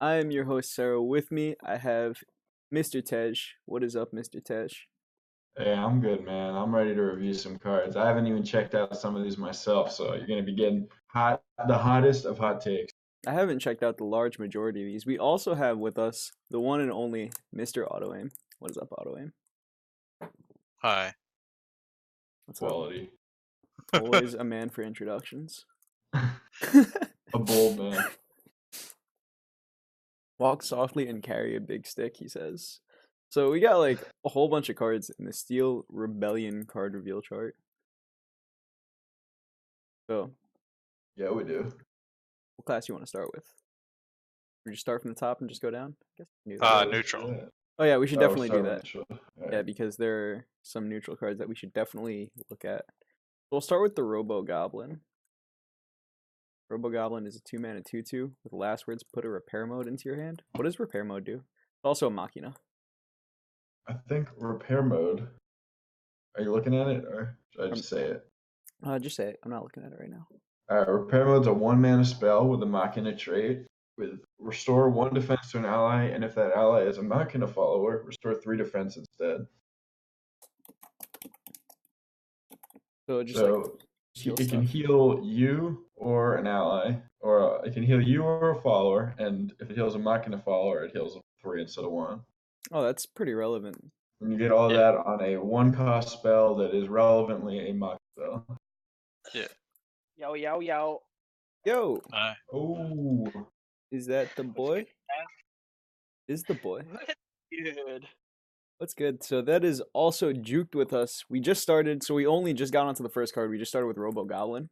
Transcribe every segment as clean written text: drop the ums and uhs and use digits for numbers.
I am your host, Sarah. With me, I have Mr. Tej. What is up, Mr. Tej? Hey, I'm good, man. I'm ready to review some cards. I haven't even checked out some of these myself, so you're gonna be getting the hottest of hot takes. I haven't checked out the large majority of these. We also have with us the one and only Mr. Autoaim. What is up, Autoaim? Hi. What's up? Quality. Always a man for introductions. A bold man. Walk softly and carry a big stick, he says. So we got like a whole bunch of cards in the Steel Rebellion card reveal chart. So, Yeah, we do. what class you want to start with? We just start from the top and just go down? I guess we can do that. Let's do Neutral. that. Oh yeah, we should Oh, we're definitely do starting that. with neutral. All Yeah, right. because there are some neutral cards that we should definitely look at. We'll start with the Robo Goblin. Robo Goblin is a 2-mana 2/2 with last words. Put a repair mode into your hand. What does repair mode do? It's also a Machina. I think repair mode. Are you looking at it, or should I just say it? Just say it. I'm not looking at it right now. All right, repair mode's a 1-mana spell with a Machina trait. With restore 1 defense to an ally, and if that ally is a Machina follower, restore 3 defense instead. So it just So heal it can stuff. heal you or an ally, or it can heal you or a follower, and if it heals a Machina follower, it heals 3 instead of 1. Oh, that's pretty relevant. And you get all of Yeah. that on a 1-cost spell that is relevantly a Mach spell. Yeah. Yo, yo, yo. Yo, Hi. Oh, is that the boy? Is the boy? Good. What's good? So that is also Juked with us. We just started, so we only just got onto the first card. We just started with Robo Goblin.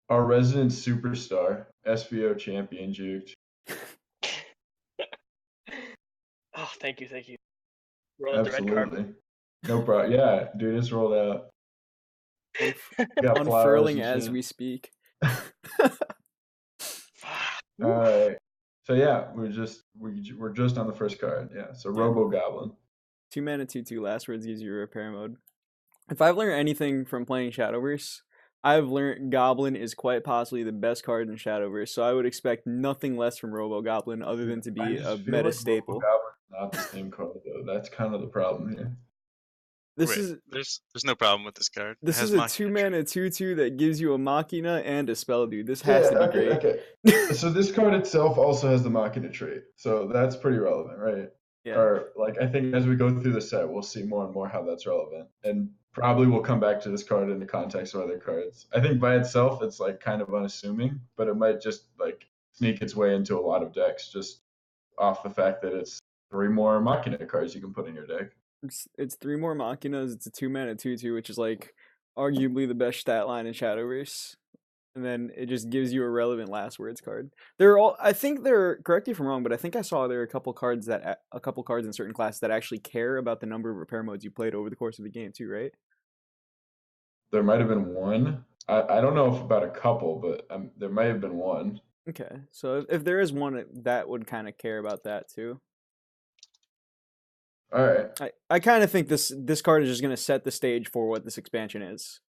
our resident superstar, SVO champion, Juked. Oh, thank you. Roll out the red card. Absolutely. No problem. Yeah, dude, it's rolled out. Got flowers Unfurling and as shit. we speak. All right. So yeah, we're just on the first card. Yeah. So Yeah. Robo Goblin. 2-mana 2/2 last words gives you repair mode. If I've learned anything from playing Shadowverse, I've learned Goblin is quite possibly the best card in Shadowverse, so I would expect nothing less from Robo Goblin other than to I be just a feel meta like staple. Robo Goblin's not the same card though. That's kind of the problem here. This Wait, is there's no problem with this card. this It has is a Machina 2-mana 2/2 that gives you a Machina and a spell, dude. This has to be great. Okay. So this card itself also has the Machina trait, so that's pretty relevant, right? Yeah. Or like I think as we go through the set, we'll see more and more how that's relevant, and probably we'll come back to this card in the context of other cards. I think by itself, it's like kind of unassuming, but it might just like sneak its way into a lot of decks just off the fact that it's 3 more Machina cards you can put in your deck. It's 3 more Machinas. It's a 2-mana 2/2, which is like arguably the best stat line in Shadowverse. And then it just gives you a relevant last words card. They're all. I think they're. Correct me if I'm wrong, but I think I saw there are a couple cards in certain classes that actually care about the number of repair modes you played over the course of the game too, right? There might have been one. I don't know if about a couple, but there might have been one. Okay, so if there is one that would kind of care about that too. All right. I kind of think this card is just going to set the stage for what this expansion is.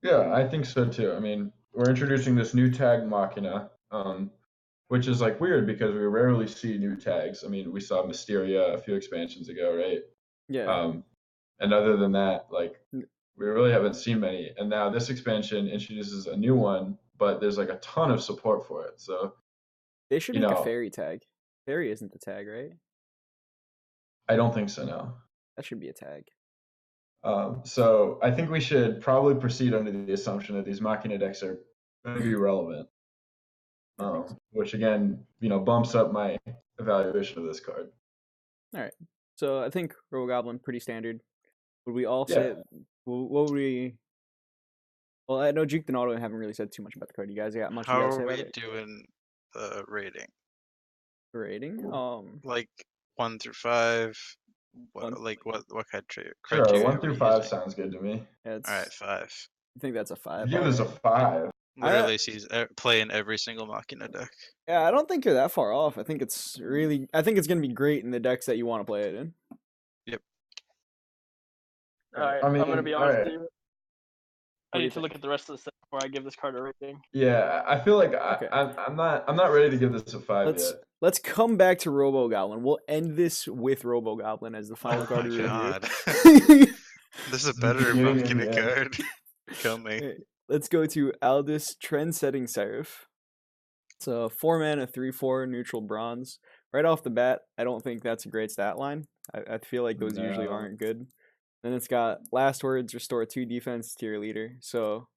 Yeah, I think so too. I mean, we're introducing this new tag Machina, which is like weird because we rarely see new tags. I mean, we saw Mysteria a few expansions ago, right? Yeah. And other than that, like we really haven't seen many. And now this expansion introduces a new one, but there's like a ton of support for it. So They should make a fairy tag. Fairy isn't the tag, right? I don't think so, no. That should be a tag. So I think we should probably proceed under the assumption that these Machina decks are going to be relevant. Which again, bumps up my evaluation of this card. All right. So I think Robo Goblin pretty standard. Would we all say? What would we? Well, I know Juked and Auto haven't really said too much about the card. You guys got much? How you guys say are about we it? doing the rating? Rating? Like 1 through 5. What kind of Sure, criteria 1 are through we 5 using? sounds good to me. All right, 5. I think that's a 5. Give us a 5. Literally sees play in every single Machina deck. Yeah, I don't think you're that far off. I think it's gonna be great in the decks that you want to play it in. Yep. All right, I mean, I'm gonna be honest with you. I do you need to look think? at the rest of the set before I give this card a rating. Yeah, I feel like Okay. I'm not ready to give this a 5 Let's yet. let's come back to Robo Goblin. We'll end this with Robo Goblin as the final Oh card my to review. God. There's a The better beginning and Machina the end. card coming. Alright, let's go to Aldous Trend-Setting Seraph. It's a 4-mana 3/4 neutral bronze. Right off the bat, I don't think that's a great stat line. I feel like those usually No. aren't good. Then it's got Last Words, restore 2 defense to your leader. So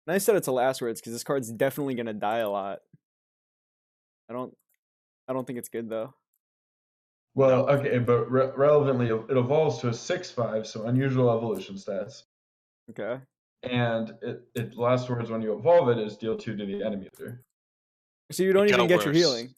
nice that it's a Last Words because this card's definitely gonna die a lot. I don't think it's good though. Well, okay, but relevantly, it evolves to a 6/5, so unusual evolution stats. Okay. And it last words when you evolve it is deal 2 to the enemy leader. So you don't It even got get your worse. healing.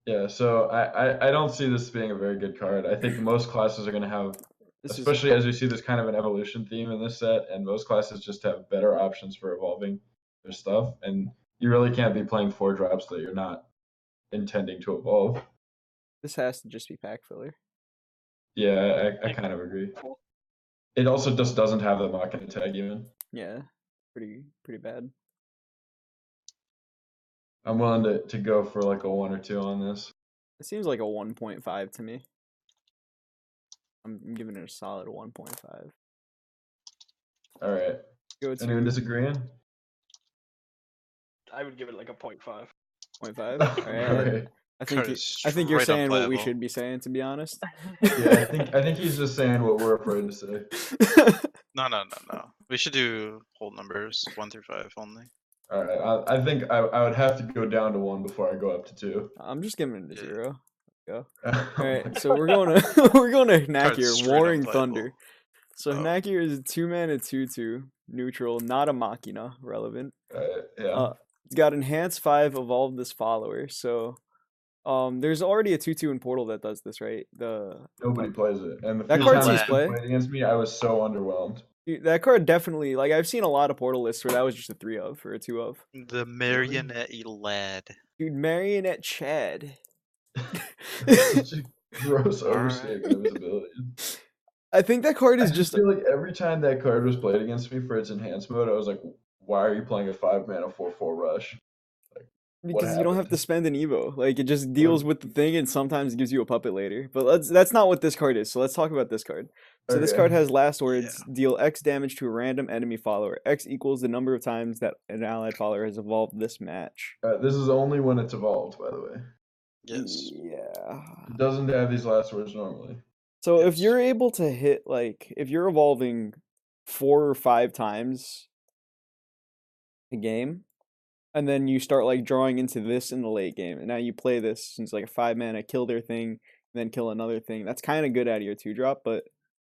Yeah, so I don't see this being a very good card. I think most classes are going to have, This is especially as we see this kind of an evolution theme in this set, and most classes just have better options for evolving their stuff, and you really can't be playing 4 drops that you're not intending to evolve. this has to just be pack filler. Yeah, I kind of agree. It also just doesn't have the Machina tag even. Yeah. Pretty bad. I'm willing to go for like a 1 or 2 on this. It seems like a 1.5 to me. I'm giving it a solid 1.5. All right. Go to Anyone disagreeing? I would give it like a 0.5. 0.5. All right. I Card think is I think you're straight up saying what we playable. should be saying, to be honest. Yeah, I think he's just saying what we're afraid to say. No. We should do whole numbers, 1 through 5 only. All right. I think I would have to go down to 1 before I go up to 2. I'm just giving it a Yeah. 0. Go. All All right, so we're going to we're going to Card's Hnakir, straight up Warring playable. Thunder. So Oh. Hnakir is a 2-mana 2/2 neutral, not a Machina, relevant. Yeah. It's got Enhance 5, Evolve this follower. So there's already a 2/2 in Portal that does this, right? Nobody plays it, and the That few card times sees it's play. played against me, I was so underwhelmed. Dude, that card definitely, like, I've seen a lot of Portal lists where that was just a 3 of or a 2 of. The Marionette lad. Dude, Marionette Chad. It's such a gross All right. overstatement of his abilities. I think that card I is just just feel like every time that card was played against me for its enhanced mode, I was like, why are you playing a 5-mana 4/4 rush? because you don't have happened? to spend an Evo. Like, it just deals with the thing and sometimes gives you a puppet later. But that's not what this card is. So let's talk about this card. So this Okay. card has Last Words, deal X damage to a random enemy follower. X equals the number of times that an allied follower has evolved this match. This is only when it's evolved, by the way. Yes. Yeah. It doesn't have these last words normally. So if Yes. you're able to hit, like, if you're evolving 4 or 5 times a game, and then you start, like, drawing into this in the late game, and now you play this since, like, a 5-mana, kill their thing, and then kill another thing, that's kind of good out of your 2-drop, but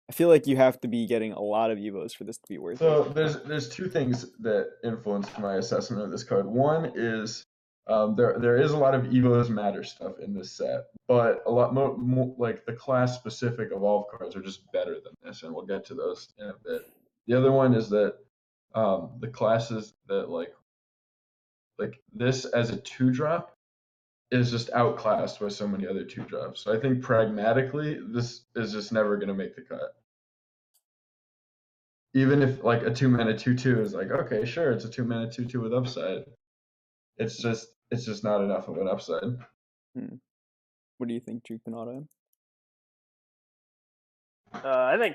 I feel like you have to be getting a lot of Evos for this to be worth So it. there's 2 things that influenced my assessment of this card. One is there is a lot of Evos matter stuff in this set, but a lot more like the class specific evolve cards are just better than this, and we'll get to those in a bit. The other one is that the classes that like this as a 2-drop is just outclassed by so many other 2-drops. So I think pragmatically this is just never going to make the cut. Even if like a 2-mana 2/2 is like, okay, sure, it's a 2-mana 2/2 with upside. It's just not enough of an upside. What do you think, Juked and Autoaim? I think,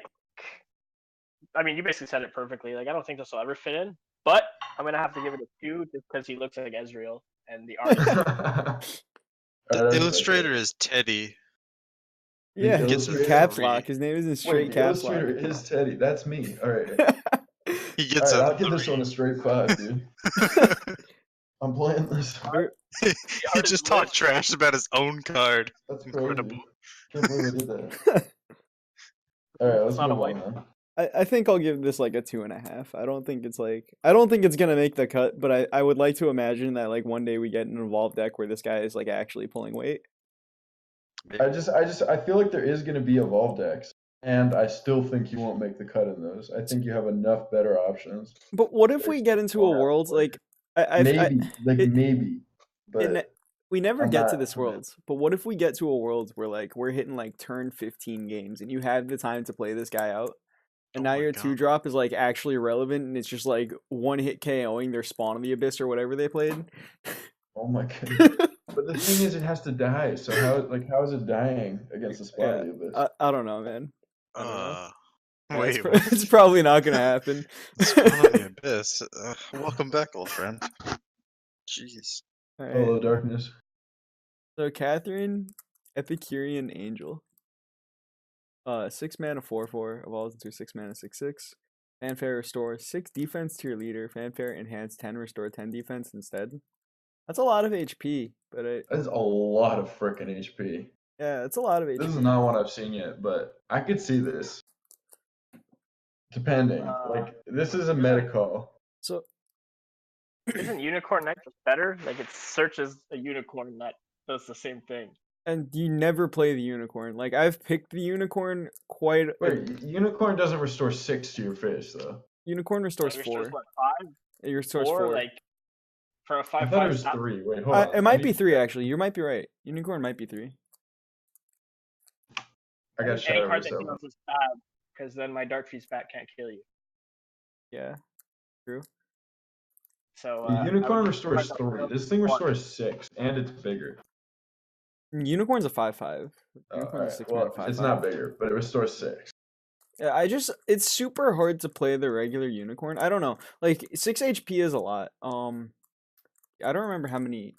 I mean, you basically said it perfectly. Like, I don't think this will ever fit in, but I'm gonna have to give it a 2 just because he looks like Ezreal and the art. The illustrator is Tejjy. Yeah, gets in a caps 3. lock. His name isn't Wait, straight the caps lock. illustrator is Teddy. That's me. All right. He All gets right, a I'll give this one a straight 5, dude. I'm playing this. He just talked trash about his own card. That's Incredible. crazy. Can't believe I did that. All right, let's It's not a move white. on then. I think I'll give this like a 2.5. I don't think it's gonna make the cut, but I would like to imagine that like one day we get an evolved deck where this guy is like actually pulling weight. I feel like there is going to be evolved decks, and I still think you won't make the cut in those. I think you have enough better options. But what if we get into a world like Maybe, but we never I'm get to not this convinced. world. But what if we get to a world where like we're hitting like turn 15 games and you have the time to play this guy out? And Oh now my your God. 2-drop is like actually relevant, and it's just like one hit KOing their Spawn of the Abyss or whatever they played. Oh my god. But the thing is, it has to die. So how is it dying against the Spawn Yeah, of the Abyss? I don't know, man. I don't know. Yeah, Wait, it's probably not gonna happen. Spawn of the Abyss. Welcome back, old friend. Jeez. All right. Hello, darkness. So Catherine, Epicurean Angel. 6 mana 4/4 evolves into 6 mana 6/6. Fanfare restore 6 defense to your leader. Fanfare enhance 10 restore 10 defense instead. That's a lot of HP, but That's a lot of freaking HP. yeah, it's a lot of HP. This is not one I've seen yet, but I could see this. Depending. Like, this is a meta call. So Isn't Unicorn Knight just better? Like it searches a unicorn that does the same thing. and you never play the unicorn. Like I've picked the unicorn quite. Wait, Unicorn doesn't restore 6 to your face, though. Unicorn restores Like, 4. what, 5? It restores 4? 4. Like for a 5/5. I thought it was 3. Wait, hold on. It might be 3 actually. You might be right. Unicorn might be 3. I got any card Shadowverse that open. heals is bad, because then my Dark Feast bat can't kill you. Yeah, true. So The I Unicorn would restores just 3. This thing restores 6, and it's bigger. Unicorn's a 5/5. Oh, Unicorn's a alright. 6 Well, mana 5/5. it's not bigger, but it restores 6. Yeah, it's super hard to play the regular unicorn. I don't know. Like 6 HP is a lot. I don't remember how many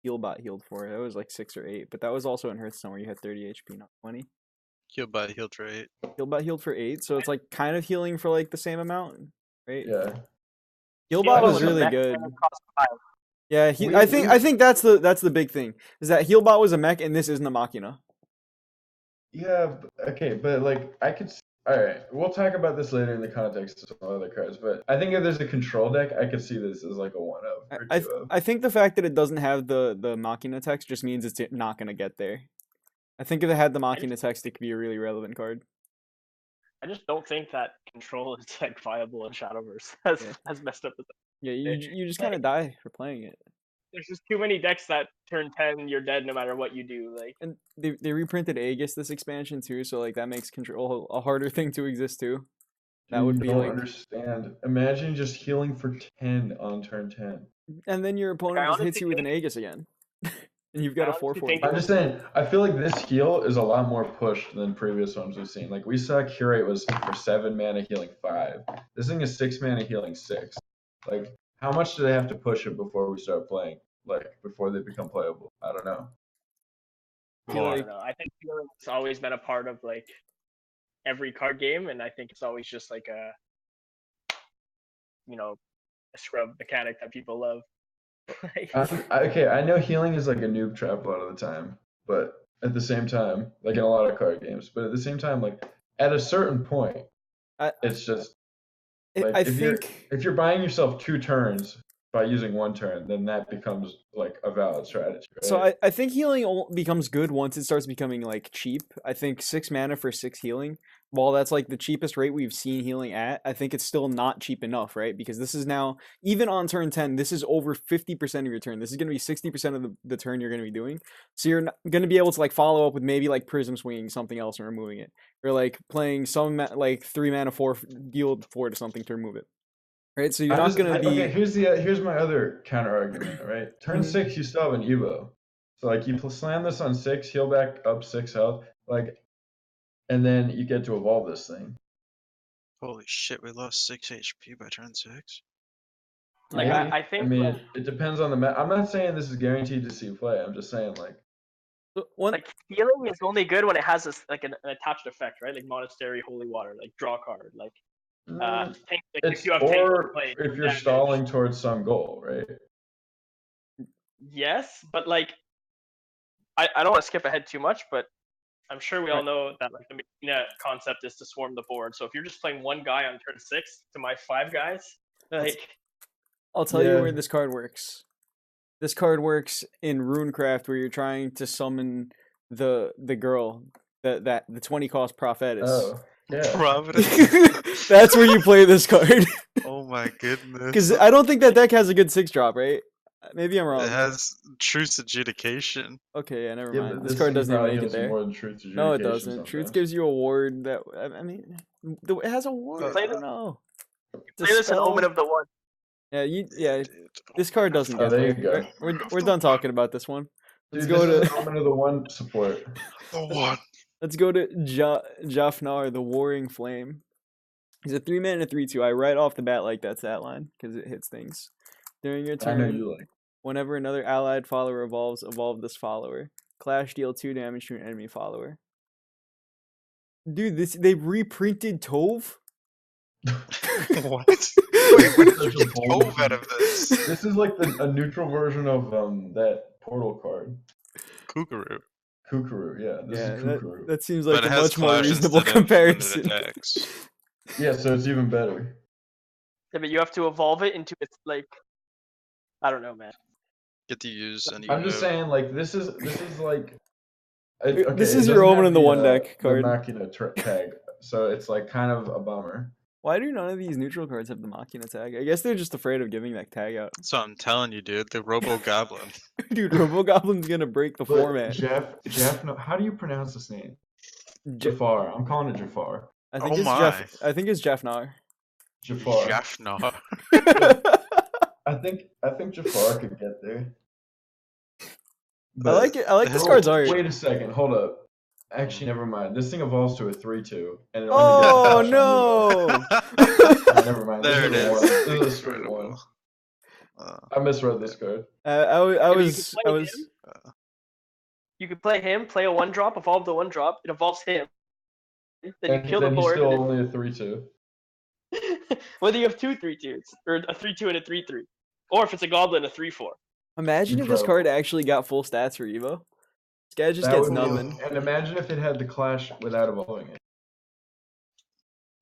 Healbot healed for. That was like 6 or 8, but that was also in Hearthstone where you had 30 HP, not 20. Healed for 8. Healbot healed for 8, so it's like kind of healing for like the same amount, right? Yeah. Healbot was was a really mech good. and it cost 5. Yeah, I think that's the big thing is that Healbot was a mech and this isn't a Machina. Yeah, okay, but like, I could. Alright, we'll talk about this later in the context of some other cards, but I think if there's a control deck, I could see this as like a 1-of or 2-of. I think the fact that it doesn't have the Machina text just means it's not gonna get there. I think if it had the Machina text, it could be a really relevant card. I just don't think that control is like viable in Shadowverse as messed up as that. Yeah, you just kind of die for playing it. There's just too many decks that turn 10, you're dead no matter what you do. Like, And they reprinted Aegis this expansion too, so like that makes control a harder thing to exist too. That would be don't like, understand. Imagine just healing for 10 on turn 10. and then your opponent just hits honestly you with an think- Aegis again, and you've got a I honestly 4/4. think- I'm just saying, I feel like this heal is a lot more pushed than previous ones we've seen. Like, we saw Curate was for 7 mana healing 5. This thing is 6 mana healing 6. Like, how much do they have to push it before we start playing? Like, before they become playable? I don't know. I Like- don't know. I think it's always been a part of like every card game, and I think it's always just like a scrub mechanic that people love. Like, Okay, I know healing is like a noob trap a lot of the time, but at the same time, like in a lot of card games, but at the same time, like at a certain point, it's just like I think if you're buying yourself 2 turns by using 1 turn, then that becomes like a valid strategy. Right? so. I think healing becomes good once it starts becoming like cheap. I think 6 mana for 6 healing, while that's like the cheapest rate we've seen healing at, I think it's still not cheap enough, right? Because this is now, even on turn 10, this is over 50% of your turn. This is going to be 60% of the turn you're going to be doing. So you're going to be able to like follow up with maybe like Prism swinging something else and removing it, or like playing some like 3 mana 4 deal 4 to something to remove it. Right, so you're not going to be. Okay, here's my other counter argument. Right, turn 6, you still have an Evo, so like you slam this on 6, heal back up 6 health, like, and then you get to evolve this thing. Holy shit, we lost 6 HP by turn 6. Like, Maybe. I think, I mean, like- it depends on the I'm not saying this is guaranteed to see play. I'm just saying like. like healing is only good when it has this like an attached effect, right? Like Monastery, Holy Water, like draw card, like tank, like It's if you have tank or play, if you're damage. stalling towards some goal, right? Yes, but like I don't want to skip ahead too much, but I'm sure we all know that like the Machina concept is to swarm the board. So if you're just playing one guy on turn 6 to my 5 guys, like I'll tell you Yeah. where this card works. This card works in Runecraft where you're trying to summon the girl, the 20 cost prophetess. Oh, yeah. Providence. That's where you play this card. Oh my goodness. Because I don't think that deck has a good 6-drop, right? Maybe I'm It wrong. has truth adjudication. Okay, yeah, never Yeah, mind. but This this card thing doesn't even probably make it gives you there. more than truth No, it adjudication doesn't. Truth sometimes. gives you a ward that I mean, it has a ward. Play I don't know. Play this an Dispel. Omen of the One. Yeah. This card doesn't Oh, get there you there. go. We're done talking about this one. Let's Dude, go this is to an Omen of the One support. The one. let's go to Jafnar, the Warring Flame. He's a 3-man and a 3/2. I right off the bat like that stat line because it hits things. During your I know turn, you like. whenever another allied follower evolves, evolve this follower. Clash, deal 2 damage to an enemy follower. Dude, they reprinted Tove? What? Wait, when did you Such a get bold Tove out of this? This is like a neutral version of that portal card. Kookaroo. Kookaroo, yeah. This Yeah, is Kookaroo. that seems like But it a has much more Clash reasonable instead of when it comparison. attacks. Yeah, so it's even better. Yeah, but you have to evolve it into its like. I don't know, man. Get to use any I'm just move. saying, like, this is like. This it is your doesn't Omen have in the one deck the card. Machina tag, so it's like kind of a bummer. Why do none of these neutral cards have the Machina tag? I guess they're just afraid of giving that tag out. So I'm telling you, dude, the Robo Goblin. Dude, Robogoblin's gonna break the But format. Jeff, no, how do you pronounce this name? Je- Jafar. I'm calling it Jafar. I think Oh it's my. I think it's Jafnar. Jafar. Jafnar. I think Jafar could get there. I like it. I like this card's art. Wait a second, hold up. Actually, never mind. This thing evolves to a 3/2, and it only Oh gets no! Oh, never mind. There it This is a is. one. This is a straight Incredible. one. I misread this card. I was. You could play him, play a 1-drop, evolve the 1-drop. It evolves him. Then you And kill the then he's board. still and only a 3/2. whether you have 2 3/2s or a 3/2 and a 3/3, or if it's a goblin, a 3/4. Imagine if this card actually got full stats for Evo. This guy just That gets would be, nothing. and imagine if it had the Clash without evolving it.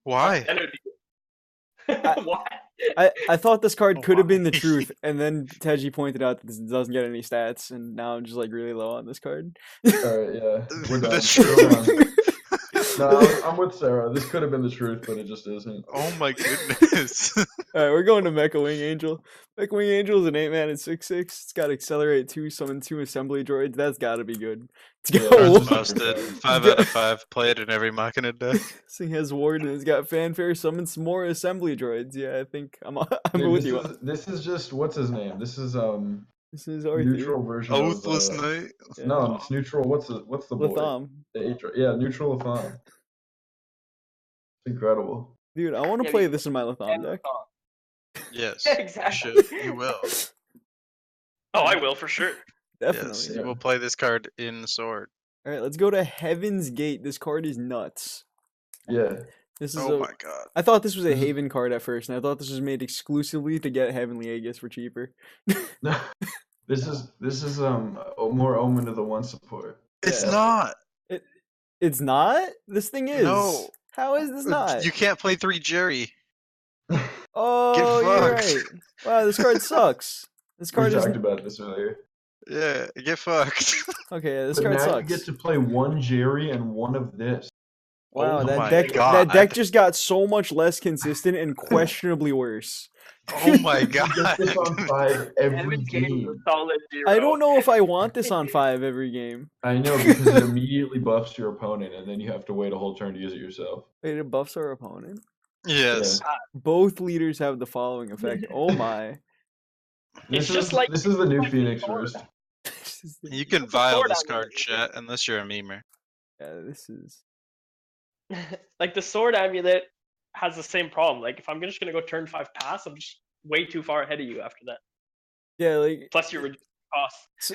Why? Then it would be why? I thought this card could have been the Why? truth, and then Tejjy pointed out that this doesn't get any stats, and now I'm just like really low on this card. Alright, yeah. We're done. That's We're true. done. No, I'm with Sarah. This could have been the truth, but it just isn't. Oh my goodness. Alright, we're going to Mecha Wing Angel. Mecha Wing Angel is an 8-man and 6/6. It's got Accelerate 2, summon 2 Assembly Droids. That's gotta be good. Let's Yeah, go! that's Busted. 5 out of 5. Play it in every Machina deck. This thing has Ward and it's got Fanfare, summon some more Assembly Droids. Yeah, I think I'm Dude, with you. This is just what's his name? This is This is Arthur. neutral version Oathless of Knight. Yeah. no, it's neutral. What's the boy? Latham. The yeah, neutral Latham. It's incredible. Dude, I want to Yeah, play you- this in my Latham deck. Yes. Exactly. You should. You will. Oh, I will for sure. Definitely. Yes. Yeah. You will play this card in Sword. Alright, let's go to Heaven's Gate. This card is nuts. Yeah. This is Oh my god. I thought this was a This is- Haven card at first, and I thought this was made exclusively to get Heavenly Aegis for cheaper. This is more Omen of the One support. It's Yeah. not. It's not? This thing is. No. How is this not? You can't play 3 Jerry. Oh, you're fucked. right. Wow, this card sucks. This We card is talked about this earlier. Yeah, get fucked. okay. Yeah, this But card now sucks. you get to play one Jerry and one of this. Wow, Oh that my deck God. that deck just got so much less consistent and questionably worse. Oh my You get this on god. 5 every Heaven's Gate is a game. solid 0. I don't know if I want this on 5 every game. I know because it immediately buffs your opponent, and then you have to wait a whole turn to use it yourself. Wait, it buffs our opponent. Yes. Both leaders have the following effect. Oh my. It's This just is, like- this is the new like Phoenix Thor. Roost. You can It's a vial sword this on card, it. chat, unless you're a memer. Yeah, this is. Like the sword amulet has the same problem. Like if I'm just gonna go turn 5 pass, I'm just way too far ahead of you after that. Yeah, like Plus you reduce costs.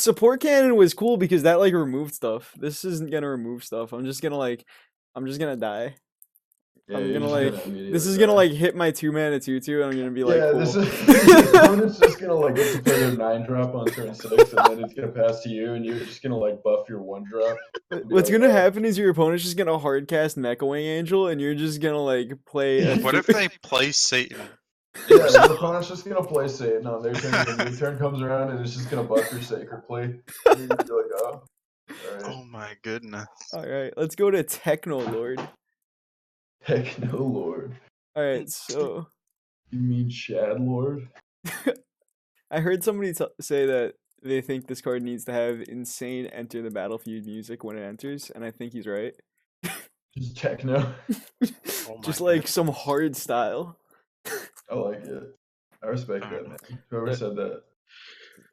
support cannon was cool because that like removed stuff. This isn't gonna remove stuff. I'm just gonna die. Yeah, I'm you're gonna just like immediately this is die. gonna like hit my 2-man at 2/2 and I'm gonna be like yeah, cool. this is the opponent's just gonna like get to play their 9-drop on turn 6, and then it's gonna pass to you, and you're just gonna like buff your 1-drop. What's gonna happen is your opponent's just gonna hard cast Mecha Wing Angel and you're just gonna like play a What if they play Satan? Yeah, your opponent's just gonna play Satan on their turn, and your turn comes around, and it's just gonna buff your sacred play. And you're gonna be like, oh, alright. Oh my goodness. Alright, let's go to Techno Lord. Heck no, Lord. Alright, so You mean Shad Lord? I heard somebody say that they think this card needs to have insane enter the battlefield music when it enters, and I think he's right. Just techno. Oh my Just like God. some hard style. I like it. I respect Fair that, enough. man. Whoever said that.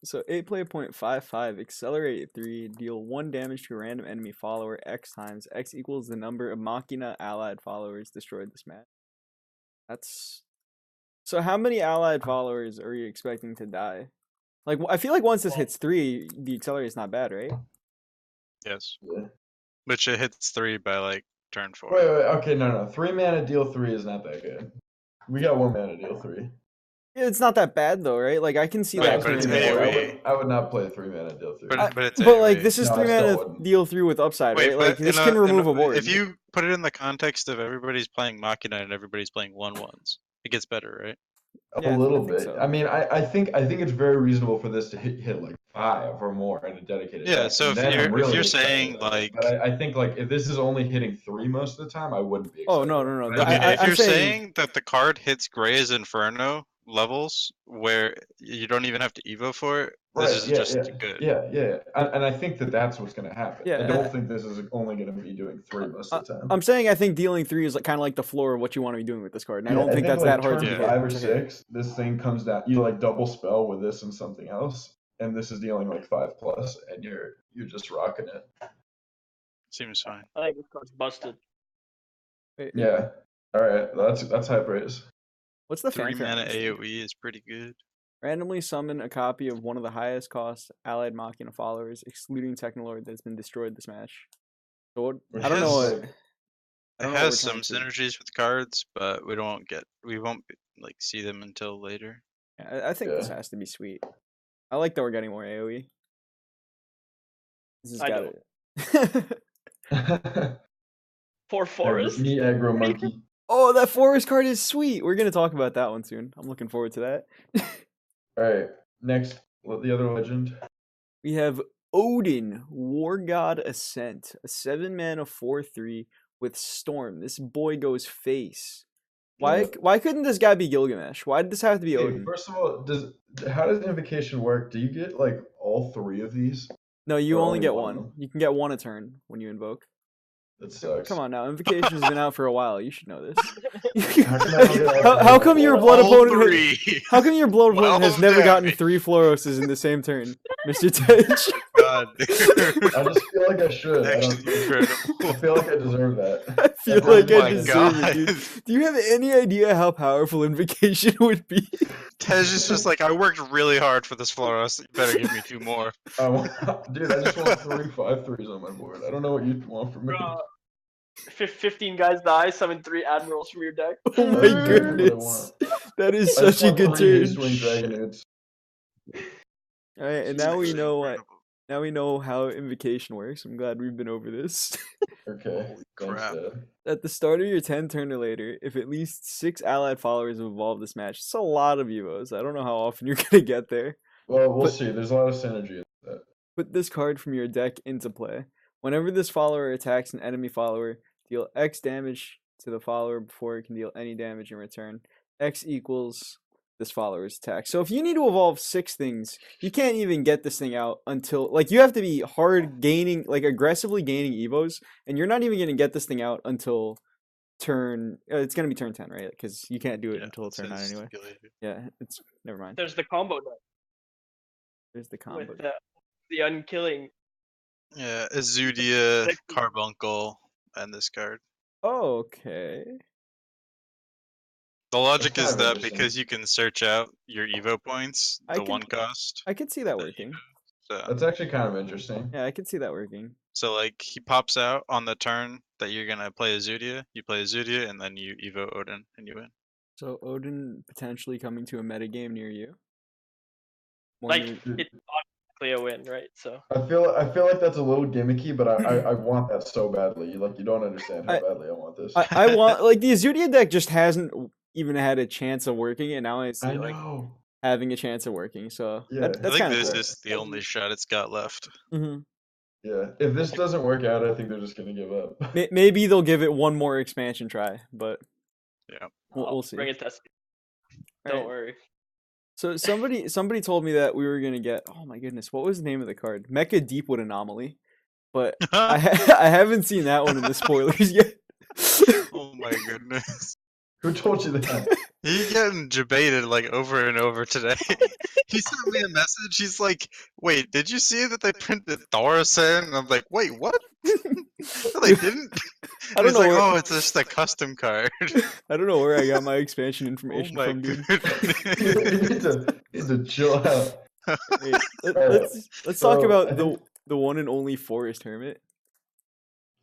So 8 play point 5/5, accelerate at 3, deal 1 damage to a random enemy follower X times. X equals the number of Machina allied followers destroyed this match. That's so how many allied followers are you expecting to die? Like I feel like once this hits 3, the accelerator is not bad, right? Yes. Yeah. Which it hits 3 by like turn 4. Wait, okay, no. 3 mana deal 3 is not that good. We got 1 mana deal 3. Yeah, it's not that bad though, right? Like I can see Wait, that but it's turning into AoE. I would not play 3 mana deal 3. But it's But like AoE. this is No, I 3 still mana wouldn't. deal 3 with upside, Wait, right? Like but this can remove a board. if you put it in the context of everybody's playing Machina and everybody's playing 1/1s, it gets better, right? Yeah, I A little think bit. so. I mean, I think it's very reasonable for this to hit like 5 or more in a dedicated Yeah, deck. so and if then I'm you're really saying, excited about it. like- but I think like if this is only hitting 3 most of the time, I wouldn't be Oh excited. no. Okay, if I'm you're saying saying that the card hits Grey's Inferno levels where you don't even have to Evo for it, this is just good. Yeah. And I think that that's what's going to happen. Yeah, I don't think this is only going to be doing 3 most of the time. I'm saying I think dealing 3 is like kind of like the floor of what you want to be doing with this card, and I Yeah, don't think that's like that hard to turn hit. 5 or to hit. 6, this thing comes down. You like double spell with this and something else, and this is dealing like 5+, and you're just rocking it. Seems fine. I think this card's busted. Wait, Yeah. All right. That's high praise. what's the 3 fanfare on mana this thing? AoE is pretty good. Randomly summon a copy of one of the highest cost allied Machina followers, excluding Technolord, that's been destroyed this match. So what? Which I don't know is what. sick. I It don't know what has we're some trying to- synergies with cards, but we won't like see them until later. Yeah, I think this Yeah. has to be sweet. I like that we're getting more AoE. This has I got don't. it. For Forest? Me aggro monkey. Oh, that forest card is sweet. We're gonna talk about that one soon. I'm looking forward to that. All right. Next, the other legend. We have Odin, War God Ascent, a 7-mana 4/3 with Storm. This boy goes face. Why? Yeah. Why couldn't this guy be Gilgamesh? Why did this have to be Hey, Odin? first of all, how does invocation work? Do you get like all 3 of these? No, you or only only get one of one. them? You can get one a turn when you invoke. That sucks. Come on now, Invocation has been out for a while. You should know this. How come I don't get all How 3? come your blood All opponent? three. How come your blood opponent has 12 never gotten damage. 3 Floroses in the same turn, Mr. Tejjy? God, I just feel like I should. I don't. actually incredible. I feel like I deserve that. I feel Oh like I my deserve it, dude. God. Do you have any idea how powerful Invocation would be? Tej is just like, I worked really hard for this Floros. You better give me 2 more. Dude, I just want 3 5/3s on my board. I don't know what you want from me. 15 guys die, summon 3 admirals from your deck. Oh my That's exactly what I goodness. That is I just such a want good 3 turn. Swing Dragonades. Alright, and It's now we actually know what. incredible. Now we know how Invocation works. I'm glad we've been over this. Okay. Holy Thanks, crap. Dad. At the start of your 10 turn or later, if at least 6 allied followers have evolved this match, it's a lot of Evos. I don't know how often you're gonna get there. Well, we'll But- see. There's a lot of synergy in that. Put this card from your deck into play. Whenever this follower attacks an enemy follower, deal X damage to the follower before it can deal any damage in return. X equals this follower's attack. So if you need to evolve 6 things, you can't even get this thing out until, like, you have to be hard gaining, like, aggressively gaining Evos, and you're not even going to get this thing out until turn, it's going to be turn 10, right? Because you can't do it Yeah, until it turn 9 says anyway. stipulated. Yeah, it's, never mind. There's the combo deck There's the combo. with the unkilling. Yeah, Azudia, Six- Carbuncle, and this card. Oh, okay. The logic kind is of that interesting. because you can search out your Evo points, I the can- 1 cost. I could see that working. So, That's actually kind of interesting. Yeah, I could see that working. so like he pops out on the turn that you're gonna play Azudia. You play Azudia, and then you Evo Odin, and you win. So Odin potentially coming to a metagame near you. More Like, near- it's automatically a win, right? So I feel like that's a little gimmicky, but I want that so badly. You don't understand how badly I want this. I want, like, the Azudia deck just hasn't even had a chance of working, and now I see I like know. having a chance of working. So Yeah. that's I think kind of this cool. is the only shot it's got left. Hmm. Yeah. If this doesn't work out, I think they're just gonna give up. Maybe they'll give it one more expansion try, but Yeah. we'll I'll see. bring it to us. All Don't right. worry. So somebody told me that we were gonna get. Oh my goodness, what was the name of the card? Mecha Deepwood Anomaly, but I haven't seen that one in the spoilers yet. Oh my goodness. Who told you that? He's getting debated like over and over today. He sent me a message. He's like, "Wait, did you see that they printed Thorson?" And I'm like, "Wait, what?" No, they didn't. I don't He's know. like, Where, "Oh, it's just a custom card." I don't know where I got my expansion Oh information my from, dude. goodness. you need to chill out. Hey, Alright, let's talk so about I think- the one and only Forest Hermit.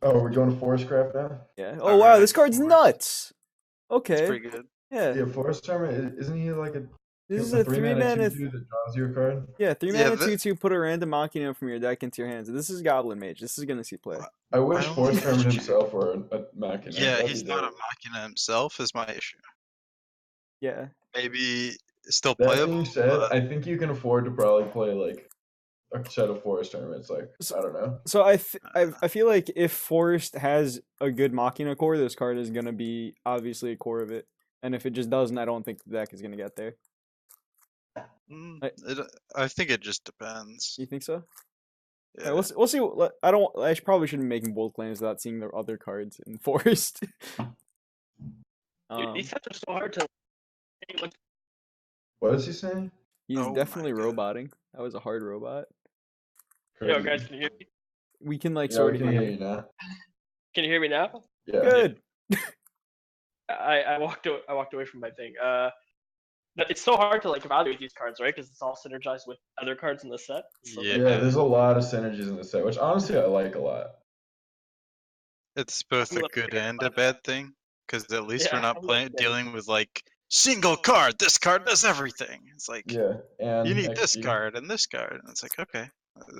Oh, we're going to Forest Craft now? Yeah. Oh wow, Alright, this card's Forest. nuts. It's Okay. pretty good. Yeah. Yeah, Forest Hermit, isn't he like This is a a 3-mana 3-mana. 2/2 that draws you a card? Yeah, 3 Yeah, mana 2/2. Put a random Machina from your deck into your hands. This is Goblin Mage. This is gonna see play. I wish I don't Forest think Hermit that's himself were a Machina. Yeah, That'd he's be not a dope. Machina himself. Is my issue. Yeah. Maybe still That playable. being said, but- I think you can afford to probably play like a set of Forest Hermits. Like, I don't know. So I feel like if Forest has a good Machina core, this card is gonna be obviously a core of it. And if it just doesn't, I don't think the deck is gonna get there. I think it just depends. You think so? Yeah. Alright, we'll see. I probably shouldn't be making bold claims without seeing the other cards in Forest. Dude, these sets are so hard to. Look, What is he saying? He's Oh my definitely God. roboting. That was a hard robot. yo, guys, can you hear me? We can like Yeah, sort we of can hear hear you. you now. Can you hear me now? Yeah. Good. I walked away from my thing. But it's so hard to like evaluate these cards, right? Because it's all synergized with other cards in the set. So, Yeah. Yeah, there's a lot of synergies in the set, which honestly I like a lot. It's both I'm a a little good scared and about a bad thing, because at least we're Yeah, not I'm a little scared. dealing with like single card. This card does everything. It's like Yeah, and you need this XG. card and this card, and it's like okay,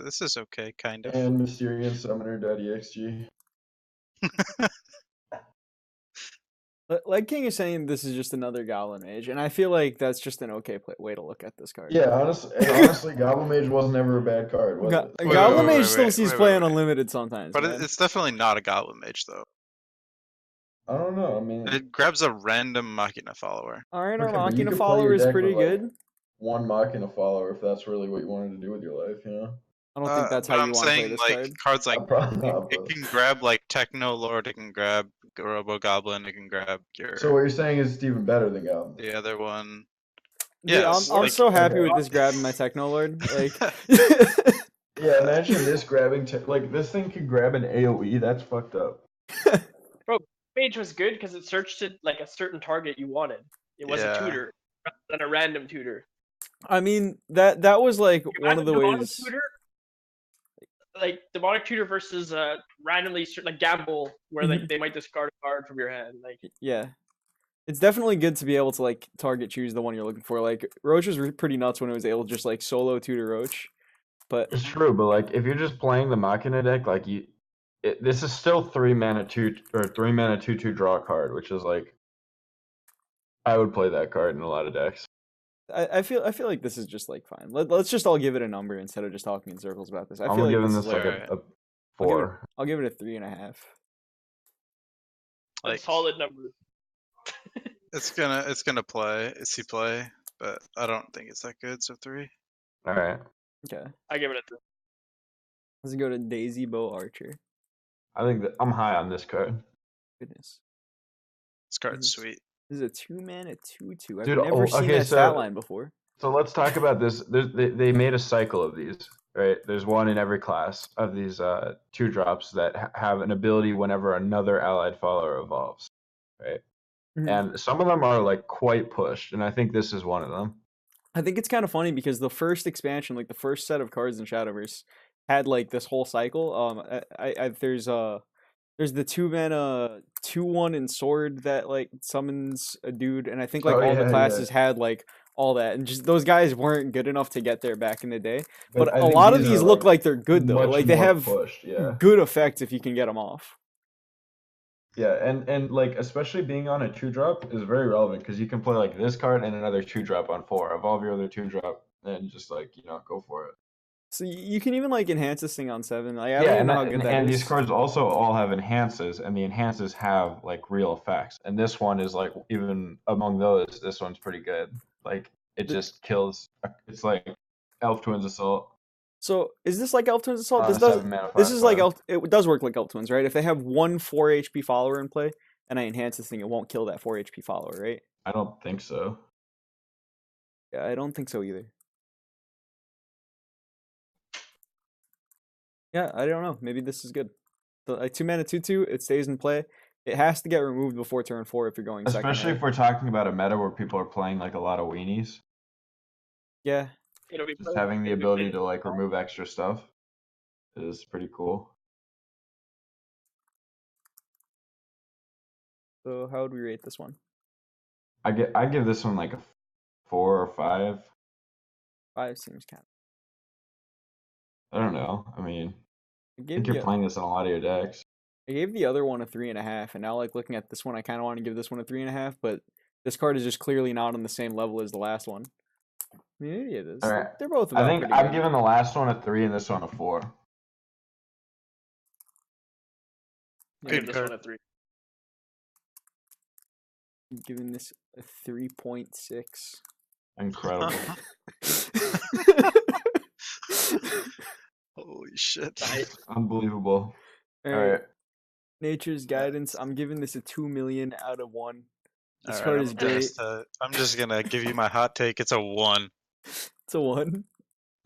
this is okay, kind of. And Mysterious Summoner.exe. Like King is saying, this is just another Goblin Mage, and I feel like that's just an okay way to look at this card. Yeah, honestly, Goblin Mage wasn't ever a bad card, was it? Wait, Goblin wait, Mage wait, still wait, sees wait, play wait, on wait. Unlimited sometimes. But man. it's definitely not a Goblin Mage though. I don't know. I mean, It grabs a random Machina follower. Alright, our okay, but you Machina could play follower your is deck pretty with, like, good. one Machina follower if that's really what you wanted to do with your life, you know? I don't think that's But how I'm you want to play saying this like card. cards like Probably not, it but... can grab like Techno Lord, it can grab Robo Goblin, it can grab your So what you're saying is it's even better than Goblin. the other one. Dude, Yes, I'm like- so happy Okay. with this grabbing my Techno Lord. Like, Yeah, imagine this grabbing, like, this thing could grab an AoE, that's fucked up. Mage was good because it searched it like a certain target you wanted. It was Yeah. a tutor rather than a random tutor. I mean, that was like one of the Demonic ways. Tutor, like demonic tutor versus randomly like gamble, where like they might discard a card from your hand. Like Yeah. It's definitely good to be able to like target choose the one you're looking for. Like Roach was pretty nuts when it was able to just like solo tutor Roach. But It's true, but like if you're just playing the Machina deck, like this is still 3-mana 2/2 draw card, which is like I would play that card in a lot of decks. I feel like this is just like fine. Let's just all give it a number instead of just talking in circles about this. I I'm feel like giving this this is like like a 4. I'll give it a 3.5. a Like- solid number. It's gonna see play, but I don't think it's that good. So 3. All right, Okay. I give it a 3. Let's go to Daisy Bow Archer. I think that I'm high on this card. Goodness. This card's Yes. sweet. This is a 2-mana 2/2. I've Dude, never seen okay, that stat line before. So let's talk about this. They made a cycle of these, right? There's one in every class of these 2-drops that have an ability whenever another allied follower evolves, right? Mhm. And some of them are like quite pushed, and I think this is one of them. I think it's kind of funny because the first expansion, like the first set of cards in Shadowverse, had like this whole cycle. There's the 2-mana 2/1 in sword that like summons a dude, and I think like Oh, all the yeah, classes yeah. had like all that, and just those guys weren't good enough to get there back in the day. But I a think lot of are, these look like they're good though. much Like they more have pushed, yeah. good effects if you can get them off. Yeah, and like especially being on a 2-drop is very relevant because you can play like this card and another 2-drop on 4. Evolve your other 2-drop and just like go for it. So you can even like enhance this thing on 7. Like I don't even know how good that and is. these cards also all have enhances, and the enhances have like real effects. And this one is like even among those, this one's pretty good. Like it just kills. It's like Elf Twins Assault. So is this like Elf Twins Assault? This On a does. 7-mana This is like 5/5. Elf. It does work like Elf Twins, right? If they have one 4 HP follower in play, and I enhance this thing, it won't kill that 4 HP follower, right? I don't think so. Yeah, I don't think so either. Yeah, I don't know. Maybe this is good. The 2-mana 2/2, it stays in play. It has to get removed before turn 4 if you're going second. Especially if we're talking about a meta where people are playing like a lot of weenies. Yeah. It'll be Just having the ability to like remove extra stuff is pretty cool. So how would we rate this one? I give this one like a 4 or 5. 5 seems kind I don't know. I mean, of. I think you're playing this in a lot of your decks. I gave the other one a 3.5, and now like looking at this one, I kind of want to give this one a 3.5, but this card is just clearly not on the same level as the last one. I mean, maybe it is. All right. They're both about I think pretty I'm good. giving the last one a 3 and this one a 4. I'll Good give this card. one a 3. I'm giving this a 3.6. Incredible. Holy shit. Unbelievable. All All right. right. Nature's Guidance. I'm giving this a 2 million out of 1. This All card right, is great. I'm just gonna give you my hot take. It's a 1. It's a 1.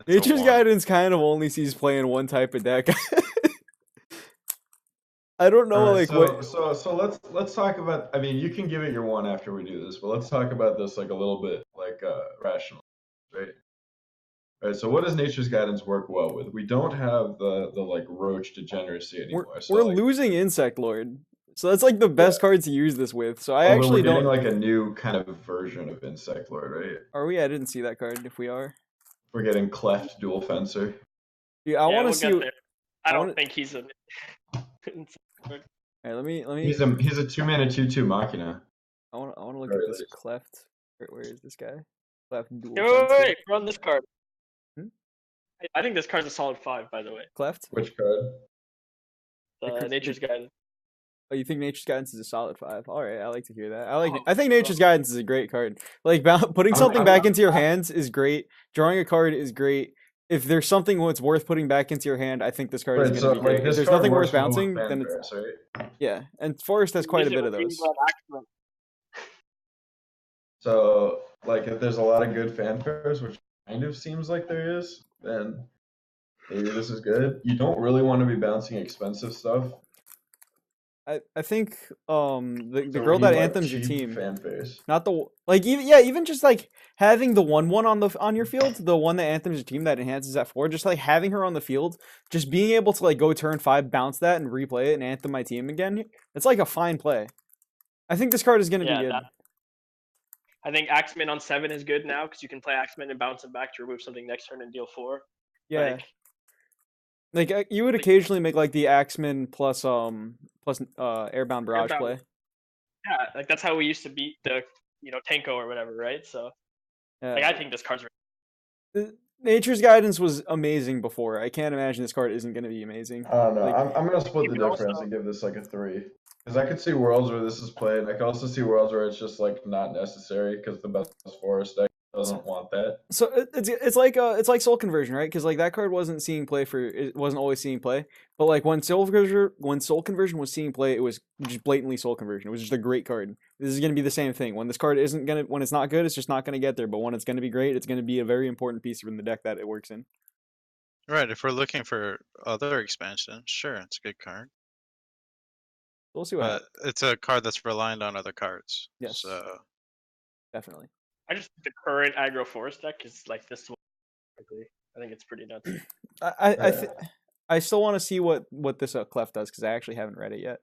It's a Nature's 1. Guidance kind of only sees play in one type of deck. I don't know, All right, like so, what. so let's talk about. I mean, you can give it your 1 after we do this, but let's talk about this like a little bit like rational, right? All right. So what does Nature's Guidance work well with? We don't have the like roach degeneracy anymore. So We're like, losing Insect Lord, so that's like the best card to use this with. So I although actually we're getting don't. like a new kind of version of Insect Lord, right? Are we? I didn't see that card. If we are, We're getting Cleft Dual Fencer. yeah, I want to we'll see. get there. I don't wanna- think he's a. All right, let me. He's a 2-mana 2/2 Machina. I want to look very at this least. Cleft. Where is this guy? Cleft dual. Wait, run this card. Hmm? I think this card's a solid 5, by the way. Cleft. Which card? Nature's Guidance. Oh, you think Nature's Guidance is a solid 5? All right, I like to hear that. I think Nature's Guidance is a great card. Like putting something back into your hands is great. Drawing a card is great. If there's something that's worth putting back into your hand, I think this card is going to be great. If there's nothing worth bouncing, then it's right? yeah. And Forest has quite a bit of those. So, like, if there's a lot of good fanfares, which kind of seems like there is, then maybe this is good. You don't really want to be bouncing expensive stuff. I think the So girl we that need, like, anthems your cheap team, fanfares. not the like even just like having the 1/1 on your field, the one that anthems your team that enhances at 4, just like having her on the field, just being able to like go turn 5, bounce that, and replay it and anthem my team again. It's like a fine play. I think this card is going to be good. I think Axeman on 7 is good now because you can play Axeman and bounce him back to remove something next turn and deal 4. Yeah. Like you would occasionally make like the Axeman plus Airbound Barrage play. Yeah, like that's how we used to beat the Tenko or whatever, right? So like I think this card's Nature's Guidance was amazing before. I can't imagine this card isn't going to be amazing. I don't know. Like, I'm gonna split the you can difference also- and give this like a 3. Because I could see worlds where this is played, and I could also see worlds where it's just like not necessary because the best Forest deck doesn't want that. So it's like Soul Conversion, right? Because like that card wasn't always seeing play, but like when Soul Conversion was seeing play, it was just blatantly Soul Conversion. It was just a great card. This is gonna be the same thing. When this card when it's not good, it's just not gonna get there. But when it's gonna be great, it's gonna be a very important piece from the deck that it works in. Right, if we're looking for other expansions, sure, it's a good card. We'll see what But happens. it's a card that's reliant on other cards. Yes. So Definitely. I just think the current aggro Forest deck is like this one. I think it's pretty nuts. I still want to see what this Cleft does because I actually haven't read it yet.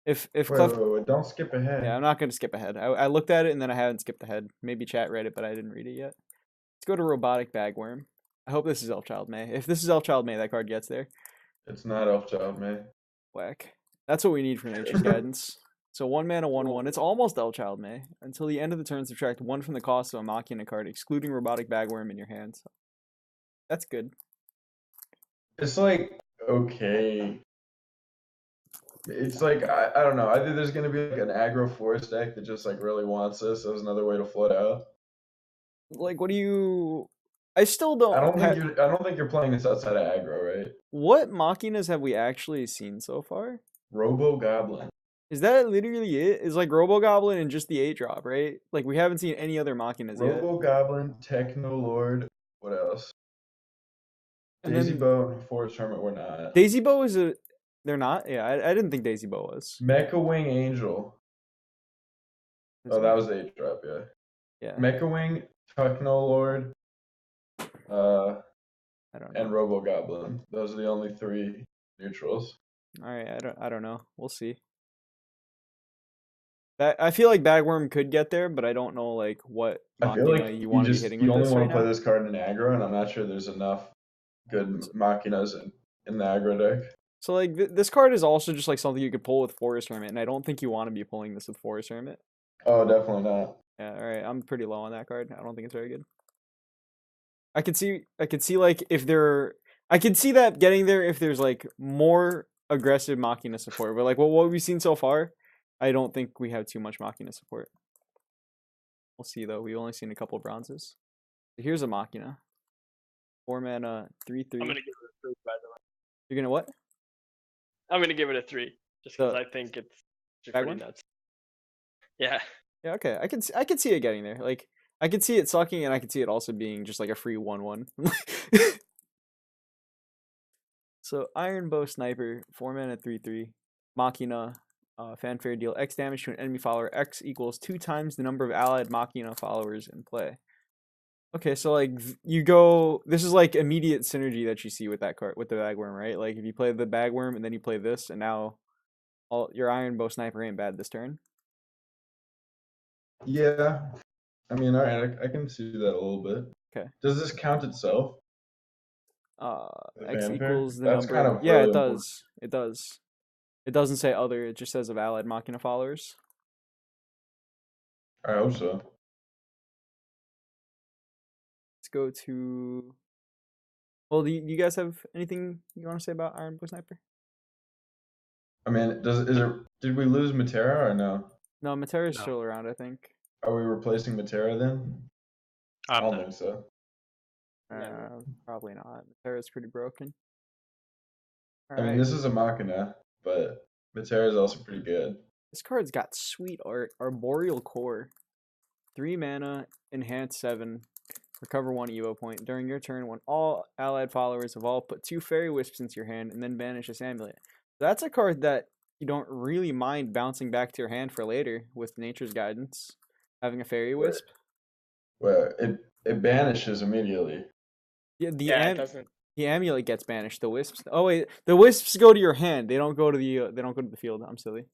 If Wait, don't skip ahead. Yeah, I'm not going to skip ahead. I looked at it and then I haven't skipped ahead. Maybe chat read it, but I didn't read it yet. Let's go to Robotic Bagworm. I hope this is Elfchild May. If this is Elfchild May, that card gets there. It's not Elfchild May. Whack. That's what we need for Nature's Guidance. So 1 mana, 1/1. It's almost Elfchild May. Until the end of the turn, subtract 1 from the cost of a Machina card, excluding Robotic Bagworm in your hands. That's good. It's like okay. It's like I don't know. Either there's gonna be like an aggro Forest deck that just like really wants this as another way to float out, Like, what do you? I still don't. I don't think you're playing this outside of aggro, right? What Machinas have we actually seen so far? Robo Goblin. Is that literally it? Is like Robo Goblin and just the 8-drop, right? Like we haven't seen any other Machinas yet. Robo Goblin, Techno Lord. What else? And Daisy then Bow and Forest Hermit were not. Daisy Bow is a. They're not. Yeah, I didn't think Daisy Bow was. Mecha Wing Angel. Oh, that was 8-drop, yeah. Yeah. Mecha Wing, Techno Lord, I don't know. and Robo Goblin. Those are the only 3 neutrals. All right, I don't know. We'll see. I feel like Bagworm could get there, but I don't know like what I feel Machina like you want to be hitting with only this want right to play now. this card in aggro, and I'm not sure there's enough good Machinas in the aggro deck. So like this card is also just like something you could pull with Forest Hermit, and I don't think you want to be pulling this with Forest Hermit. Oh, definitely not. Yeah, all right. I'm pretty low on that card. I don't think it's very good. I could see like if there, I could see that getting there if there's like more aggressive Machina support. But like what we've seen so far, I don't think we have too much Machina support. We'll see though. We've only seen a couple bronzes. Here's a Machina. 4 mana, 3/3. I'm gonna give it a 3, by the way. You're gonna what? I'm gonna give it a 3, just because The I think it's pretty Bagworm? nuts. Yeah. Yeah, okay. I can see it getting there. Like I could see it sucking, and I could see it also being just like a free 1/1. So Iron Bow Sniper, 4 mana, 3/3, Machina, fanfare deal X damage to an enemy follower. X equals 2 times the number of allied Machina followers in play. Okay, so like you go. This is like immediate synergy that you see with that card with the Bagworm, right? Like if you play the Bagworm and then you play this, and now all your Iron Bow Sniper ain't bad this turn. Yeah. I mean, all right, I can see that a little bit. Okay. Does this count itself? The X fanfare? equals the That's number. kind of Yeah, really it does. It does. It doesn't say other. It just says of allied Machina followers. I hope so. Let's go to. Well, do you guys have anything you want to say about Iron Bow Sniper? I mean, did we lose Matera or no? No, Matera's No. still around, I think. Are we replacing Matera then? I don't think so. Probably not. Matera's pretty broken. I mean, this is a Machina, but Matera is also pretty good. This card's got sweet art. Arboreal Core. 3 mana, enhance 7. Recover 1 Evo point. During your turn, when all allied followers evolve, put 2 Fairy Wisps into your hand and then banish this amulet. That's a card that you don't really mind bouncing back to your hand for later with Nature's Guidance. Having a Fairy Wisp. Well, it banishes immediately. Yeah, It doesn't. the amulet gets banished. The wisps. Oh wait, the wisps go to your hand. They don't go to the. They don't go to the field. I'm silly.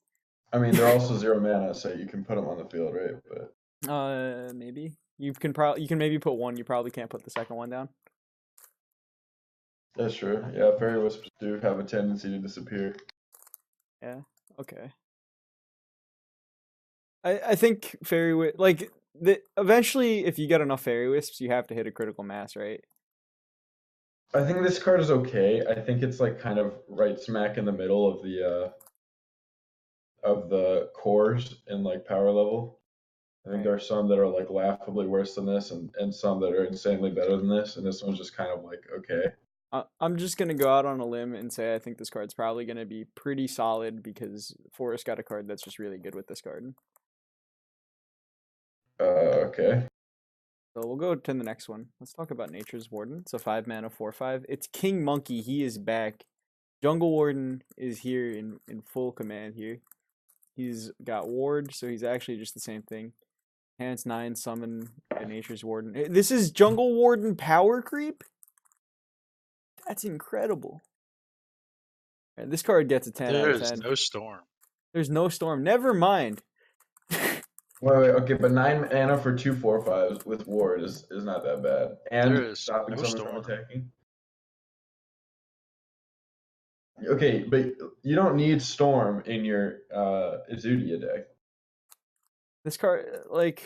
I mean, they're also 0 mana, so you can put them on the field, right? But Maybe you can maybe put one. You probably can't put the second one down. that's true. Yeah, Fairy Wisps do have a tendency to disappear. Yeah. Okay. I think Fairy Wisp eventually if you get enough Fairy Wisps, you have to hit a critical mass, right? I think this card is okay. I think it's like kind of right smack in the middle of the cores in like power level. I think there are some that are like laughably worse than this, and some that are insanely better than this, and this one's just kind of like okay. I'm just gonna go out on a limb and say I think this card's probably gonna be pretty solid because Forest got a card that's just really good with this card. Okay. So we'll go to the next one. Let's talk about Nature's Warden. It's a 5 mana 4/5. It's King Monkey. He is back. Jungle Warden is here in full command here. He's got Ward, so he's actually just the same thing. Hands 9, summon a Nature's Warden. This is Jungle Warden power creep? That's incredible. Right, this card gets a 10 out of 10. There's no storm. There's no storm. Never mind. Wait, okay, but 9 mana for 2 4/5s with Ward is not that bad. And There is stopping no someone from storm. attacking. Okay, but you don't need Storm in your Izudia deck. This card, like,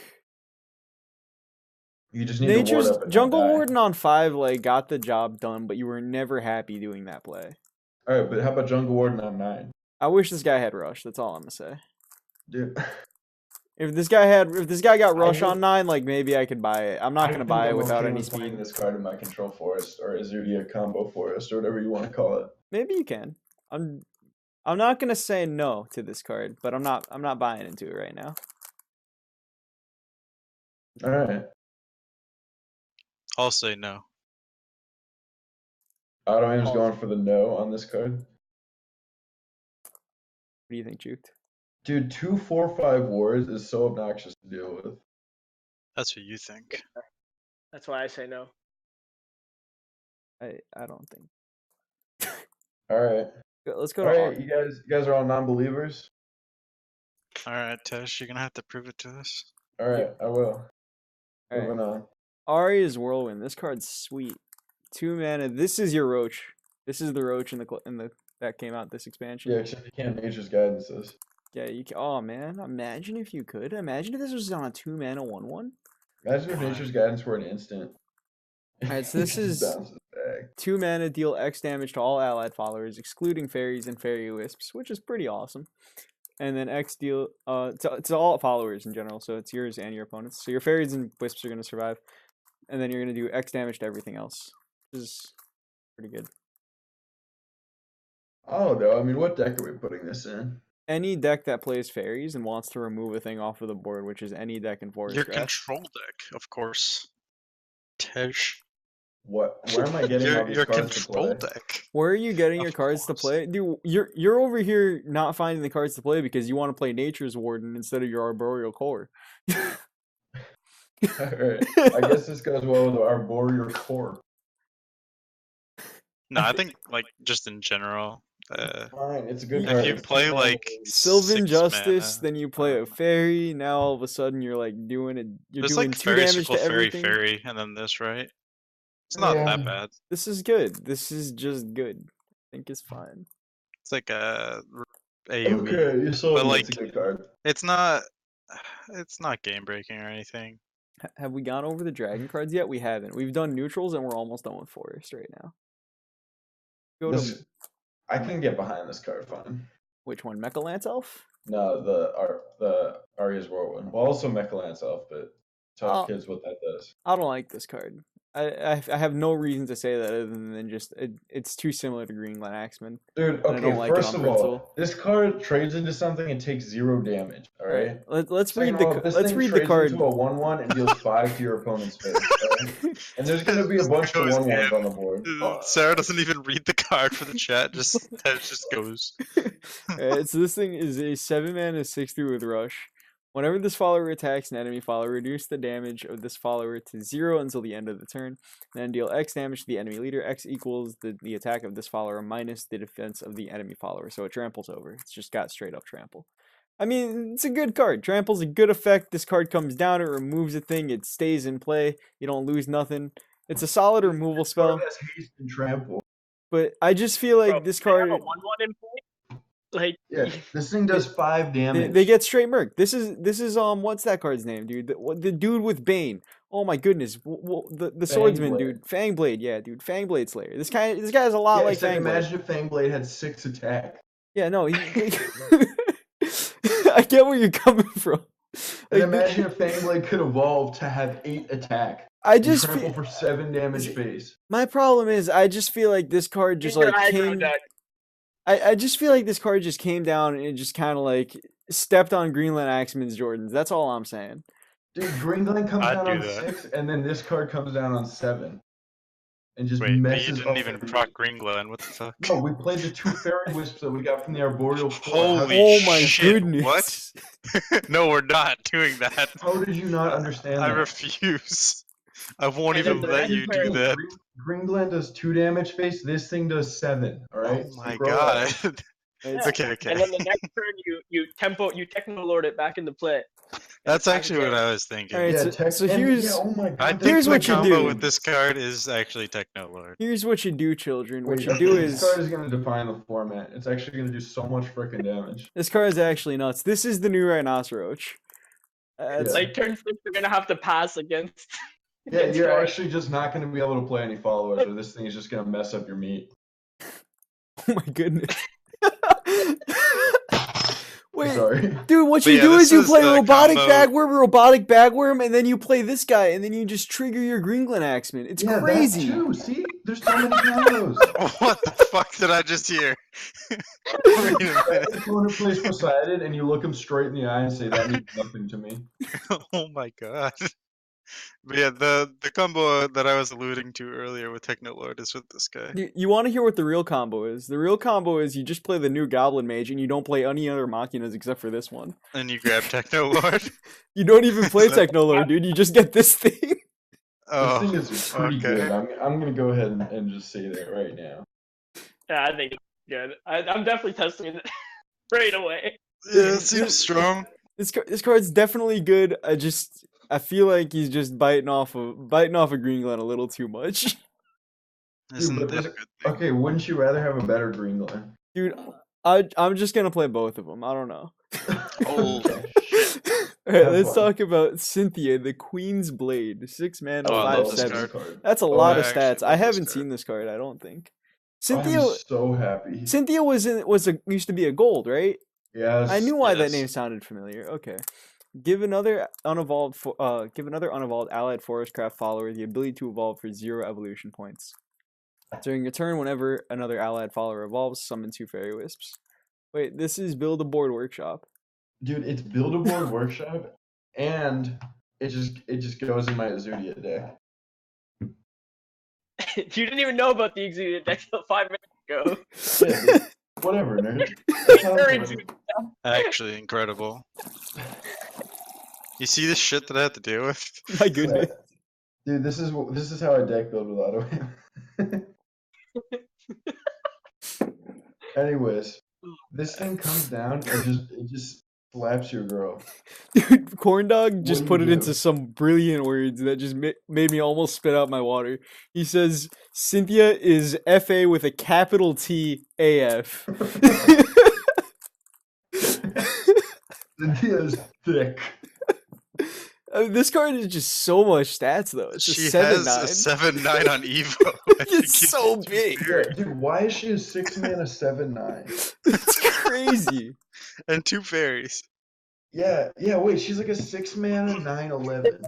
You just need to ward up and Jungle not die. Warden on 5, like, got the job done, but you were never happy doing that play. Alright, but how about Jungle Warden on 9? I wish this guy had Rush. That's all I'm gonna say. Dude. If this guy got rush would- on 9, like maybe I could buy it. I'm not I gonna think buy it I'm without okay any with playing speed. this card in my control forest or Azudia combo forest or whatever you want to call it. Maybe you can. I'm not gonna say no to this card, but I'm not buying into it right now. All right. I'll say no. Autoaim's going for the no on this card. What do you think, Juked? Dude, 2/4/5 wars is so obnoxious to deal with. That's what you think. That's why I say no. I don't think. All right. Let's go All to right, you guys are all non-believers. All right, Tesh, you're gonna have to prove it to us. All right, I will. All right. Moving on. Aria's Whirlwind. This card's sweet. 2 mana. This is your Roach. This is the Roach in the that came out this expansion. Yeah, except you can't Nature's Guidances. Yeah, you can. Oh man, imagine if you could. Imagine if this was on a 2 mana 1/1. Imagine if Nature's Guidance were an instant. Alright, so this It just is bounces back. 2 mana, deal X damage to all allied followers, excluding fairies and fairy wisps, which is pretty awesome. And then X deal to all followers in general, so it's yours and your opponents. So your fairies and wisps are gonna survive, and then you're gonna do X damage to everything else, which is pretty good. Oh no, I mean, what deck are we putting this in? Any deck that plays fairies and wants to remove a thing off of the board, which is any deck in Forest Your Draft. control deck, of course. Tesh. What? Where am I getting all these Your cards to control play? deck. Where are you getting your Of cards to course. play? Dude, you're over here not finding the cards to play because you want to play Nature's Warden instead of your Arboreal Core. Alright, I guess this goes well with our Warrior Core. No, I think like just in general. Fine, it's a good If card. If you It's play 10 mana. like Sylvan 6 Justice, mana, then you play a fairy. Now all of a sudden you're like doing it. You're there's doing like 2 fairy damage circle, to fairy, everything. fairy, and then this, right? It's not Yeah. that bad. This is good. This is just good. I think it's fine. It's like a AoE. Okay, you sold But, me. like, It's a good card. It's not game breaking or anything. Have we gone over the dragon cards yet? We haven't. We've done neutrals and we're almost done with forest right now. Go to This, I can get behind this card fine. which one? Mecha Lance Elf? No, the Arya's Whirlwind. Well, also Mecha Lance Elf, but tell Oh. kids what that does. I don't like this card. I have no reason to say that other than just it's too similar to Greenland Axeman. Dude, I okay, don't like it first on of all, principle. this card trades into something and takes 0 damage, alright? Let's Second read of all, the this let's thing read the trades card. into a 1/1 and deals 5 to your opponent's face, alright? And there's gonna be a Just bunch of goes 1/1s in. on the board. Sarah doesn't even read the card for the chat. Tesh just goes. Alright, so this thing is a 7 mana 6/3 with rush. Whenever this follower attacks an enemy follower, reduce the damage of this follower to 0 until the end of the turn. Then deal X damage to the enemy leader. X equals the attack of this follower minus the defense of the enemy follower. So it tramples over. It's just got straight up trample. I mean, it's a good card. Trample's a good effect. This card comes down, it removes a thing, it stays in play. You don't lose nothing. It's a solid removal This card spell. has haste and trample. But I just feel like Bro, this they have card... a 1/1 in play. Like, Yeah, this thing does 5 damage. They get straight murk. This is what's that card's name, dude? The dude with Bane. Oh my goodness, the swordsman, Fangblade. dude. Fangblade, yeah, dude. Fangblade Slayer. This guy has a lot Yeah, like except Fangblade. imagine if Fangblade had 6 attack. Yeah, no, I get where you're coming from. And Like, imagine if Fangblade could evolve to have 8 attack. I And just trample feel, for 7 damage face. my problem is I just feel like this card just like came. I just feel like this card just came down and it just kind of like stepped on Greenland Axeman's Jordans. That's all I'm saying. Dude, Greenland comes I'd down do on that. 6, and then this card comes down on 7. And just Wait, but you messes didn't up even everything. proc Green Glen. What the fuck? No, we played the 2 fairy wisps that we got from the Arboreal Core. Holy Oh my shit, goodness. what? No, we're not doing that. How did you not understand I that? refuse. I won't And even then let the you dragon do player- that. Greenland does 2 damage face. This thing does 7. All right. Oh So my grow god. up. It's- Okay, okay. And then the next turn, you techno lord it back into play. That's attack actually what again. I was thinking. Alright, Yeah, so- tech, so and, here's- yeah, oh my god. I think Here's the what you combo do. with this card is actually Techno Lord. Here's what you do, children. What Wait, you do this is card is going to define the format. It's actually going to do so much freaking damage. this card is actually nuts. This is the new Rhinoceros. It's Yeah. Like turn 6, you're gonna have to pass against. Yeah, against you're Forest. actually just not going to be able to play any followers, or this thing is just going to mess up your meat. Oh my goodness. Wait, sorry. Dude, what But you yeah, do this is you is play the robotic combo. bagworm, and then you play this guy, and then you just trigger your Greenland Axeman. It's Yeah, crazy. that too. See, there's so many combos. What the fuck did I just hear? Wait a minute. If you plays Poseidon and you look him straight in the eye and say that means nothing to me. Oh my god. But yeah, the combo that I was alluding to earlier with Technolord is with this guy. You want to hear what the real combo is? The real combo is you just play the new Goblin Mage, and you don't play any other Machinas except for this one. And you grab Technolord. You don't even play Is that- Technolord, dude. You just get this thing. Oh, This thing is pretty okay. good. I'm gonna go ahead and just say that right now. Yeah, I think it's good. I'm definitely testing it right away. Yeah, it seems strong. This card's definitely good. I feel like he's just biting off of Greenland a little too much. Isn't Dude, but that a this, good thing? okay, wouldn't you rather have a better Greenland? Dude, I'm just gonna play both of them. I don't know. Oh, Alright, Have let's fun. talk about Cynthia, the Queen's Blade. 6 mana, Oh, I love 5/7. this card. That's a Oh, lot I of actually stats. I love this haven't card. seen this card, I don't think. I'm Cynthia so happy. Cynthia used to be a gold, right? Yes. I knew why that Yes. name sounded familiar. Okay. Give another unevolved allied forestcraft follower the ability to evolve for 0 evolution points. During your turn, whenever another allied follower evolves, summon 2 fairy wisps. Wait, this is Build a Board Workshop. Dude, it's Build a Board Workshop, and it just goes in my Exudia deck. You didn't even know about the Exudia deck till 5 minutes ago. Yeah, dude, whatever, nerd. That's how Very it works. Actually incredible. You see the shit that I had to deal with? My goodness. Dude, this is how I deck build with Autoaim. Anyways, this thing comes down and it just slaps your girl. Dude, Corndog just do put you it do? into some brilliant words that just made me almost spit out my water. He says, Cynthia is FA with a capital T AF. Cynthia's thick. This card is just so much stats, though. It's a She 7/9. has a 7/9 on Evo. I think It's so big. Yeah, dude, why is she a 6 mana 7/9? It's crazy. And 2 fairies. Yeah, wait, she's like a 6 mana 9/11.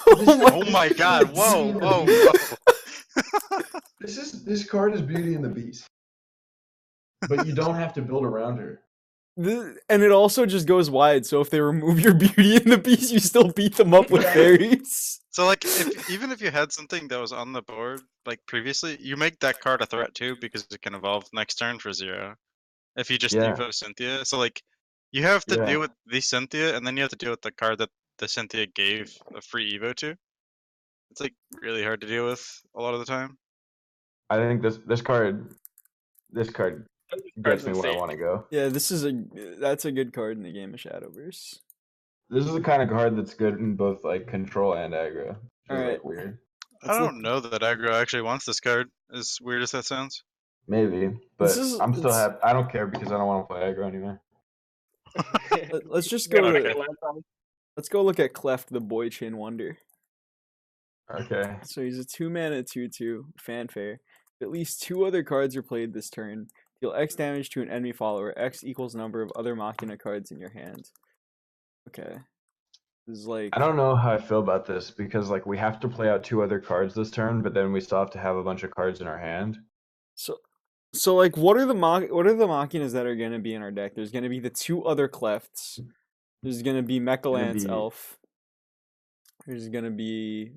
Oh my god, whoa, Beauty and the whoa, Beast. whoa. This card is Beauty and the Beast. But you don't have to build around her. And it also just goes wide, so if they remove your Beauty and the Beast, you still beat them up with fairies. So like, even if you had something that was on the board like previously, you make that card a threat too because it can evolve next turn for 0. If you just Yeah. Evo Cynthia, so like, you have to Yeah. deal with the Cynthia, and then you have to deal with the card that the Cynthia gave a free Evo to. It's like really hard to deal with a lot of the time. I think this card gets me where I insane. want to go. Yeah, that's a good card in the game of Shadowverse. This is the kind of card that's good in both like control and aggro. Which is Alright. like weird. I don't know that aggro actually wants this card, as weird as that sounds. Maybe, but I'm still it's- happy. I don't care because I don't want to play aggro anyway. Let's just You're go not to gonna land on- let's go look at Cleft the Boy Chin Wonder. Okay. So he's a 2 mana 2/2 fanfare. If at least 2 other cards are played this turn, deal X damage to an enemy follower. X equals number of other Machina cards in your hand. Okay. This is like I don't know how I feel about this because like we have to play out 2 other cards this turn, but then we still have to have a bunch of cards in our hand. so like what are the Machinas that are gonna be in our deck? There's gonna be the 2 other Clefts. There's gonna be Mechalance be- Elf. There's gonna be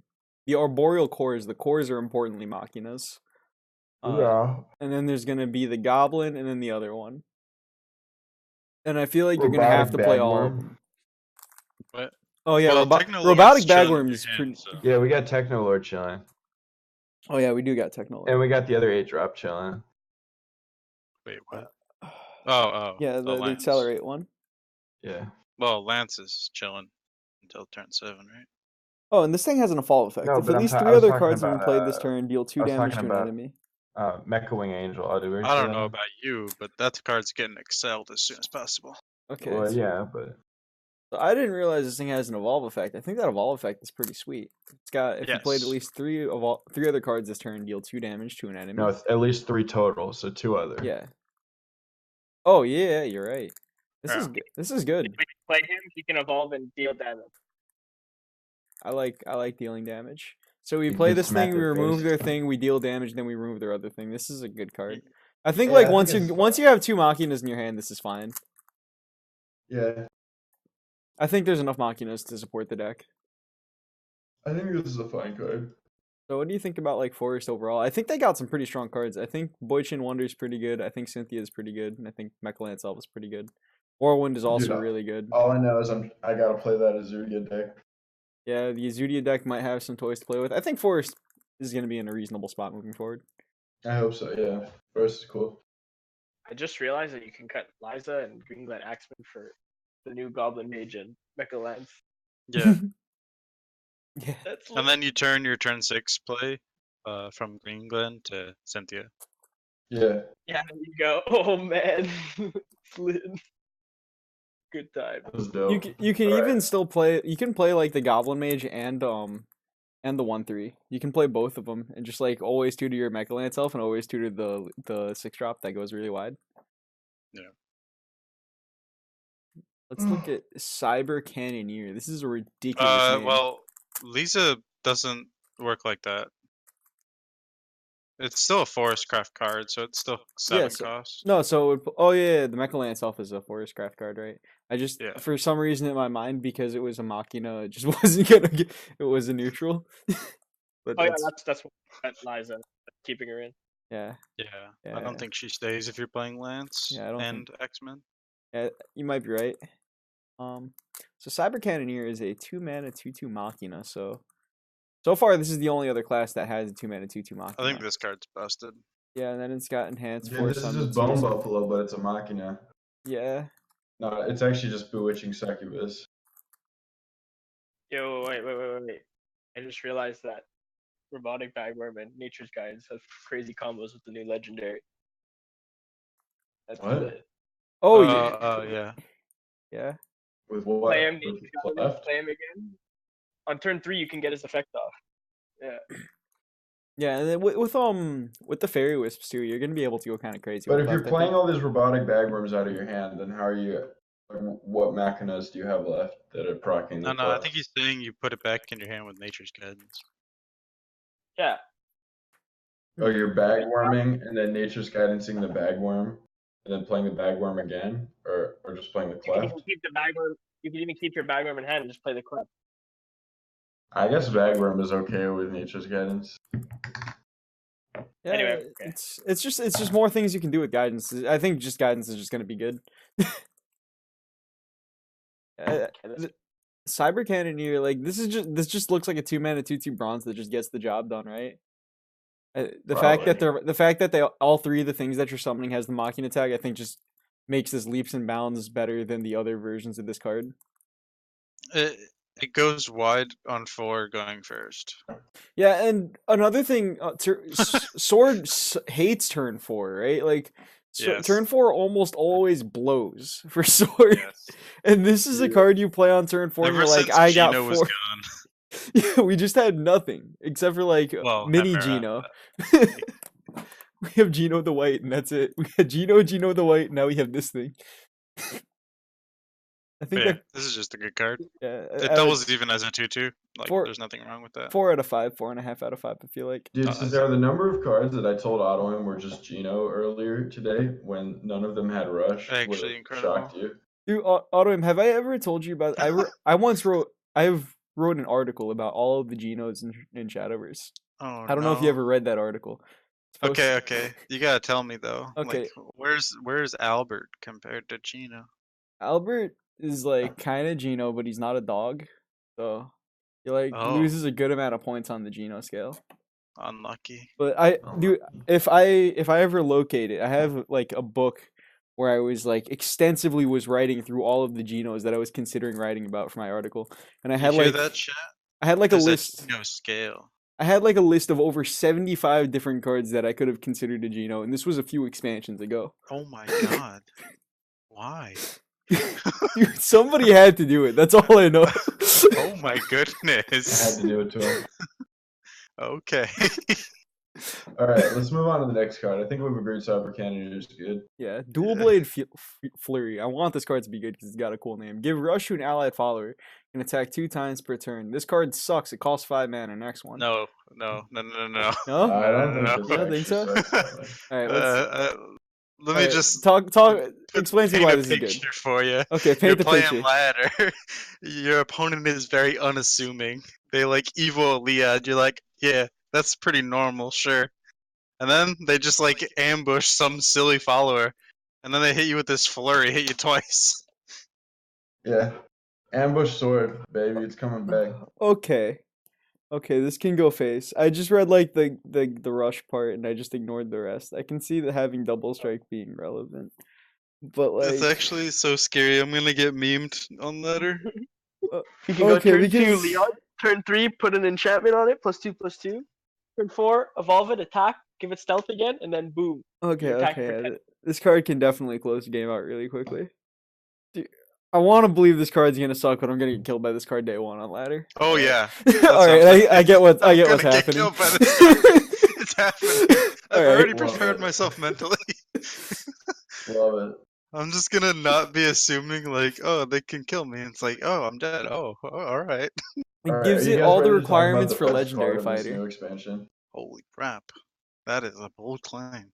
the Arboreal Cores. The cores are importantly Machinas. Yeah. And then there's gonna be the Goblin, and then the other one. And I feel like you're gonna have to play all of them. What? Oh yeah, Well, robotic Technoloord's chilling in Bagworm your is hand, pretty. so- Yeah, we got Technolord chilling, Oh yeah, we do got Technology. and we got the other 8-drop chilling. Wait, what? Oh. Yeah, the Lance. Accelerate one. Yeah. Well, Lance is chilling until turn 7, right? Oh, and this thing has an evolve effect. No, if but at I'm least ta- I 3 was other talking cards have been about, played this turn, deal 2 I was damage to talking an about- enemy. Mecha Wing Angel. I don't know about you, but that card's getting excelled as soon as possible. Okay. Well, so- yeah, but So I didn't realize this thing has an evolve effect. I think that evolve effect is pretty sweet. It's got if you played at Yes. least 3 other cards this turn, deal 2 damage to an enemy. no, it's at least 3 total, so 2 other. Yeah. Oh yeah, you're right. This Yeah. is good. This is good. If we play him, he can evolve and deal damage. I like dealing damage. So we You play can this smack thing, we their remove face. their thing, we deal damage, then we remove their other thing. This is a good card. I think Yeah, like I once think you it's have 2 Machinas in your hand, this is fine. Yeah, I think there's enough Machinas to support the deck. I think this is a fine card. So what do you think about like Forest overall? I think they got some pretty strong cards. I think Boychin Wonder is pretty good. I think Cynthia is pretty good, and I think Mechalance Elf is pretty good. Warwind is also Dude, really good. All I know is I gotta play that Azuria deck. Yeah, the Azudia deck might have some toys to play with. I think Forest is going to be in a reasonable spot moving forward. I hope so. Yeah, first is cool. I just realized that you can cut Liza and Green Glen Axeman for the new Goblin Mage and Mecha Lance. Yeah. Yeah. That's And then you turn your turn 6 play from Green Glen to Cynthia. Yeah, yeah, there you go. Oh man, Slid. Good time. that was dope. You can Alright. even still play. You can play like the Goblin Mage and the 1/3. You can play both of them and just like always tutor your Mechalance Elf and always tutor the 6-drop that goes really wide. Yeah. Let's look at Cyber Cannoneer. This is a ridiculous name. Well, Lisa doesn't work like that. It's still a Forest Craft card, so it's still 7 so- cost. No, so the Mechalance Elf is a Forest Craft card, right? I just Yeah. for some reason in my mind because it was a Machina, it just wasn't gonna get. It was a neutral. But Oh yeah, that's what Liza keeping her in. yeah. Yeah. I Yeah. don't think she stays if you're playing Lance Yeah, I don't and X-Men. Yeah, you might be right. So Cyber Cannoneer is a 2-mana 2/2 Machina. So far this is the only other class that has a 2-mana 2/2 Machina. I think this card's busted. Yeah, and then it's got enhanced Yeah, force this is summon. just Bone Buffalo, but it's a Machina. Yeah. No, it's actually just Bewitching Succubus. Yo, wait. I just realized that Robotic Bagworm and Nature's Guidance have crazy combos with the new legendary. That's What? lit. Oh Yeah. yeah. With what? Play him, With Nature's Guidance, left? play him again. On turn 3, you can get his effect off. Yeah. Yeah, and then with the Fairy Wisps too, you're gonna be able to go kind of crazy. But with if you're left, I playing think. all these Robotic Bagworms out of your hand, then how are you? Like, what Machinas do you have left that are proccing the No, I plus? think he's saying you put it back in your hand with Nature's Guidance. Yeah. Oh, you're bagworming and then Nature's Guidancing the Bagworm, and then playing the Bagworm again, or just playing the You can even Cleft? keep the Bagworm. You can even keep your Bagworm in hand and just play the Clef. I guess Bagworm is okay with Nature's Guidance. Yeah, Anyway, okay. it's just more things you can do with guidance. I think just guidance is just gonna be good. Cyber Cannoneer, like this just looks like a 2-mana 2/2 bronze that just gets the job done, right? The fact that they all 3 of the things that you're summoning has the Machina tag, I think just makes this leaps and bounds better than the other versions of this card. It goes wide on 4 going first. Yeah, and another thing, Sword hates turn 4, right? Like Yes. turn 4 almost always blows for Sword. Yes. And this is a card you play on turn 4 and Ever you're like, since I got Gino 4. was gone. Yeah, we just had nothing except for like Well, mini Ephemera, Gino. We have Gino the White and that's it. We had Gino the White, now we have this thing. I think Yeah, that this is just a good card. yeah, It doubles even as a 2/2. Like, there's nothing wrong with that. 4 out of 5, 4.5 out of 5, I feel like. Dude, Oh, since there are the number of cards that I told Autoaim were just Geno earlier today, when none of them had Rush, would Actually have incredible. shocked you. Dude, Autoim, have I ever told you about I once wrote an article about all of the Genos in Shadowverse. Oh, I don't know if you ever read that article. It's supposed- Okay. You gotta tell me though. Okay. Like, where's Albert compared to Gino? Albert is like kind of Geno, but he's not a dog. So he like Oh. loses a good amount of points on the Geno scale. Unlucky. But if I ever locate it, I have like a book where I was like extensively was writing through all of the Genos that I was considering writing about for my article. And I had You hear like that chat? I had like a There's list. No scale. I had like a list of over 75 different cards that I could have considered a Geno, and this was a few expansions ago. Oh my god. Why? Dude, somebody had to do it. That's all I know. Oh my I had goodness. to do it to him. Okay. All right, let's move on to the next card. I think we've agreed Cyber Cannoneer is good. Yeah, Dual Blade Flurry. I want this card to be good because it's got a cool name. Give rush to an allied follower. Can attack 2 times per turn. This card sucks. It costs 5 mana. Next one. No. No? I don't No. think this You don't think so? actually sucks that way. All right, let's Let me just talk. Explain to me paint why a this is good. picture for you. Okay, You're paint the playing picture. ladder. Your opponent is very unassuming. They like evil Liad. You're like, yeah, that's pretty normal, sure. And then they just like ambush some silly follower, and then they hit you with this flurry, hit you twice. Yeah. Ambush sword, baby, it's coming back. Okay, this can go face. I just read like the rush part, and I just ignored the rest. I can see that having double strike being relevant, but like It's actually so scary. I'm gonna get memed on ladder. You can go okay, turn because 2, Leon. Turn 3, put an enchantment on it, +2/+2. Turn 4, evolve it, attack, give it stealth again, and then boom. okay, you attack for yeah, 10. this card can definitely close the game out really quickly. Dude, I want to believe this card's gonna suck, but I'm gonna get killed by this card day 1 on ladder. Oh yeah. All right, I get what's I'm happening. gonna get killed by this card. It's happening. I've Alright. already Love prepared it. myself mentally. Love it. I'm just gonna not be assuming like, oh, they can kill me. It's like, oh, I'm dead. Oh, all right. It All right, gives are you it guys all the ready to talk about requirements the for best legendary card in this fighter. new expansion? Holy crap. That is a bold claim.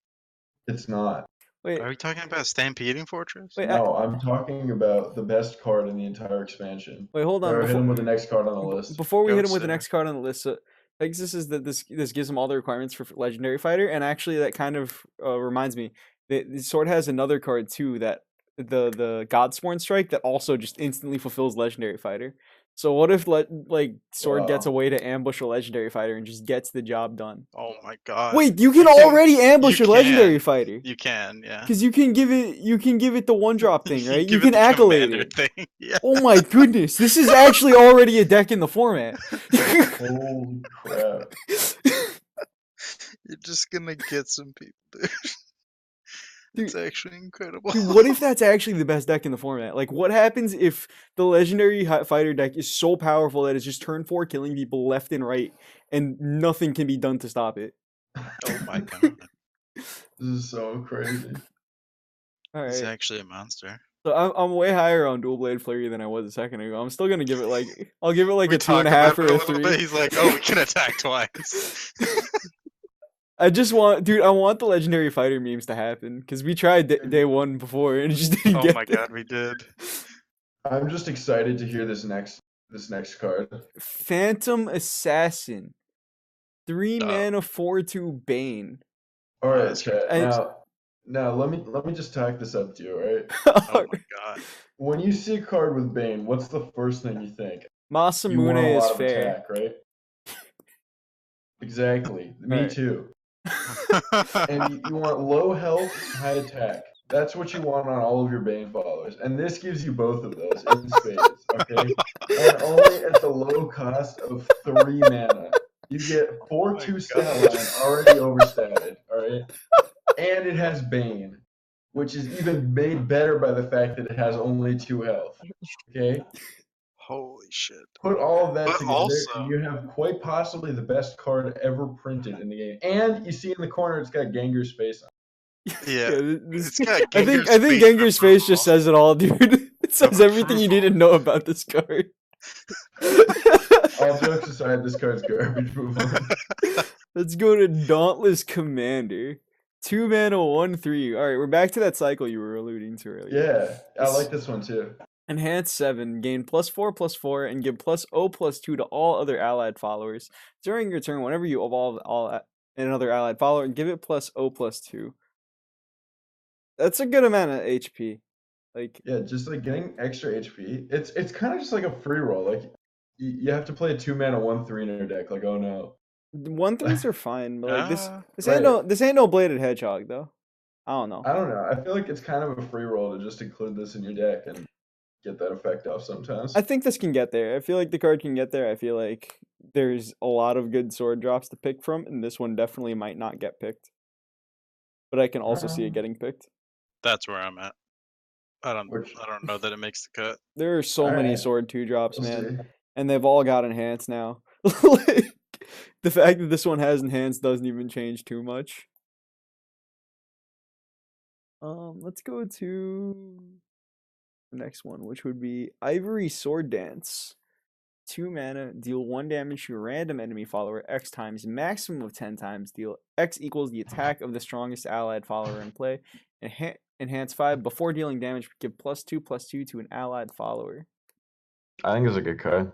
It's not. Wait, Are we talking about Stampeding Fortress? wait, No, I'm talking about the best card in the entire expansion. wait, hold on. Or hit him with the next card on the list. Before we Go hit him with the Sinner. next card on the list, so Pegasus is that this gives him all the requirements for legendary fighter, and actually that kind of reminds me that the sword has another card too, that the Godsworn Strike, that also just instantly fulfills legendary fighter. So what if like sword gets a Wow. way to ambush a legendary fighter and just gets the job done? Oh my god. Wait, you can You can- already ambush you your legendary can. fighter. You can, yeah. Because you can give it the one drop thing, right? You Give can it the accolade commander it. thing. Yeah. Oh my goodness, this is actually already a deck in the format. Holy crap. You're just gonna get some people, dude. It's actually incredible. Dude, what if that's actually the best deck in the format? Like, what happens if the legendary fighter deck is so powerful that it's just turn 4 killing people left and right, and nothing can be done to stop it? Oh my god. This is so crazy. All He's right, actually a monster. so I'm way higher on Dual Blade Flurry than I was a second ago. I'm still gonna give it like I'll give it like We a talked 2.5 about or it a little 3. bit. He's like, oh, we can attack twice. I just want, dude, I want the legendary fighter memes to happen because we tried day 1 before and it just didn't Oh get my there. god, we did. I'm just excited to hear this next card. Phantom Assassin, 3 Oh. mana 4/2 Bane. All right, that's chat. ridiculous. Now let me just tack this up to you, all right? Oh my god. When you see a card with Bane, what's the first thing you think? You want Masamune a is lot of fair. attack, right? Exactly. Me Alright. too. And you want low health, high attack. That's what you want on all of your Bane followers. And this gives you both of those in spades, okay? And only at the low cost of 3 mana. You get 4/2 stat line already overstatted, alright? And it has Bane, which is even made better by the fact that it has only 2 health. Okay? Holy shit. Put all of that But together, also- and you have quite possibly the best card ever printed in the game. And you see in the corner, it's got Gengar's face on Yeah. This, It's got I think Gengar's face Gengar's for face just approval. says it all, dude. It says everything you need to know about this card. it. All jokes aside, this card's garbage. Move on. Let's go to Dauntless Commander. 2 mana 1/3. All right, we're back to that cycle you were alluding to earlier. Yeah, I like this one too. Enhance 7, gain +4/+4, and give +0/+2 to all other allied followers. During your turn, whenever you evolve another allied follower, give it +0/+2. That's a good amount of HP. Like, Yeah, just like getting extra HP. It's kind of just like a free roll. Like you have to play a 2 mana 1/3 in your deck. Like, oh no. 1/3s are fine, but like this Right. ain't no bladed hedgehog though. I don't know. I don't know. I feel like it's kind of a free roll to just include this in your deck and get that effect off sometimes. I think this can get there. I feel like the card can get there. I feel like there's a lot of good sword drops to pick from, and this one definitely might not get picked. But I can also see it getting picked. That's where I'm at. I don't Which- know that it makes the cut. There are so many Alright. sword 2 drops, We'll man. see. And they've all got enhance now. Like, The fact that this one has enhanced doesn't even change too much. Let's go to the next one, which would be Ivory Sword Dance. 2 mana, deal 1 damage to a random enemy follower X times, maximum of 10 times, deal X equals the attack of the strongest allied follower in play. Enhance 5, before dealing damage, give +2/+2 to an allied follower. I think it's a good card.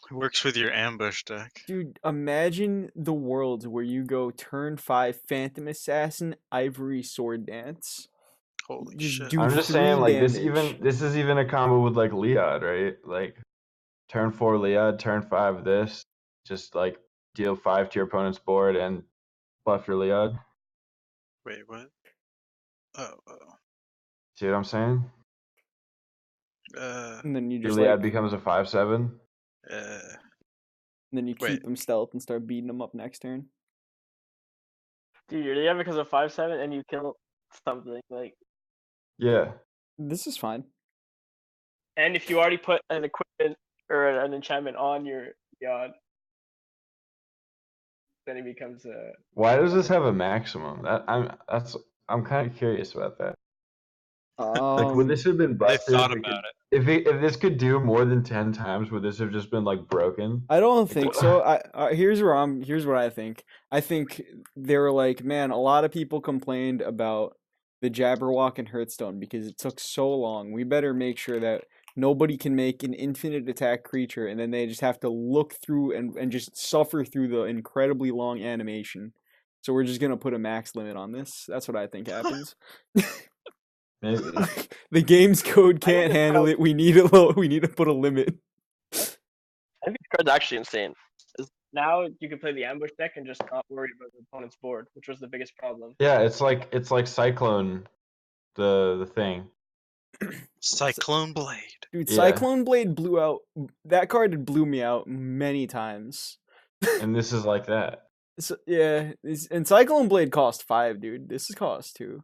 It works with your ambush deck. Dude, imagine the world where you go turn 5 Phantom Assassin, Ivory Sword Dance. Holy Just shit. do I'm just 3 saying, like damage. this is even a combo with like Liad, right? Like turn 4 Liad, turn 5 this, just like deal 5 to your opponent's board and buff your Liad. Wait, what? Oh. See what I'm saying? And then you Your just Liad like, becomes a 5/7. and then you wait. keep him stealth and start beating him up next turn. Dude, you're the because of 5/7 and you kill something like. Yeah. This is fine. And if you already put an equipment or an enchantment on your god, then it becomes a. Why does this have a maximum? I'm kind of curious about that. Like, would this have been They busted? thought about it. If this could do more than 10 times, would this have just been like broken? I don't think so. Here's what I think. I think they were like, man, a lot of people complained about the Jabberwock and Hearthstone because it took so long. We better make sure that nobody can make an infinite attack creature and then they just have to look through and just suffer through the incredibly long animation. So we're just gonna put a max limit on this. That's what I think happens. Maybe. The game's code can't handle it. We need to put a limit. I think this card's actually insane. Now you can play the ambush deck and just not worry about the opponent's board, which was the biggest problem. Yeah, it's like Cyclone, the thing. Cyclone Blade. Dude, Yeah. Cyclone Blade blew out. That card blew me out many times. And this is like that. So, yeah, and Cyclone Blade cost 5, dude. This is cost 2.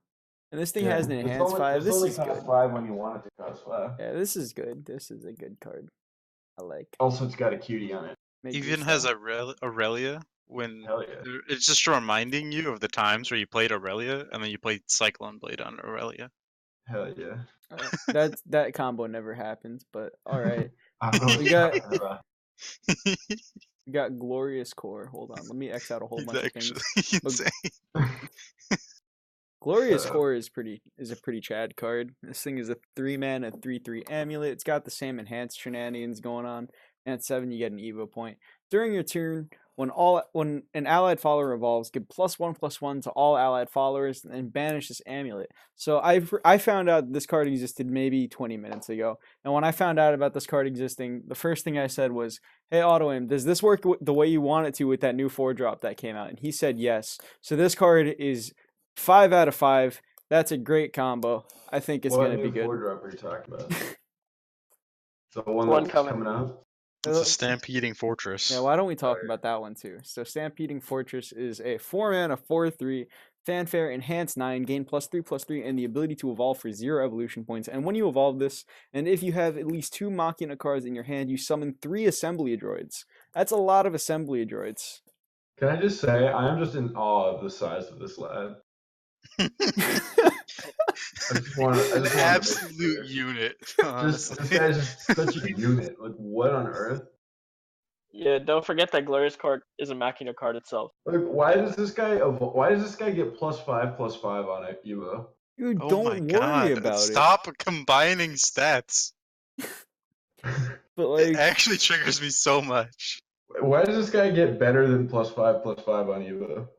And this thing has an enhanced 5. This is good. 5 when you want it to cost 5. Yeah, this is good. This is a good card. I like. Also, it's got a cutie on it. Make Even this has stuff. Aurelia when Hell yeah. it's just reminding you of the times where you played Aurelia and then you played Cyclone Blade on Aurelia. Hell yeah. That combo never happens, but all right. We We got Glorious Core. Hold on, let me X out a whole He's bunch of actually things. insane. Glorious Core is a pretty Chad card. This thing is a 3-mana 3/3 amulet. It's got the same enhanced shenanigans going on. And at 7, you get an Evo point. During your turn, when an allied follower evolves, give +1/+1 to all allied followers and banish this amulet. So I found out this card existed maybe 20 minutes ago. And when I found out about this card existing, the first thing I said was, "Hey Autoaim, does this work the way you want it to with that new 4-drop that came out?" And he said yes. So this card is 5 out of 5. That's a great combo. I think it's going to be good. What 4-drop are you talking about? The one One that's coming. coming out? It's a Stampeding Fortress. Yeah, why don't we talk about that one too? So Stampeding Fortress is a 4-mana 4/3 fanfare enhanced 9, gain +3/+3, and the ability to evolve for 0 evolution points. And when you evolve this, and if you have at least 2 Machina cards in your hand, you summon 3 Assembly Droids. That's a lot of Assembly Droids. Can I just say, I'm just in awe of the size of this lad. An absolute unit. This Honestly. guy's just such a unit. Like, what on earth? Yeah, don't forget that Glorious card is a Machina card itself. Like, why does this guy get +5/+5 on it, Evo? Dude, Oh don't my worry god. about Stop combining stats. But It like, actually triggers me so much. Why does this guy get better than +5/+5 on Evo?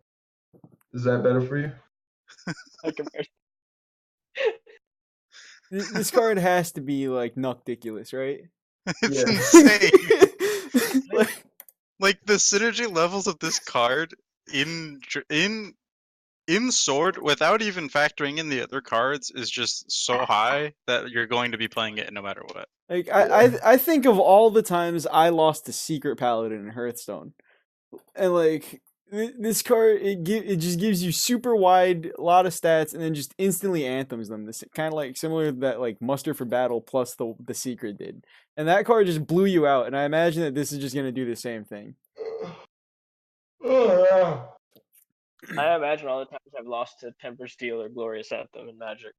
Is that better for you? By comparison. this card has to be like nutdiculous, right? It's Yeah. insane. Like the synergy levels of this card in Sword, without even factoring in the other cards, is just so high that you're going to be playing it no matter what. Like I think of all the times I lost to Secret Paladin in Hearthstone, and like this card, it just gives you super wide, a lot of stats, and then just instantly anthems them. This kind of like similar to that like Muster for Battle plus the Secret did, and that card just blew you out. And I imagine that this is just gonna do the same thing. Oh, I imagine all the times I've lost to Temper Steel or Glorious Anthem in Magic,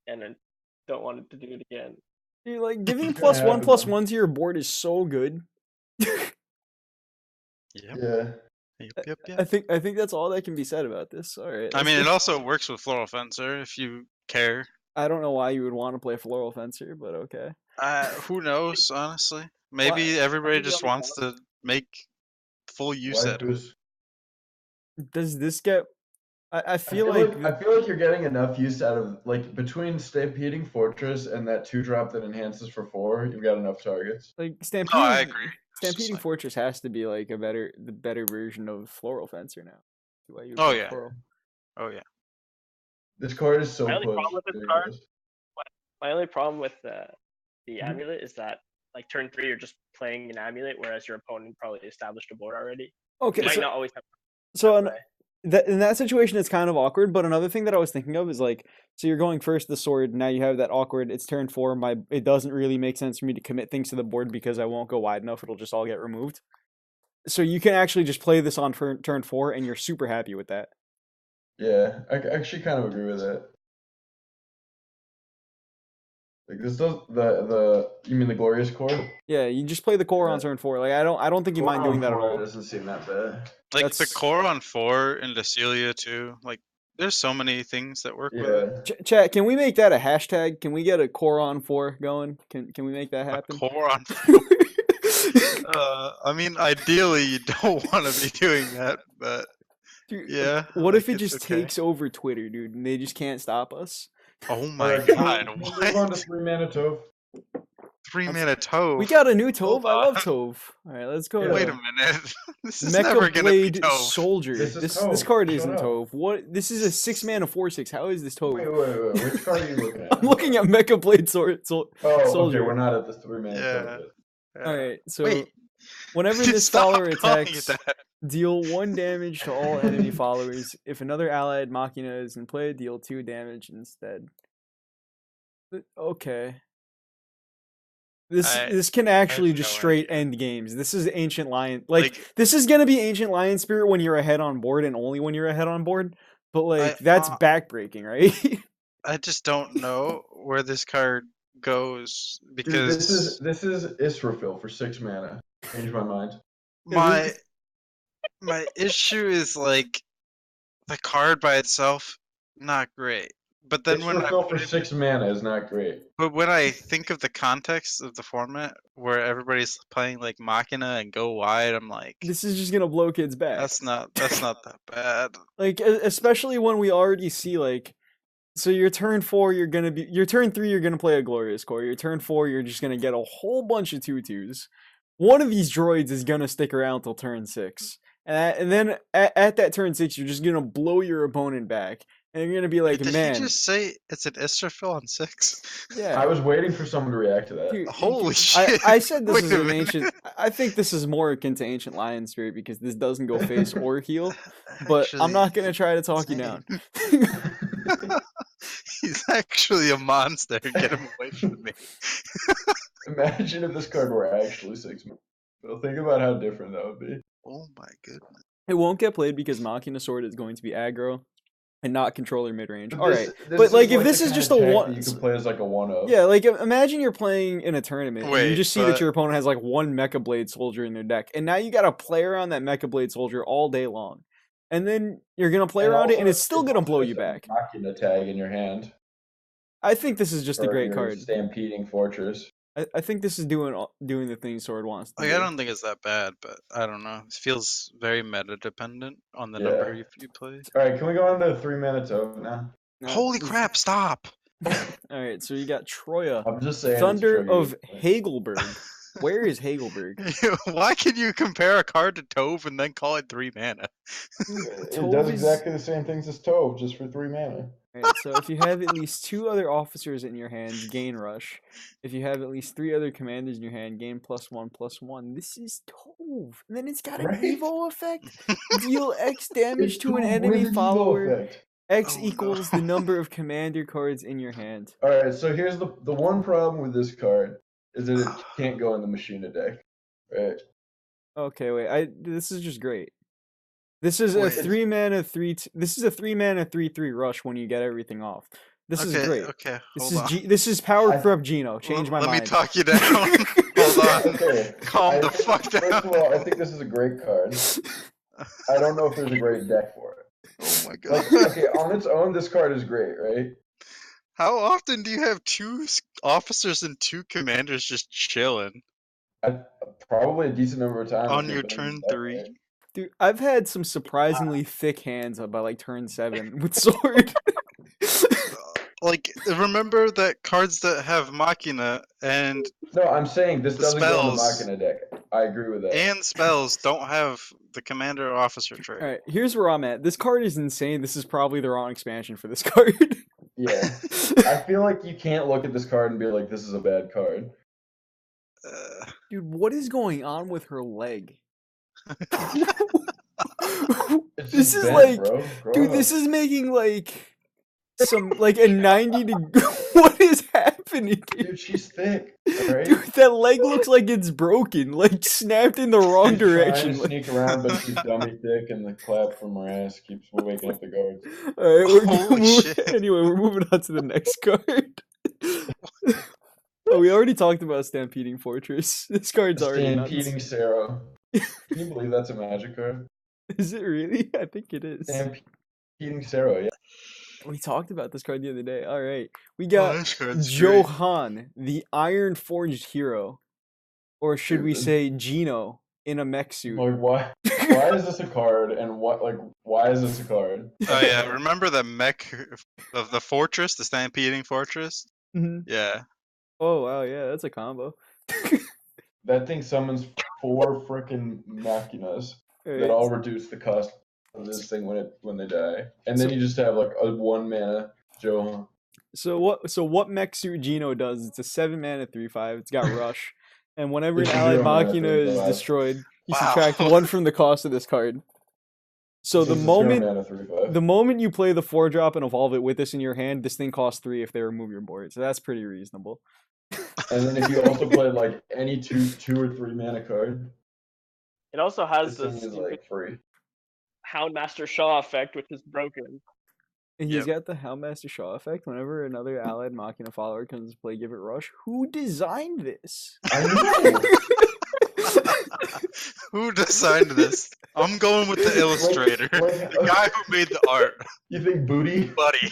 and then don't want to do it again. Dude, like giving It's gonna happen, though. +1/+1 to your board is so good. Yep. yeah. Yep. I think that's all that can be said about this. All right. I mean, it let's- also works with Floral Fencer if you care. I don't know why you would want to play Floral Fencer, but okay. Who knows, honestly? Maybe everybody just wants to make full use out of it. Waifus. Does this get? I I feel feel like I feel like you're getting enough use out of like between Stampeding Fortress and that 2-drop that enhances for 4. You've got enough targets. like No, Stampeding. I agree. It's just Stampeding like- Fortress has to be like the better version of Floral Fencer now. Why you would Oh, play yeah. Floral. Oh yeah. This card is so My only pushed. problem with this There it card- goes. My only problem with the Mm-hmm. amulet is that like turn 3 you're just playing an amulet, whereas your opponent probably established a board already. Okay, You might so, not always have so play. in that situation, it's kind of awkward. But another thing that I was thinking of is like, so you're going first the sword. Now you have that awkward. It's turn 4. It doesn't really make sense for me to commit things to the board because I won't go wide enough. It'll just all get removed. So you can actually just play this on turn 4, and you're super happy with that. Yeah, I actually kind of agree with that. Like this does the you mean the Glorious Core? Yeah, you just play the core on Yeah. turn 4. Like I don't think you mind doing that at all. Doesn't seem that bad. Like That's- the core on 4 and Decelia too. Like there's so many things that work with it. Yeah. Chat, can we make that a hashtag? Can we get a core on 4 going? Can we make that A happen? core on. I mean, ideally you don't want to be doing that, but Dude, yeah. What if like, it it's just okay. takes over Twitter, dude, and they just can't stop us? Oh my Alright, can we- god! can we move on to What? 3-mana Tove? 3-mana Tove. We got a new Tove. Hold I love on. Tove. All right, let's go. Yeah. to Wait a minute. This is Mecha never gonna be Blade Tove. Soldier. This is This Tove. card Shut isn't up. Tove. What? This is a 6-mana 4/6. How is this Tove? Wait. Which card are you looking at? I'm looking at Mecha Blade Oh, Soldier. okay, we're not at the 3-mana Yeah. Tove yet. All right, so Wait. whenever this Stop follower calling it attacks, that. deal 1 damage to all enemy followers. If another allied Machina is in play, deal 2 damage instead. Okay. This can actually have just no straight idea. end games. This is Ancient Lion. Like this is gonna be Ancient Lion Spirit when you're ahead on board and only when you're ahead on board. But like that's backbreaking, right? I just don't know where this card goes Dude, because this is Israfil for 6 mana. Changed my mind. my issue is like the card by itself not great. But then Israfil for 6 mana is not great. but when I think of the context of the format where everybody's playing like Machina and go wide, I'm like This is just gonna blow kids back. that's not that bad. Like especially when we already see like, so your turn 4 your turn 3 you're gonna play a Glorious Core. Your turn 4 you're just gonna get a whole bunch of 2/2s. One of these droids is gonna stick around till turn 6, and then at that turn 6 you're just gonna blow your opponent back, and you're gonna be like, Did man, he just say it's an Israfil on 6? yeah. I was waiting for someone to react to that. Dude, Holy dude, shit. I said this Wait is a an minute. ancient. I think this is more akin to Ancient Lion Spirit because this doesn't go face or heal. But I'm not gonna try to talk you down. He's actually a monster. Get him away from me. Imagine if this card were actually 6 mana. Well, think about how different that would be. Oh my goodness. It won't get played because Machina Sword is going to be aggro and not controller mid range. But All this- right, this but like if the this is kind just of a tech one, that you can play as like a 1-of. yeah, like imagine you're playing in a tournament and you Wait, just see that but- your opponent has like 1 Mecha Blade Soldier in their deck, and now you got to play around that Mecha Blade Soldier all day long, and then you're gonna play around it and it's still gonna blow you back. Machina tag in your hand. I think this is just a for great your card. Stampeding Fortress. I think this is doing the thing Sword wants to Like, do. I don't think it's that bad, but I don't know. It feels very meta dependent on the Yeah. number you play. Alright, can we go on to 3-mana Tove now? No, Holy this- crap, stop! All right, so you got Troya, I'm just saying. it's Thunder trigger. of Hagelberg. Where is Hagelberg? Why can you compare a card to Tove and then call it 3 mana? It Tove does is- exactly the same things as Tove, just for 3 mana. Alright, so if you have at least 2 other officers in your hand, gain rush. If you have at least 3 other commanders in your hand, gain +1/+1. This is Tove. And then it's got an Right? Evo effect. Deal X damage It's to an Tove enemy with an Evo follower. effect. X Oh, no. equals the number of commander cards in your hand. Alright, so here's the one problem with this card is that it can't go in the Machina deck. Right? Okay, wait. This is just great. This is a Wait. 3-mana 3. This is a 3-mana 3/3 rush when you get everything off. This is great. Okay, This hold is on. this is power I- corrupt Geno. Change my Let mind. me talk you down. Hold on. Okay. Calm the fuck down. First of all, I think this is a great card. I don't know if there's a great deck for it. Oh my Like, god. okay, on its own, this card is great, right? How often do you have 2 officers and 2 commanders just chilling Probably a decent number of times. on if your you're turn playing the deck 3? right. Dude, I've had some surprisingly thick hands by like turn 7 with sword. Like, remember that cards that have Machina and No, I'm saying this The doesn't go in the spells. Machina deck. I agree with that. spells don't have the commander or officer trait. All right, here's where I'm at. This card is insane. This is probably the wrong expansion for this card. Yeah. I feel like you can't look at this card and be like, this is a bad card. Dude, what is going on with her leg? It's This just is bent, like, bro. Grow dude, up. this is making like some like a 90 degree. What is happening, dude? Dude, she's thick, right? Dude, that leg looks like it's broken, like snapped in the wrong She's direction. trying to sneak around, but she's dummy thick, and the clap from her ass keeps waking up the guards. All right, we're Holy moving. shit. Anyway, we're moving on to the next card. Oh, we already talked about Stampeding Fortress. This card's already Stampeding nuts. Szerro. Can you believe that's a Magic card? Is it really? I think it is. Stampeding Szerro, yeah. We talked about this card the other day. All right, we Oh, got this card's great. Johan, the Iron Forged Hero, or should we Dude. say Gino in a mech suit? Like, why is this a card, and why is this a card? Oh yeah, remember the mech of the fortress, the Stampeding Fortress? Mhm. Yeah. Oh wow, yeah, that's a combo. That thing summons 4 frickin' Machinas that all reduce the cost of this thing when they die, and then So- you just have like a 1-mana Johan. So what mech suit Gino does? It's a 7-mana 3/5. It's got rush, and whenever an It's a allied 0-mana Machina is 3/5. destroyed, you Wow. subtract 1 from the cost of this card. So It's the a moment 0-mana 3/5. the moment you play the 4-drop and evolve it with this in your hand, this thing costs 3 if they remove your board. So that's pretty reasonable. And then if you also play like any 2 or 3 mana card, It also has this the thing is stupid like free. Houndmaster Shaw effect, which is broken. And he's Yep. got the Houndmaster Shaw effect. Whenever another allied Machina follower comes to play, give it rush. Who designed this? I know. Who designed this? I'm going with the illustrator, the guy who made the art, You think Booty? buddy.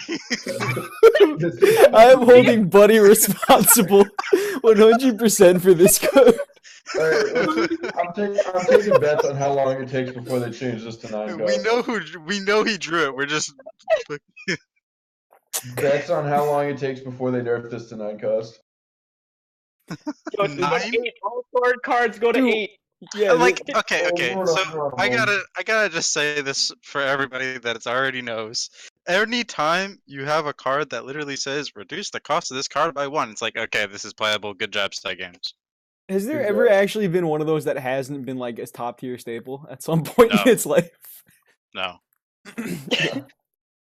I am holding Buddy responsible 100% for this card. Alright, I'm taking bets on how long it takes before they change this to 9 cost. We know he drew it. We're just Bets on how long it takes before they nerf this to 9 cost. So it's about 9? 8. All sword cards go to Dude. 8. Yeah, like dude, okay. Hold So on. I gotta just say this for everybody that it's already knows. Anytime you have a card that literally says reduce the cost of this card by 1, it's like okay, this is playable. Good job, Stag Games. has there Good ever job. actually been one of those that hasn't been like a top tier staple at some point No. in its life? No.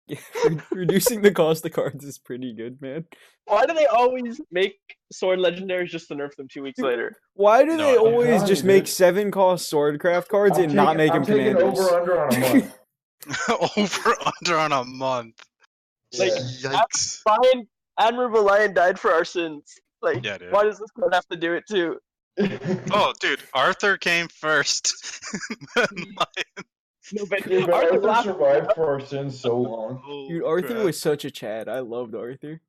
Yeah, reducing the cost of cards is pretty good, man. Why do they always make sword legendaries just to nerf them 2 weeks later? Why do No, they I'm always telling just you, make dude. 7-cost swordcraft cards and not make them I'm taking commanders? over/under on a month. Over under on a month. Like, Yeah. Yikes. Lion, Admirable Lion died for our sins. Like, Yeah, dude. why does this card have to do it too? Oh, dude, Arthur came first. No, but Dude, but Arthur Arthur laughed- survived for our sins so long. Dude, Oh, Arthur crap. was such a Chad. I loved Arthur.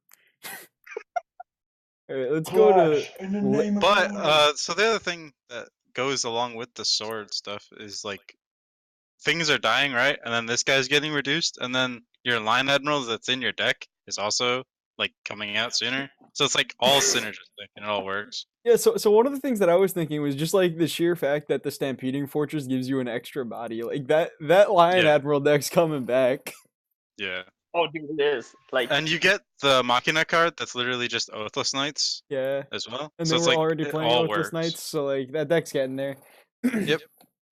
Alright, let's go to. Clash in the name of But God. so the other thing that goes along with the sword stuff is like things are dying, right? And then this guy's getting reduced, and then your line admirals that's in your deck is also like coming out sooner. So it's like all synergistic and it all works. Yeah, so one of the things that I was thinking was just like the sheer fact that the Stampeding Fortress gives you an extra body. Like that Lion Yeah. Admiral deck's coming back. Yeah. Oh, dude, it is. Like, And you get the Machina card that's literally just Oathless Knights Yeah. as well. And So then it's we're like already it playing all Oathless works. Knights, so like that deck's getting there. Yep.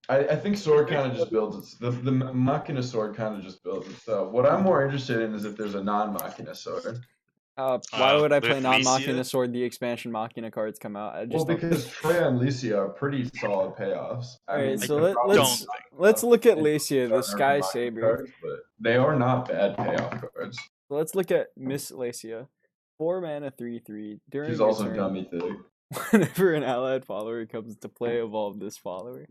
I think sword kind of just builds its the Machina sword kind of just builds itself. What I'm more interested in is if there's a non-Machina sword. Why would I play with non-Machina Lycia? Sword? The expansion Machina cards come out. I Well, just don't because think. Freya and Lycia are pretty solid payoffs. I Alright, mean, so they're probably don't let's think- let's look at not Lacia, the Sky Machina Saber. cards, but they are not bad payoff cards. So let's look at Miss Lacia. 4 mana, 3/3. During She's your also turn, dummy thick. whenever an allied follower comes to play, evolve this follower.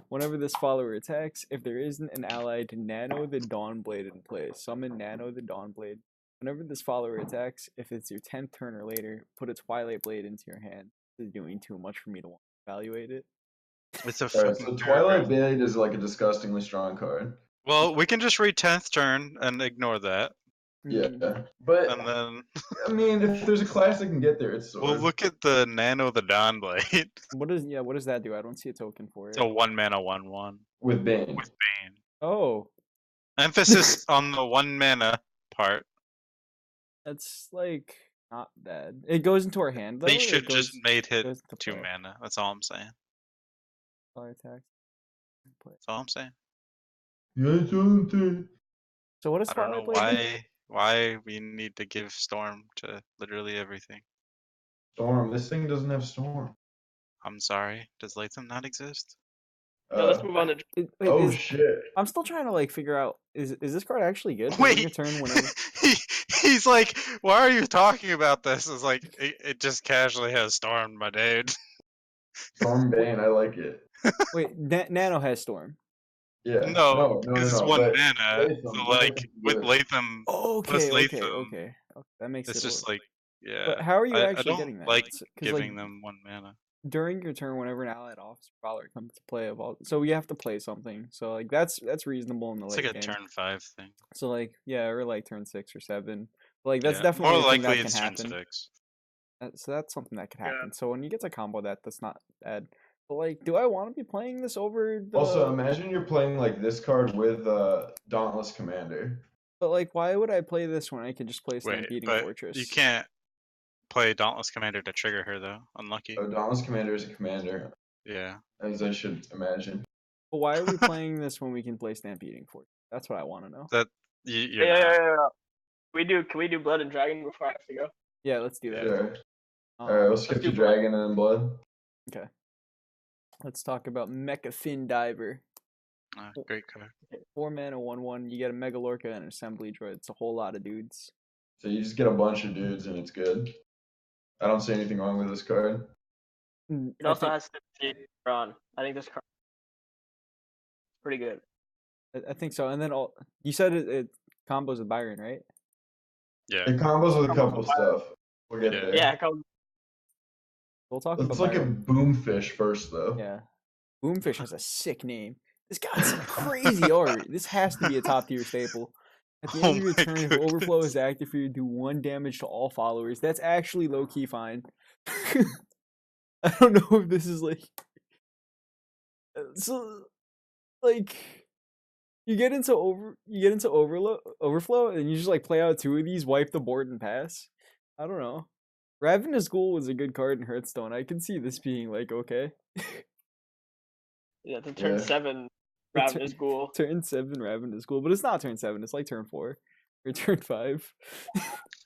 Whenever this follower attacks, if there isn't an allied Nano the Dawnblade in play, summon Nano the Dawnblade. Whenever this follower attacks, if it's your 10th turn or later, put a Twilight Blade into your hand. This is doing too much for me to want to evaluate it. It's a Alright, fucking so Twilight paragraph. Blade is like a disgustingly strong card. Well, we can just read 10th turn and ignore that. Yeah, Mm, but And then I mean, if there's a class that can get there, it's Sword. we'll look at the Nano the Dawnblade. what does that do? I don't see a token for it. It's a 1 mana 1/1 with Bane. with Bane. Oh, Emphasis on the 1 mana part. that's like not bad. It goes into our hand though. They or should it just goes, made hit goes to 2 play? mana. That's all I'm saying. Fire attack. Play. That's all I'm saying. So what does I don't know Twilight Blade do? why we need to give Storm to literally everything. Storm. This thing doesn't have Storm. I'm sorry. Does Latham not exist? No, let's move on to. Wait, Oh shit! I'm still trying to like figure out is this card actually good? Wait, Your turn whenever. he's like, why are you talking about this? It's like it just casually has Storm, my dude. Storm Bane. I like it. Wait, Nano has Storm. Yeah. No, because it's 1 but mana. Latham- So Latham like can do with it. Latham, plus Okay. Latham, That makes it's it. just like yeah. But how are you I actually don't getting that? like 'Cause, giving them 1 mana. during your turn, whenever an allied officer follower comes to play, so you have to play something. So like that's reasonable in the It's late like a game. turn 5 thing. So like yeah, or like turn 6 or 7. But like that's Yeah, definitely more a thing that likely can it's turn happen. 6. So that's something that could Yeah. happen. So when you get to combo that's not bad. But like, do I want to be playing this over the? Also, imagine you're playing like this card with Dauntless Commander. But like, why would I play this when I could just play Wait, Stampeding but Fortress? you can't play Dauntless Commander to trigger her though. Unlucky. Oh, Dauntless Commander is a commander, Yeah. as I should imagine. But why are we playing this when we can play Stampeding Fortress? That's what I want to know. That you're Yeah. not. Can we do Blood and Dragon before I have to go? Yeah, let's do that. Sure. Alright, we'll skip do to Blood. Dragon and then Blood. Okay. Let's talk about Mecha Fin Diver. Great card. 4 mana, 1/1. You get a Mega Lorca and an Assembly Droid. It's a whole lot of dudes. So you just get a bunch of dudes and it's good. I don't see anything wrong with this card. It also has to on. I think this card is pretty good. I think so. And then you said it combos with Byron, right? Yeah. It combos with a couple stuff. We'll get Yeah. there. Yeah, it comes. We'll talk Let's about look Byron. at Boomfish first, though. Yeah. Boomfish has a sick name. This got some crazy art. This has to be a top tier staple. At the end of your my turn, if goodness. Overflow is active for you, do 1 damage to all followers. That's actually low key fine. I don't know if this is like. So, like, you get into Overflow, and you just like play out 2 of these, wipe the board, and pass. I don't know. Ravenous Ghoul was a good card in Hearthstone. I can see this being like okay. Yeah, the turn Yeah. 7 The tur- Ravenous Ghoul. Turn 7 Ravenous Ghoul, but it's not turn 7. It's like turn 4 or turn 5.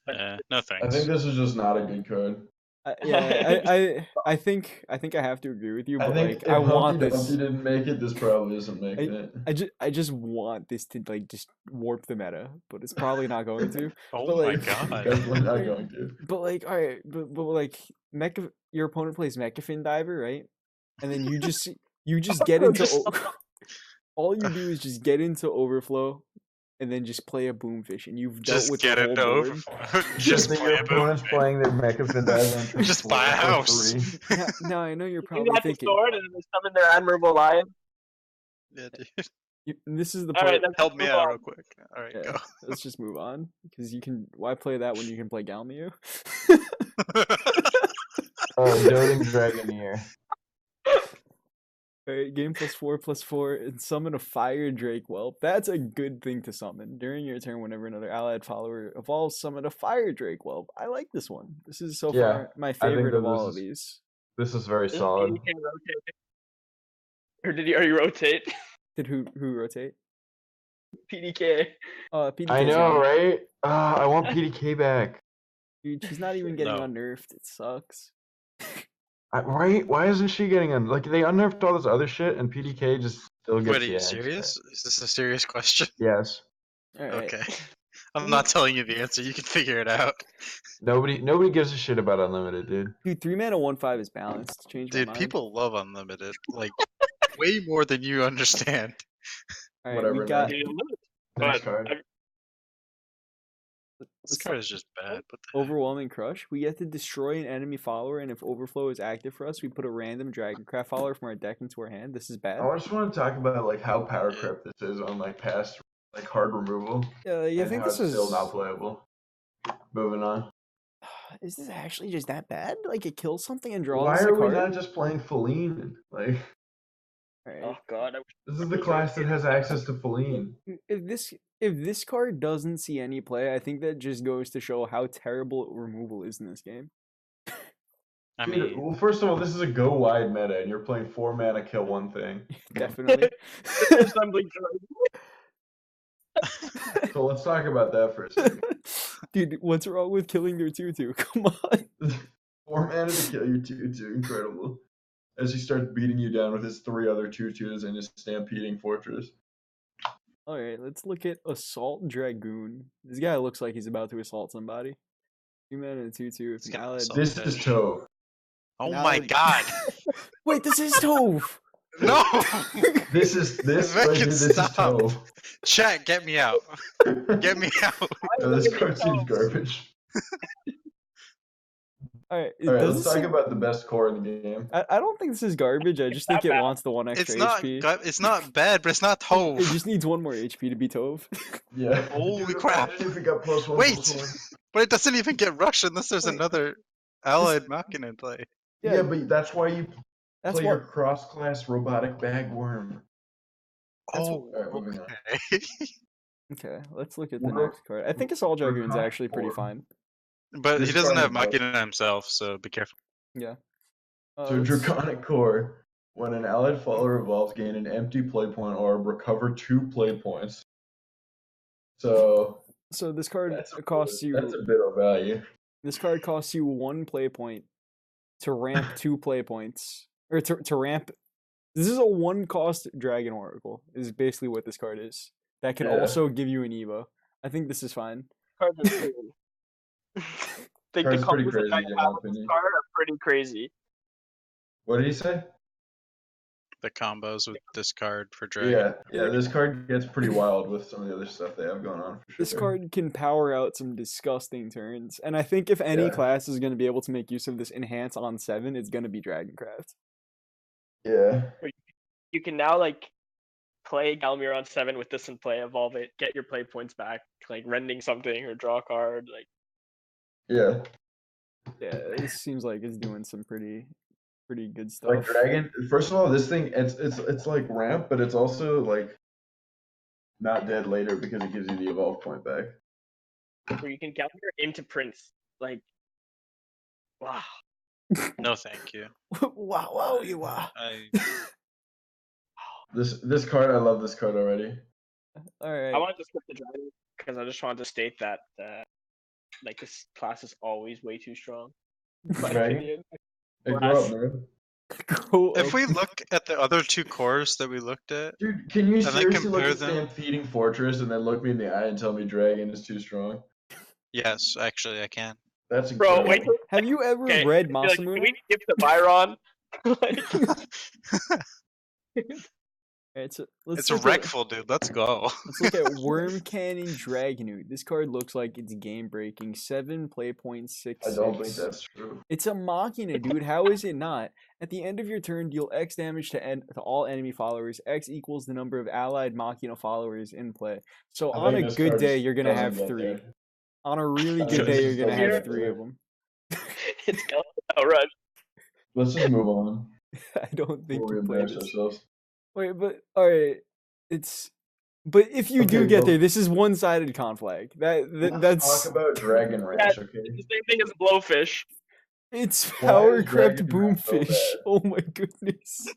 No I thanks. think this is just not a good card. I think I have to agree with you, I but think like if I want Humpty this. Dumpty didn't make it, this probably isn't making it. I just want this to like just warp the meta, but it's probably not going to. Oh but, my like- god. Definitely not going to. But like, all right, but like, your opponent plays Mechafin Diver, right? And then you just get into all you do is just get into Overflow, and then just play a Boomfish, and you've dealt Just with get the whole it over. board. Just think play your a opponent's boom. playing their Mechafin Diver. Just buy a house. Now I know you're You probably got the thinking. sword and they summon their Admirable Lion. Yeah, dude. This is the All part. right, let's Help me move out on. real quick. All right, Yeah, go. let's just move on because you can. Why play that when you can play Galmeo? Doting Dragoneer. Alright, game +4/+4 and summon a Fire Drake Whelp. That's a good thing to summon. During your turn, whenever another allied follower evolves, summon a Fire Drake Whelp. I like this one. This is so Yeah, far my think favorite that of all this of is- these. This is very Does solid. PDK rotate? Or did you already rotate? Did who rotate? PDK. PDK. I know, right? I want PDK back. Dude, she's not even getting No. unnerfed. It sucks. Right? Why isn't she getting like they unnerfed all this other shit and PDK just still gets Wait, are the you edge? serious? Is this a serious question? Yes. All right. Okay. I'm not telling you the answer. You can figure it out. Nobody gives a shit about unlimited, dude. Dude, 3 mana 1/5 is balanced. Change my Dude, mind. people love unlimited. Like, way more than you understand. All right, Whatever, we got. man. But Next card. This let's card talk- is just bad. What the heck? Overwhelming Crush. We get to destroy an enemy follower, and if Overflow is active for us, we put a random Dragoncraft follower from our deck into our hand. This is bad. I just want to talk about like how power crept this is on like past like hard removal. Yeah, you and think how this it's is? still not playable. Moving on. Is this actually just that bad? Like it kills something and draws Why a are we card? not just playing Feline? Like All right. oh god, I wish this is the class that has access to Feline. If this card doesn't see any play, I think that just goes to show how terrible removal is in this game. I Dude, mean, well, first of all, this is a go wide meta, and you're playing 4 mana, kill one thing. Definitely. assembly droid. So let's talk about that for a second. Dude, what's wrong with killing your 2/2? Come on. 4 mana to kill your 2/2, incredible. As he starts beating you down with his 3 other 2/2s and his stampeding fortress. All right, let's look at Assault Dragoon. This guy looks like he's about to assault somebody. 2 mana and 2/2. If He's an got allied... assault. This is Tove. oh Now my that- god. Wait, this is Tove. No! This right here, Fucking this is stop. Tove. Chat, get me out. Get me out. No, this card seems garbage. All right, Alright, does let's this talk seem- about the best core in the game. I don't think this is garbage. I just think it wants the 1 extra It's not HP. it's not bad, but it's not Tove. It just needs 1 more HP to be Tove. Yeah. Holy Dude, crap. imagine if we got +1, Wait! +1. But it doesn't even get rushed unless there's Wait. another allied Machina in play. Yeah, but that's why you that's play what. your cross-class robotic bagworm. That's Oh, Alright, moving on. okay. Okay, let's look at the We're- next card. I think Assault we're Dragoon's not actually pretty for- fine. But This he doesn't card have is broken. Machina himself, so be careful. Yeah. So let's- Draconic Core, when an allied follower evolves, gain an empty play point orb, recover 2 play points. So So this card that's costs you. that's a bit of value. This card costs you 1 play point to ramp 2 play points, or to ramp. This is a 1 cost Dragon Oracle. Is basically what this card is. That can Yeah. also give you an Evo. I think this is fine. Cards are crazy. Think Cards the pretty combos crazy, that in you my have with this opinion. card are pretty crazy. What did he say? The combos with this card for Yeah, Dragon. this card gets pretty wild with some of the other stuff they have going on. For sure. This card can power out some disgusting turns, and I think if any Yeah. class is going to be able to make use of this enhance on 7, it's going to be Dragoncraft. Yeah. You can now like play Galmir on 7 with this in play, evolve it, get your play points back, like rending something or draw a card. Like Yeah. Yeah, this seems like it's doing some pretty good stuff. Like Dragon, first of all, this thing it's like ramp, but it's also like not dead later because it gives you the evolve point back. where you can Galmir into Prince. Like wow. No, thank you. wow, you are. This card, I love this card already. All right. I wanted to skip the dragon because I just wanted to state that like this class is always way too strong. In my Dragon? opinion. Hey, grow up, Class. man. Grow If up. we look at the other 2 cores that we looked at, Dude, can you then seriously look compare at them- Stampeding Fortress and then look me in the eye and tell me Dragon is too strong? yes, actually I can. That's Bro, incredible. wait till Have you ever okay, read you're like, Masamune? can we skip to Byron? Like, Alright, so let's It's a look at- wreckful, dude. Let's go. Let's look at Worm Cannon Dragonoot. This card looks like it's game breaking. 7 play points, 6. I don't think that's true. It's a Machina, dude. How is it not? At the end of your turn, deal X damage to all enemy followers. X equals the number of allied Machina followers in play. So I on think a this good card day, you're gonna doesn't have get 3. there. On a really I good think day, this you're gonna doesn't have get 3 there. of them. it's Galmir outrun. Let's just move on I don't think before we you play embarrass this. ourselves. Wait, but alright, but if you do Okay, get well- there, this is one-sided conflag. Let's That's talk about Dragon Ranch, okay? The same thing as Blowfish. it's Why power is crept Dragon Ranch so boomfish. bad? Oh my goodness.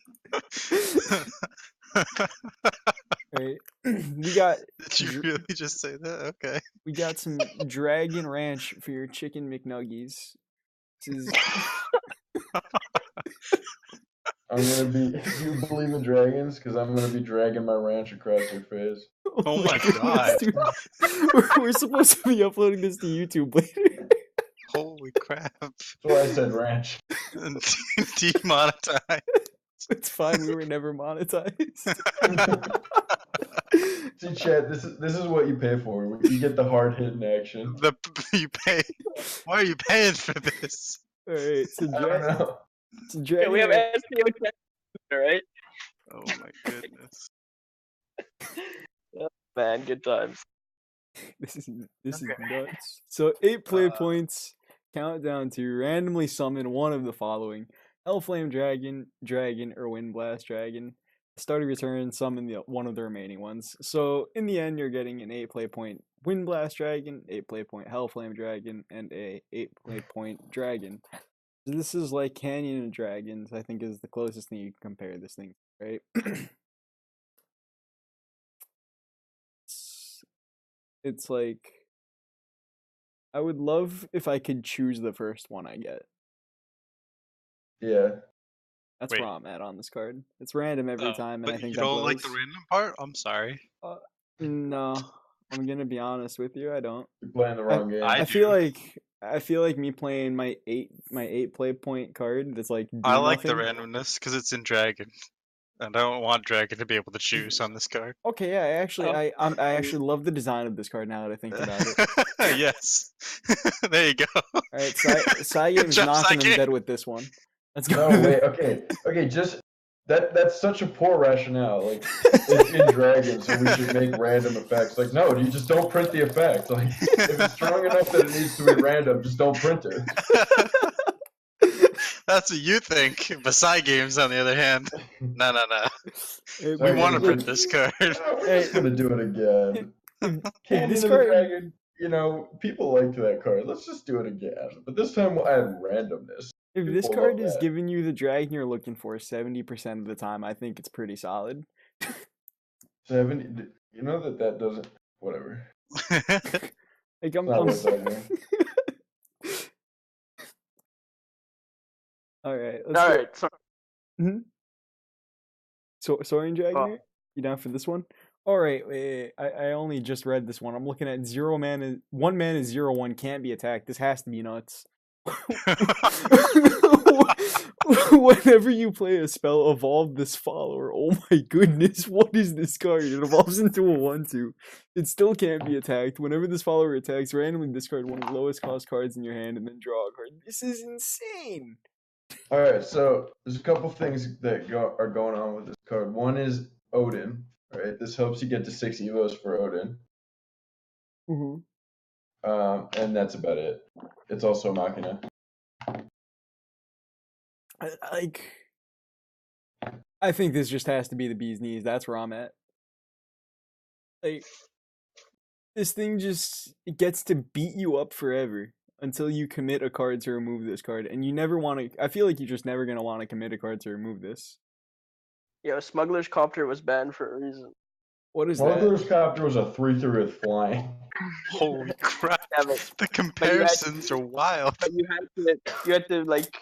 Right? we got Did you really just say that? Okay. we got some Dragon Ranch for your chicken McNuggies. This is I'm gonna be. Do you believe in dragons? Because I'm gonna be dragging my ranch across your face. Oh my goodness, God. dude. We're supposed to be uploading this to YouTube later. Holy crap. That's why I said ranch. Demonetized. It's fine. We were never monetized. See, Chad, this is what you pay for. You get the hard hitting action. You pay. Why are you paying for this? All right, so I don't know. Yeah, we have SPO chat, right? Oh my goodness. Man, good times. This is nuts. So 8 play points. Count down to randomly summon one of the following: Hellflame Dragon, or Windblast Dragon. Start of your turn, summon one of the remaining ones. So in the end, you're getting an 8 play point Windblast Dragon, 8 play point Hellflame Dragon, and a 8 play point Dragon. So this is like Canyon of Dragons, I think, is the closest thing you can compare this thing, right? It's like, I would love if I could choose the first one I get. Yeah. That's Wait. where I'm at on this card. It's random every time, and But I think you that don't like the blows. random part? I'm sorry. No, I'm gonna be honest with you. I don't. You're playing the wrong game. I feel do. like me playing my 8 play point card that's like do I like the nothing. randomness because it's in Dragon. And I don't want Dragon to be able to choose on this card. Okay, yeah, I Oh. actually love the design of this card now that I think about it. Yes. There you go. All right, Cygame's job, knocking them Cygame. dead with this one. Let's go. No, wait, okay, just that's such a poor rationale. Like, it's in Dragon, so we should make random effects. Like, no, you just don't print the effect. Like, if it's strong enough that it needs to be random, just don't print it. That's what you think. But Games, on the other hand, no. Hey, We want to Cygame's print gonna- this card. We're just gonna do it again. Canyon this of the card, Dragon, people liked that card. Let's just do it again. But this time we'll add randomness. if this People card love is that. giving you the dragon you're looking for 70% of the time, I think it's pretty solid. 70. You know that doesn't. Whatever. Like I'm Not worth arguing. All right, let's All go. right, so Soaring Dragon Oh. here? You down for this one? All right, wait, I only just read this one. I'm looking at 1 mana 0/1 can't be attacked. This has to be nuts. Whenever you play a spell, evolve this follower. Oh my goodness, what is this card? It evolves into a 1/2. It still can't be attacked. Whenever this follower attacks, randomly discard one of the lowest cost cards in your hand and then draw a card. This is insane. All right, so there's a couple things that are going on with this card. One is Odin. Right, this helps you get to 6 evos for Odin. And that's about it. It's also Machina. I think this just has to be the bee's knees. That's where I'm at. Like, this thing just it gets to beat you up forever until you commit a card to remove this card, and you never want to. I feel like you're just never gonna want to commit a card to remove this. Smuggler's Copter was banned for a reason. What is that? Smuggler's Copter was a 3/3 with flying. Holy crap! Damn it. The comparisons are wild. But you had to like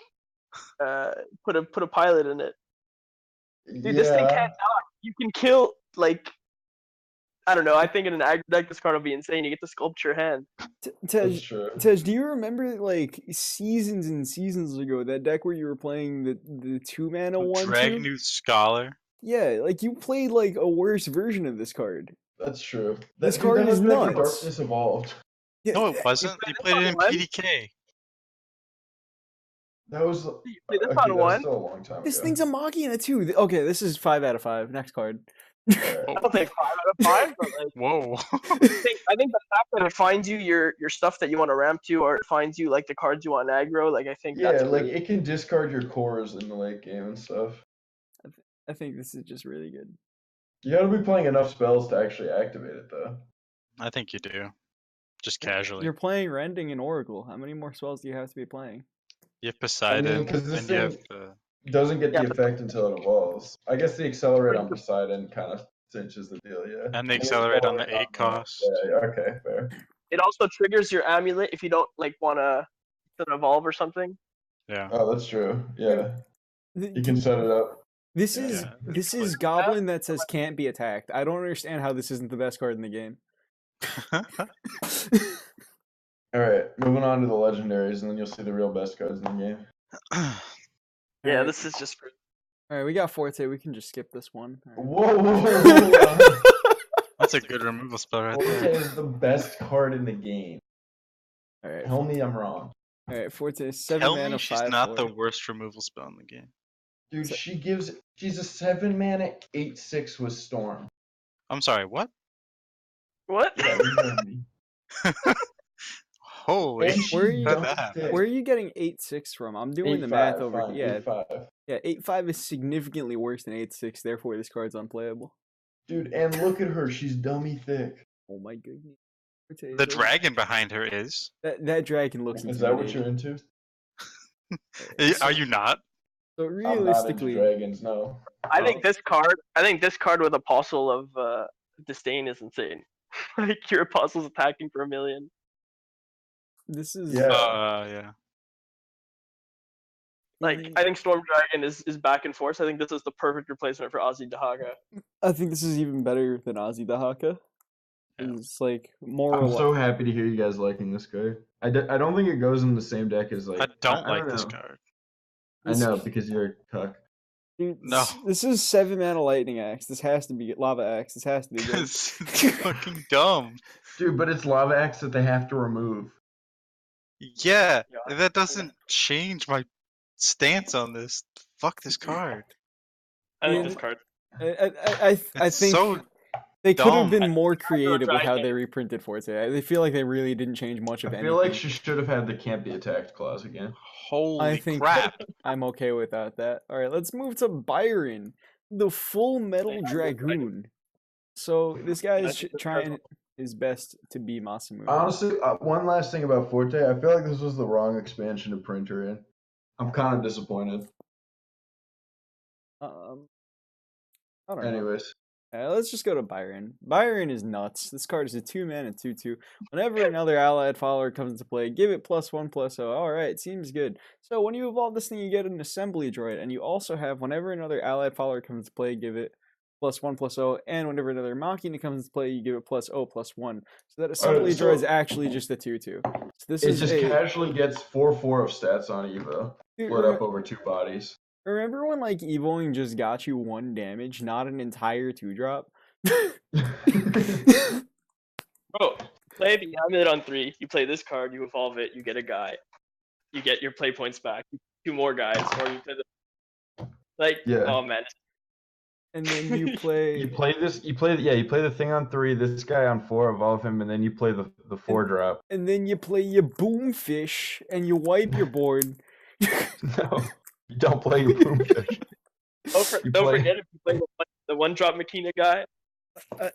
put a pilot in it. Dude, this thing can't die. You can kill like I don't know. I think in an aggro deck this card will be insane. You get to sculpt your hand. That's true. Tej, do you remember like seasons and seasons ago that deck where you were playing the 2 mana 1/2? Dragnew's Scholar. Yeah, like you played like a worse version of this card. That's true. This Dude, card that is was back when nuts. Darkness Evolved. Yeah, No, it wasn't. You played it in What? PDK. That was You played this okay, on that was one? still a long time this ago. thing's a Machina too. Okay, this is 5 out of 5. Next card. Alright. I don't think 5 out of 5, but like Whoa. I think the fact that it finds you your stuff that you want to ramp to, or it finds you like the cards you want aggro, like I think Yeah, that's like really- it can discard your cores in the late game and stuff. I think this is just really good. You gotta be playing enough spells to actually activate it, though. I think you do. Just casually. You're playing Rending and Oracle. How many more spells do you have to be playing? You have Poseidon, 'cause this and you have. thing- doesn't get Yeah, the but effect until it evolves. I guess the accelerate on Poseidon kind of cinches the deal, yeah. And the accelerate on the 8 cost. Yeah, okay, fair. it also triggers your amulet if you don't like want to evolve or something. Yeah. Oh, that's true. Yeah, you can set it up. This Yeah. is Yeah. this is Goblin that says can't be attacked. I don't understand how this isn't the best card in the game. All right, moving on to the legendaries, and then you'll see the real best cards in the game. Yeah, Alright. this is just for All right, we got Forte. We can just skip this one. All Whoa! That's a good removal spell right Forte there. is the best card in the game. right, Tell me I'm wrong. all right. Forte, 7 Tell mana, me she's 5/4. not the worst removal spell in the game. Dude, she's a 7 mana 8/6 with Storm. I'm sorry, what? what? Yeah, you heard me. Holy And Where she's are you dumb that. thick. Where are you getting 8/6 from? I'm doing the math over. Fine, Yeah, 8/5. yeah. 8/5 is significantly worse than 8/6. Therefore, this card's unplayable. Dude, and look at her, she's dummy thick. Oh my goodness. Forte The is- dragon behind her is. That dragon looks Is that what intimidating. you're into? Are you not? So I'm not into realistically, dragons, no. I think this card with Apostle of Disdain is insane. Like your Apostle's attacking for 1 million. this is Yeah. Yeah. Like I think Storm Dragon is back and forth. I think this is the perfect replacement for Ozzy Dahaga. I think this is even better than Ozzy Dahaka. Yeah. It's like more. I'm or so happy to hear you guys liking this card. I don't think it goes in the same deck as like. I don't like this know. card. I know because you're a cuck. Dude, No. This is 7 mana Lightning Axe. This has to be Lava Axe. This has to be good. It's fucking dumb. Dude, but it's Lava Axe that they have to remove. Yeah, Yeah. that doesn't change my stance on this. Fuck this card. I think Yeah. this card. I It's think so they could have dumb. been more creative with how Dragon. they reprinted Forte. They feel like they really didn't change much of I anything. feel like she should have had the can't be attacked clause again. Holy think- crap. I'm okay without that. All right, let's move to Byron, the Full Metal Yeah, Dragoon. So this guy is think this trying card's- his best to be Masamune. Honestly, one last thing about Forte, I feel like this was the wrong expansion to print her in. I'm kind of disappointed. I don't know. Anyways, Let's just go to Byron. Byron is nuts. This card is a 2 mana 2/2. Whenever another allied follower comes into play, give it +1/+0. Alright, seems good. So when you evolve this thing, you get an assembly droid, and you also have whenever another allied follower comes into play, give it +1/+0, and whenever another Machina comes into play, you give it +0/+1. So that assembly so- droid is actually just a 2/2. So this it is just a, casually gets 4/4 of stats on Evo, Dude, split up over 2 bodies. remember when like evoing just got you 1 damage, not an entire 2-drop? Bro, play the amulet on 3. You play this card. You evolve it. You get a guy. You get your play points back. 2 more guys, or you play the Yeah. Oh man, And then you play You play the thing on 3, this guy on 4, evolve him, and then you play the 4-drop. and then you play your Boomfish and you wipe your board. No, you don't play your Boomfish. You don't play- forget if you play the 1-drop Machina guy,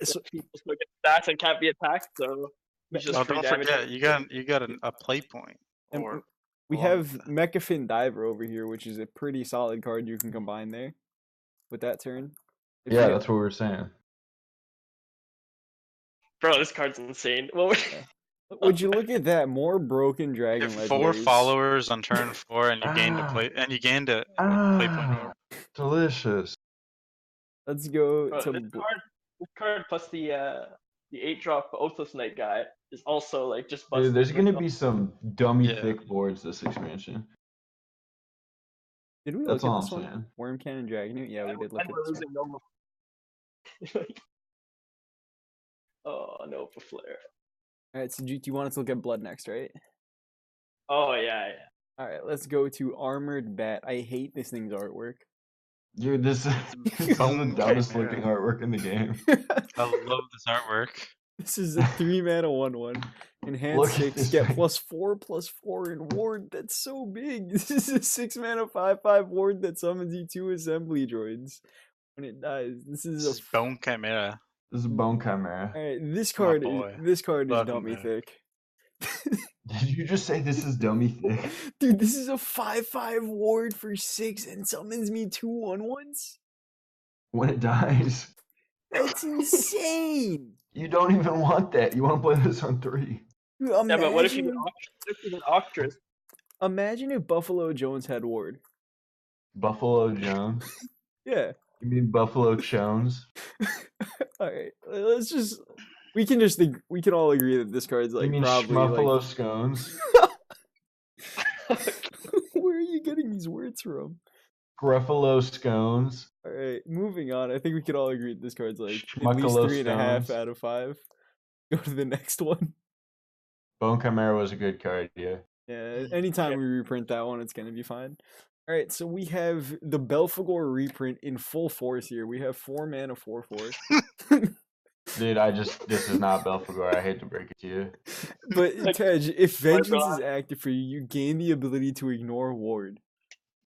So, people still get stats and can't be attacked. So he's just Oh, free don't damage. forget, you got a play point. and Or we along have with that. Mechafin Diver over here, which is a pretty solid card you can combine there with that turn. If Yeah, you- that's what we were saying. Bro, this card's insane. Well, Would you look at that? More broken You dragon have 4 legendaries. followers on turn 4, and you gained a play, and you gained a play point. Ah, delicious. Let's go bro, to this card plus the 8-drop Othos Knight guy is also like just busted. Dude, there's gonna be some dummy Yeah. thick boards this expansion. Did we That's look all at this I'm one? saying. Worm Cannon Dragon? Yeah, we did look And at we're this one. losing Nova. Oh, Nova Flare. Alright, so do you want us to look at Blood next, right? Oh yeah. Alright, let's go to Armored Bat. I hate this thing's artwork. Dude, this is the bone dumbest chimera. looking artwork in the game. I love this artwork. This is a 3 mana 1/1. Enhance Look at 6, this get thing. +4/+4 in ward. That's so big. This is a 6 mana 5/5 ward that summons you 2 assembly droids when it dies. This is This a is Bone Chimera. This is Bone Chimera. Alright, this My card boy. is Love him, dummy man. thick. Did you just say this is dummy thick? Dude, this is a 5/5 ward for 6 and summons me 2 1/1s? When it dies, That's insane! you don't even want that. You want to play this on 3. Dude, Yeah, but what if you imagine, get Octris? imagine if Buffalo Jones had ward. Buffalo Jones. Yeah. You mean Buffalo Jones? Alright, let's just... We can all agree that this card's like You mean probably Schmuffalo like... Scones? Where are you getting these words from? Gruffalo Scones? Alright, moving on. I think we can all agree that this card's like at least Schmuckalo 3.5 Scones. out of 5. Go to the next one. Bone Chimera was a good card, yeah. Yeah, anytime we reprint that one, it's gonna be fine. Alright, so we have the Belphegor reprint in full force here. We have 4 mana 4/4. Dude, this is not Belphegor. I hate to break it to you. But Like, Tej, if Vengeance is God. active for you, you gain the ability to ignore ward.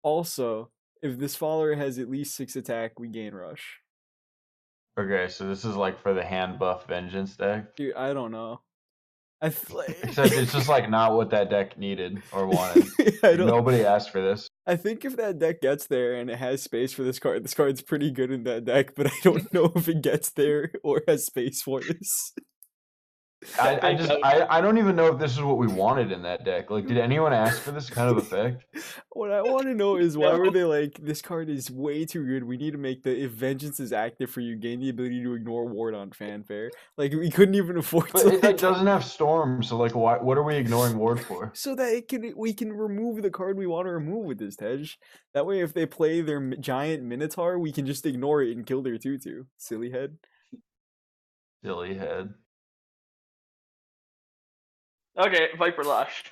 Also, if this follower has at least 6 attack, we gain rush. Okay, so this is like for the hand buff Vengeance deck. Dude, I don't know. Except it's just like not what that deck needed or wanted. Nobody asked for this. I think if that deck gets there and it has space for this card's pretty good in that deck, but I don't know if it gets there or has space for this. I don't even know if this is what we wanted in that deck. Like, did anyone ask for this kind of effect? What I want to know is why were they like, this card is way too good. We need to make if Vengeance is active for you, gain the ability to ignore ward on fanfare. Like, we couldn't even afford But to. it like, doesn't have Storm, so like, what are we ignoring ward for? So that we can remove the card we want to remove with this Tej. That way, if they play their giant Minotaur, we can just ignore it and kill their 2/2. Silly head. Silly head. Okay, Viper Lash.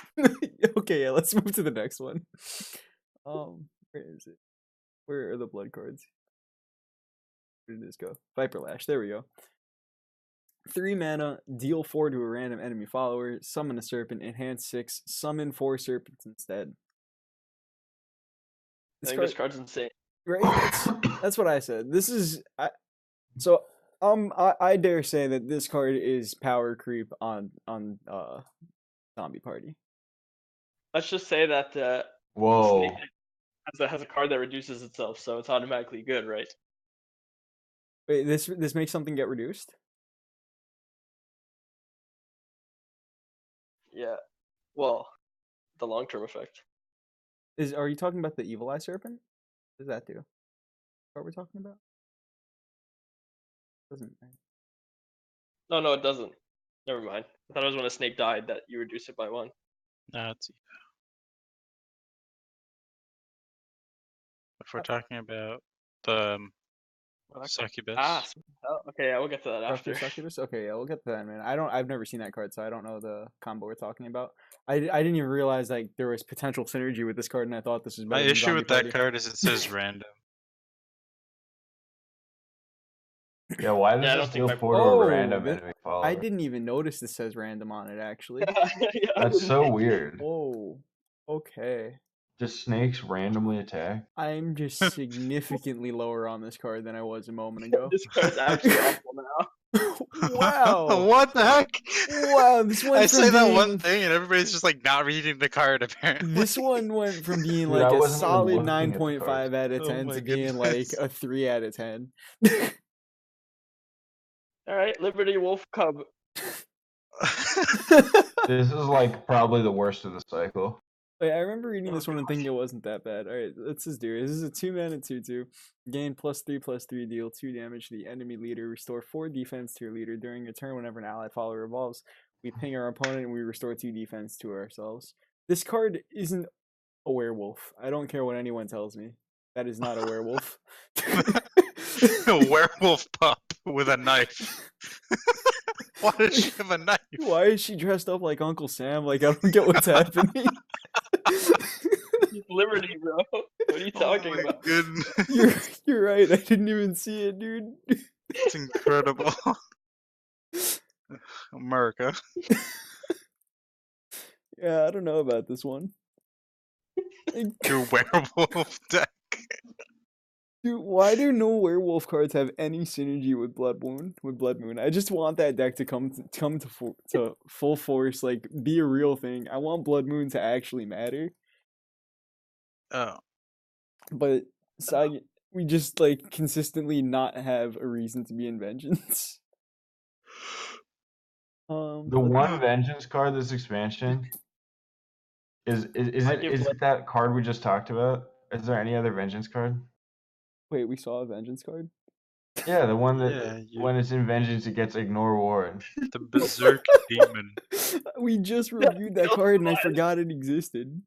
Okay, yeah, let's move to the next one. Where is it? Where are the blood cards? Where did this go? Viper Lash. There we go. 3 mana, deal 4 to a random enemy follower, summon a serpent, enhance 6, summon 4 serpents instead. I think this card's insane. Right? That's what I said. This is I dare say that this card is power creep on Zombie Party. Let's just say that Whoa. Snake has a card that reduces itself, so it's automatically good, right? Wait, this makes something get reduced? Yeah. Well, the long-term effect. Are you talking about the Evil Eye Serpent? What does that do? What are we talking about? Doesn't. No, it doesn't. Never mind. I thought it was when a snake died that you reduce it by 1. No, it's if we're talking about the succubus. Okay, yeah, we'll get to that after. Succubus? Okay, yeah, we'll get to that, man. I've never seen that card, so I don't know the combo we're talking about. I didn't even realize like there was potential synergy with this card, and I thought this was better My than issue Zombie with that Party. card is it says random. Yeah, why does Yeah, I this don't think deal my- 4 to a random enemy follower? I didn't even notice this says random on it, actually. Yeah, That's so weird. Whoa. Okay. Just snakes randomly attack? I'm just significantly lower on this card than I was a moment ago. This card's actually awful now. Wow. What the heck? Wow, this went I from say that being- one thing and everybody's just like not reading the card apparently. This one went from being Dude, like I a wasn't even solid looking at the 9.5 cards. out of Oh 10 my to being like goodness. a 3 out of 10. All right, Liberty Wolf Cub. This is like probably the worst of the cycle. Wait, I remember reading Oh, this one and thinking it wasn't that bad. Alright, let's just do it. This is a 2 mana 2/2. Gain +3/+3, deal 2 damage to the enemy leader, restore 4 defense to your leader during a turn whenever an allied follower evolves. We ping our opponent and we restore 2 defense to ourselves. This card isn't a werewolf. I don't care what anyone tells me. That is not a werewolf. A werewolf pup with a knife. Why does she have a knife? Why is she dressed up like Uncle Sam? Like, I don't get what's happening. Liberty, bro. What are you talking about? Goodness. You're right. I didn't even see it, dude. It's incredible. America. Yeah, I don't know about this one. Your werewolf deck. Dude, why do no werewolf cards have any synergy with Blood Moon? I just want that deck to come to full force, like be a real thing. I want Blood Moon to actually matter. Oh, But we just like consistently not have a reason to be in vengeance. The one vengeance card this expansion is it that card we just talked about? Is there any other vengeance card? Wait, we saw a vengeance card? Yeah, the one that Yeah, when it's in vengeance it gets ignore ward. the Berserk Demon. We just reviewed that card and I forgot it existed.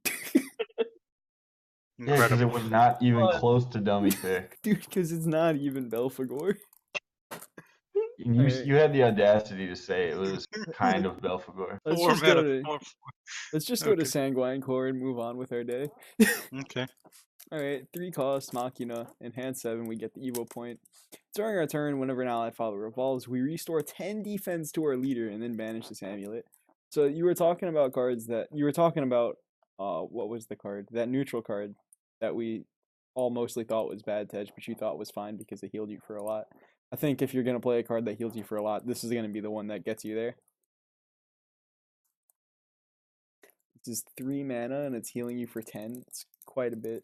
Yeah, because it was not even close to dummy pick. Dude, because it's not even Belphegor. And you had the audacity to say it was kind of Belphegor. Let's Four just go mana, to four. let's just go to Okay. Sanguine Core and move on with our day. Okay. Alright, 3 cost, Machina, in hand 7 we get the Evo point. During our turn, whenever an allied follower evolves, we restore 10 defense to our leader and then banish this amulet. So you were talking about what was the card? That neutral card that we all mostly thought was bad, Tej, but you thought was fine because it healed you for a lot. I think if you're going to play a card that heals you for a lot, this is going to be the one that gets you there. This is 3 mana and it's healing you for 10. It's quite a bit.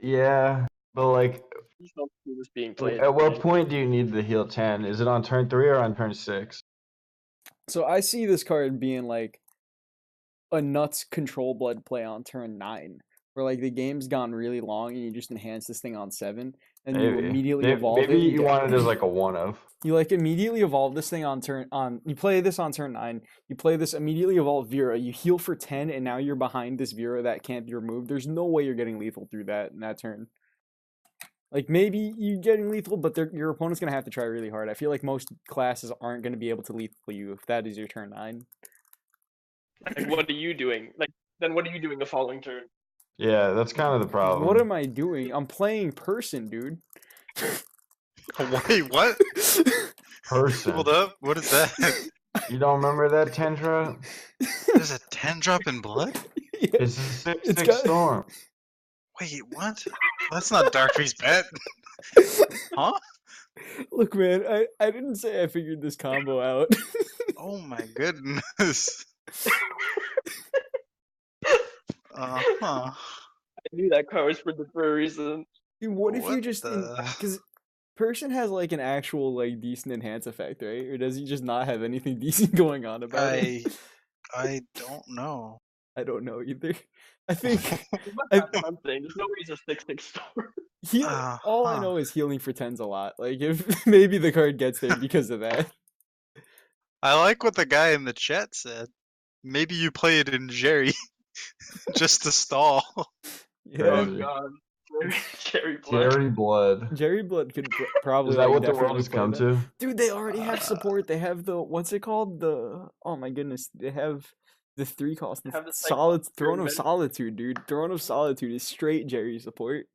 Yeah, but like, You don't see this being played. at what point do you need the heal 10? Is it on turn 3 or on turn 6? So I see this card being like a nuts control blood play on turn 9, where like the game's gone really long and you just enhance this thing on 7, and you immediately evolve it. Maybe you want it as like a 1-of. You like immediately evolve this thing you play this on turn 9, you play this immediately evolve Vera, you heal for 10, and now you're behind this Vera that can't be removed. There's no way you're getting lethal through that in that turn. Like, maybe you're getting lethal, but your opponent's going to have to try really hard. I feel like most classes aren't going to be able to lethal you if that is your turn 9. Like, what are you doing? Then what are you doing the following turn? Yeah, that's kind of the problem. What am I doing? I'm playing person, dude. Wait, what? Person. Hold up. What is that? You don't remember that 10 drop? There's a 10 drop in blood? Yeah. It's a 6/6 storm. Wait, what? That's not Darkbeast bet. Huh? Look, man, I didn't say I figured this combo out. Oh my goodness. I knew that card was for a reason. Dude, what if you What just... the- Because person has, like, an actual, like, decent enhance effect, right? Or does he just not have anything decent going on about it? I don't know. I don't know either. I think... That's what I'm saying. There's no reason 6/6 storm. all I know is healing for 10's a lot. Like, if maybe the card gets there because of that. I like what the guy in the chat said. Maybe you play it in Jerry. Just to stall. Yeah. Oh Crazy. god. Jerry Blood. Jerry Blood. Jerry Blood could probably... Is that like, what the world definitely has play come that. to? Dude, they already have support. They have the... What's it called? Oh my goodness. They have the 3 cost. Have the Solid Throne of Pyramid. Solitude, dude. Throne of Solitude is straight Jerry support.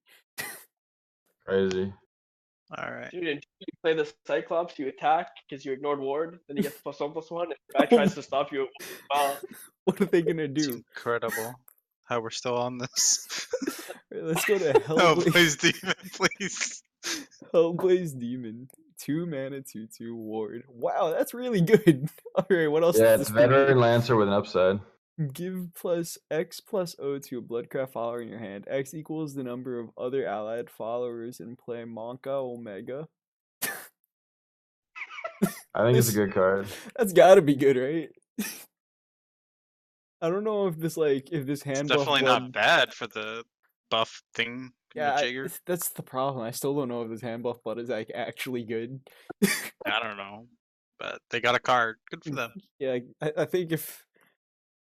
Crazy. Alright. Dude, and you play the Cyclops, you attack because you ignored ward, then you get the +1/+1. If the guy tries to stop you, well, What are they gonna It's do? incredible how we're still on this. Right, let's go to Oh, Hellblaze. please, demon, please. Hellblaze Demon. 2 mana, 2/2 ward. Wow, that's really good. Alright, what else Yeah, does it's this thing veteran do? Lancer with an upside. Give plus X plus O to a Bloodcraft follower in your hand. X equals the number of other allied followers in play Monka Omega. I think it's a good card. That's gotta be good, right? I don't know if this It's hand buff definitely blood... not bad for the buff thing. Yeah, Jigger. that's the problem. I still don't know if this hand buff blood is like actually good. I don't know. But they got a card. Good for them. Yeah, I think if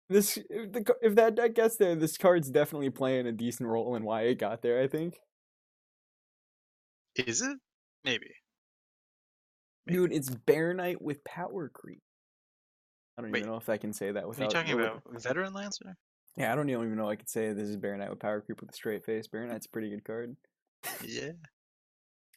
that deck gets there, this card's definitely playing a decent role in why it got there, I think. Is it? Maybe. Dude, it's Bear Knight with power creep. I don't Wait, even know if I can say that What are without... you talking about? Veteran Lancer? Yeah, I don't even know I could say this is Bear Knight with power creep with a straight face. Bear Knight's a pretty good card. Yeah.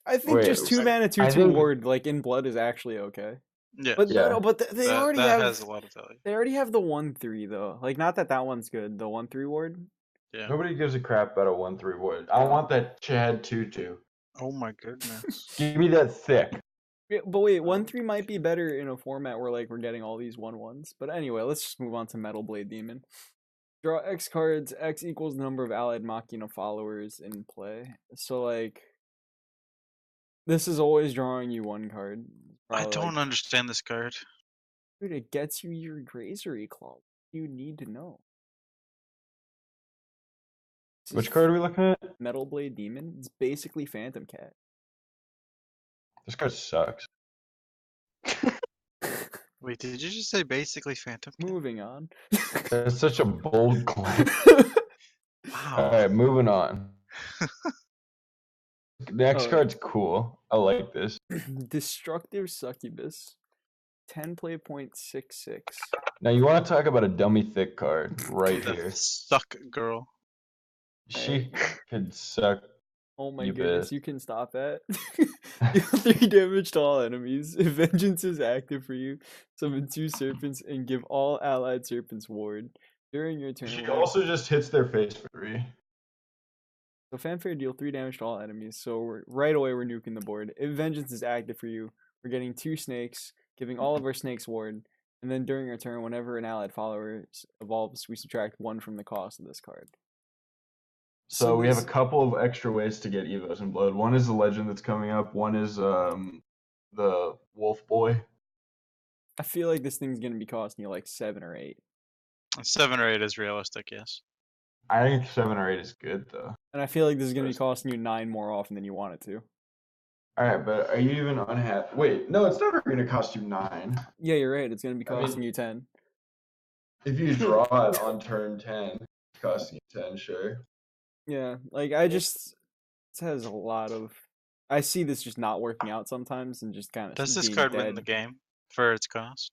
I think Wait, just 2 I- mana, 2/2 think- ward, like, in blood is actually okay. Yeah. But Yeah. no, but they that already that have... has a lot of value. They already have the 1/3 though. Like, not that one's good. The 1/3 ward. Yeah. Nobody gives a crap about a 1/3 void. I want that Chad 2/2. Oh my goodness. Give me that thick. Yeah, but wait, 1/3 might be better in a format where like we're getting all these 1/1s. But anyway, let's just move on to Metal Blade Demon. Draw X cards. X equals the number of allied Machina followers in play. So like, this is always drawing you one card. I Probably, don't like, understand this card. dude, it gets you your Grazery Claw. You need to know. This Which is card are we looking at? Metal Blade Demon. It's basically Phantom Cat. This card sucks. Wait, did you just say basically Phantom Cat? Moving on. That's such a bold claim. Wow. Alright, moving on. Next Oh. card's cool. I like this. Destructive Succubus. 10 play point 6/6. Now you want to talk about a dummy thick card right The here. suck girl. She could suck. Oh my You goodness, bet. you can stop that. Deal 3 damage to all enemies. If Vengeance is active for you, summon 2 serpents and give all allied serpents ward. During your turn, She whenever- also just hits their face for 3. so Fanfare deal 3 damage to all enemies. So right away we're nuking the board. If Vengeance is active for you, we're getting 2 snakes, giving all of our snakes ward. And then during our turn, whenever an allied follower evolves, we subtract 1 from the cost of this card. So we have a this- couple of extra ways to get Evos in Blood. One is the legend that's coming up. One is the Wolf Boy. I feel like this thing's gonna be costing you like 7 or 8. 7 or 8 is realistic, yes. I think 7 or 8 is good though. And I feel like this is gonna be First- costing you 9 more often than you want it to. All right, but are you even unhappy? Wait, no, it's never going to cost you 9. Yeah, you're right. It's gonna be I mean- costing you 10. If you draw it on turn 10, it's costing you 10, sure. Yeah, like I just it has a lot of. I see this just not working out sometimes and just kind of. Does this card win the game for its cost?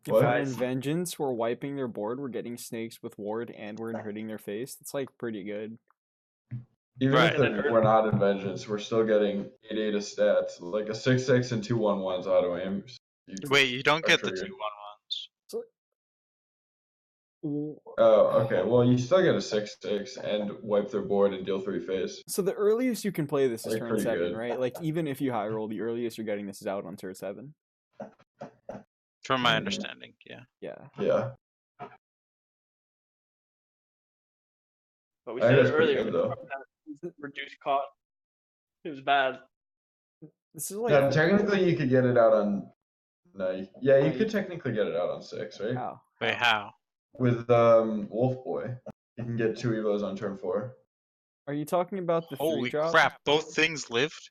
If What? we're in Vengeance, we're wiping their board. We're getting snakes with ward, and we're hurting their face. It's like pretty good. Even Right. if we're not in Vengeance, we're still getting 8/8 of stats. Like a 6/6 and 2 1/1s auto aim. Wait, you don't are get the triggered. 2 1/1s. Oh, okay. Well, you still get a 6/6 and wipe their board and deal 3 face. So the earliest you can play this is Like, turn pretty 7, good. right? Like even if you high roll, the earliest you're getting this is out on turn 7. From my Mhm. understanding, yeah. Yeah. Yeah. But we I said think it that's pretty earlier. good, though. That reduced cost. It was bad. This is like Yeah, technically you could get it out on. No, yeah, you you- could technically get it out on 6, right? how? Wait, how? With Wolf Boy, you can get 2 Evos on turn 4. Are you talking about the 3 Holy drop? crap, both things lived?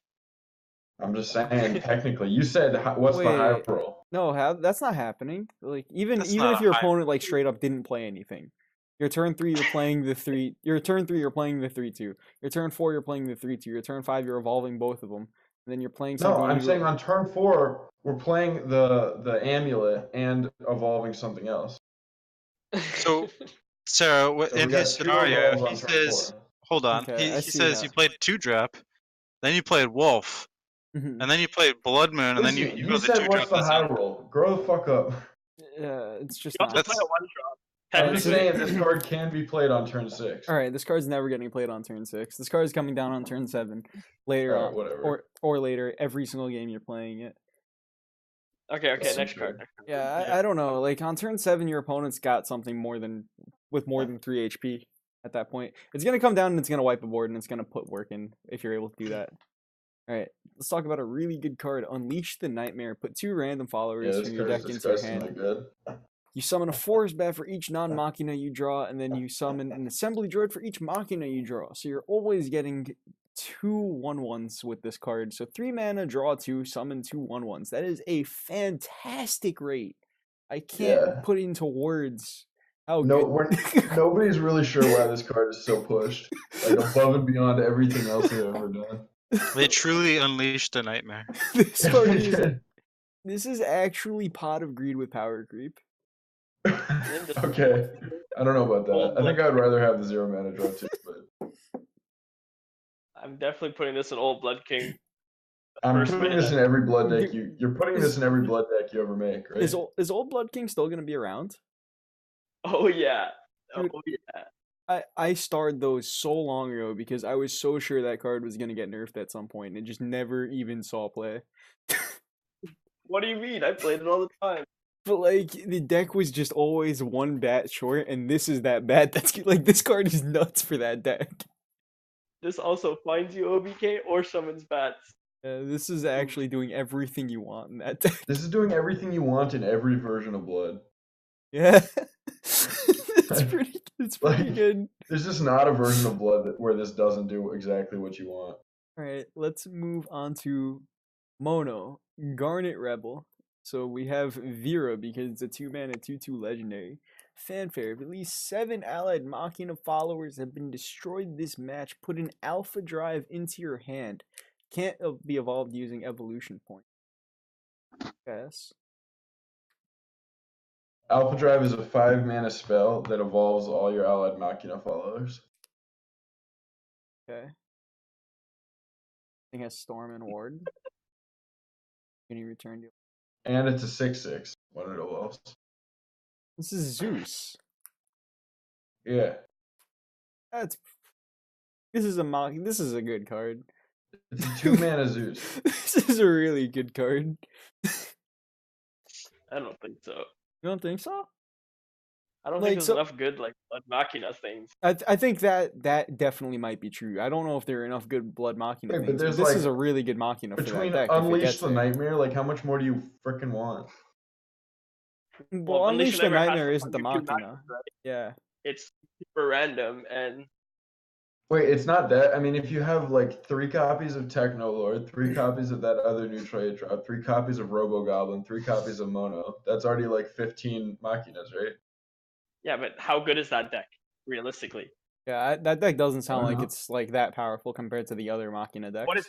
I'm just saying, technically. You said what's the high Wait. roll? No, that's not happening. Like even That's even not if a your high opponent like straight up didn't play anything. Your turn 3 you're playing the 3. Your turn 3 you're playing the 3/2. Your turn 4 you're playing the 3/2. Your turn 5 you're evolving both of them. And then you're playing No, something I'm you- saying on turn 4, we're playing the amulet and evolving something else. So, Sarah, So in we got his 2 scenario, evolves on he turn says, 4. hold on, Okay, I he see says that. you played 2-drop, then you played Wolf, Mhm. and then you played Blood Moon, and then Listen, you you go the said 2-drop. what's the that's high it. roll? Grow the fuck up. Yeah, it's just You also not. play a one drop. I'm just Technically. saying this card can be played on turn 6. All right, this card's never getting played on turn 6. This card is coming down on turn 7 later Alright, on, whatever. or later every single game you're playing it. Okay, That's next good. card. Yeah, I don't know. Like on turn 7, your opponent's got something more than 3 HP at that point. It's gonna come down and it's gonna wipe a board and it's gonna put work in if you're able to do that. All right, let's talk about a really good card. Unleash the Nightmare. Put 2 random Yeah, followers this from your card is deck into your disgustingly hand. good. You summon a Forest Bat for each non-Machina you draw, and then you summon an Assembly Droid for each Machina you draw. So you're always getting 2 1/1s with this card. So 3 mana, draw 2, summon 2 1/1s. That is a fantastic rate. I can't Yeah. put into words how No, good. nobody's really sure why this card is so pushed. Like above and beyond everything else they've ever done. They truly unleashed a nightmare. This card is. This is actually Pot of Greed with power creep. Okay. I don't know about that. I think I'd rather have the 0 mana draw too, but I'm definitely putting this in Old Blood King. I'm First putting minute. this in every blood deck you're putting this in every blood deck you ever make, right? Is Old Blood King still gonna be around? Oh yeah. Oh Dude. yeah. I starred those so long ago because I was so sure that card was gonna get nerfed at some point and just never even saw play. What do you mean? I played it all the time. But like the deck was just always one bat short, and this is that bat. That's like this card is nuts for that deck. This also finds you OBK or summons bats. This is actually doing everything you want in that deck. This is doing everything you want in every version of Blood. Yeah, it's pretty. It's pretty Like- good. There's just not a version of Blood where this doesn't do exactly what you want. All right, let's move on to Mono Garnet Rebel. So we have Vera because it's a 2-mana 2/2 legendary. Fanfare. If at least 7 allied Machina followers have been destroyed this match, put an Alpha Drive into your hand. Can't be evolved using evolution point. Yes. Alpha Drive is a 5-mana spell that evolves all your allied Machina followers. Okay. It has Storm and Ward. Can you return to? And it's a 6/6 when it evolves. This is Zeus. Yeah. That's. This is a good card. It's a 2-mana Zeus. This is a really good card. I don't think so. You don't think so? I don't Like, think there's so- enough good like Blood Machina things. I think that definitely might be true. I don't know if there are enough good Blood Machina Right, but things. But there's, this like, is a really good Machina for that Between deck. if it Unleash gets the there. Nightmare, like how much more do you frickin' want? Well, Unleash the Nightmare has Nightmare to isn't the fund you 2 Machina. matches, right? Yeah. It's super random, and Wait, it's not that. I mean, if you have like 3 copies of Techno Lord, 3 copies of that other neutral 8 drop, 3 copies of Robo Goblin, 3 copies of Mono, that's already like 15 Machinas, right? yeah, but how good is that deck realistically? Yeah, that deck doesn't sound like Uh-huh. it's like that powerful compared to the other Machina decks. What is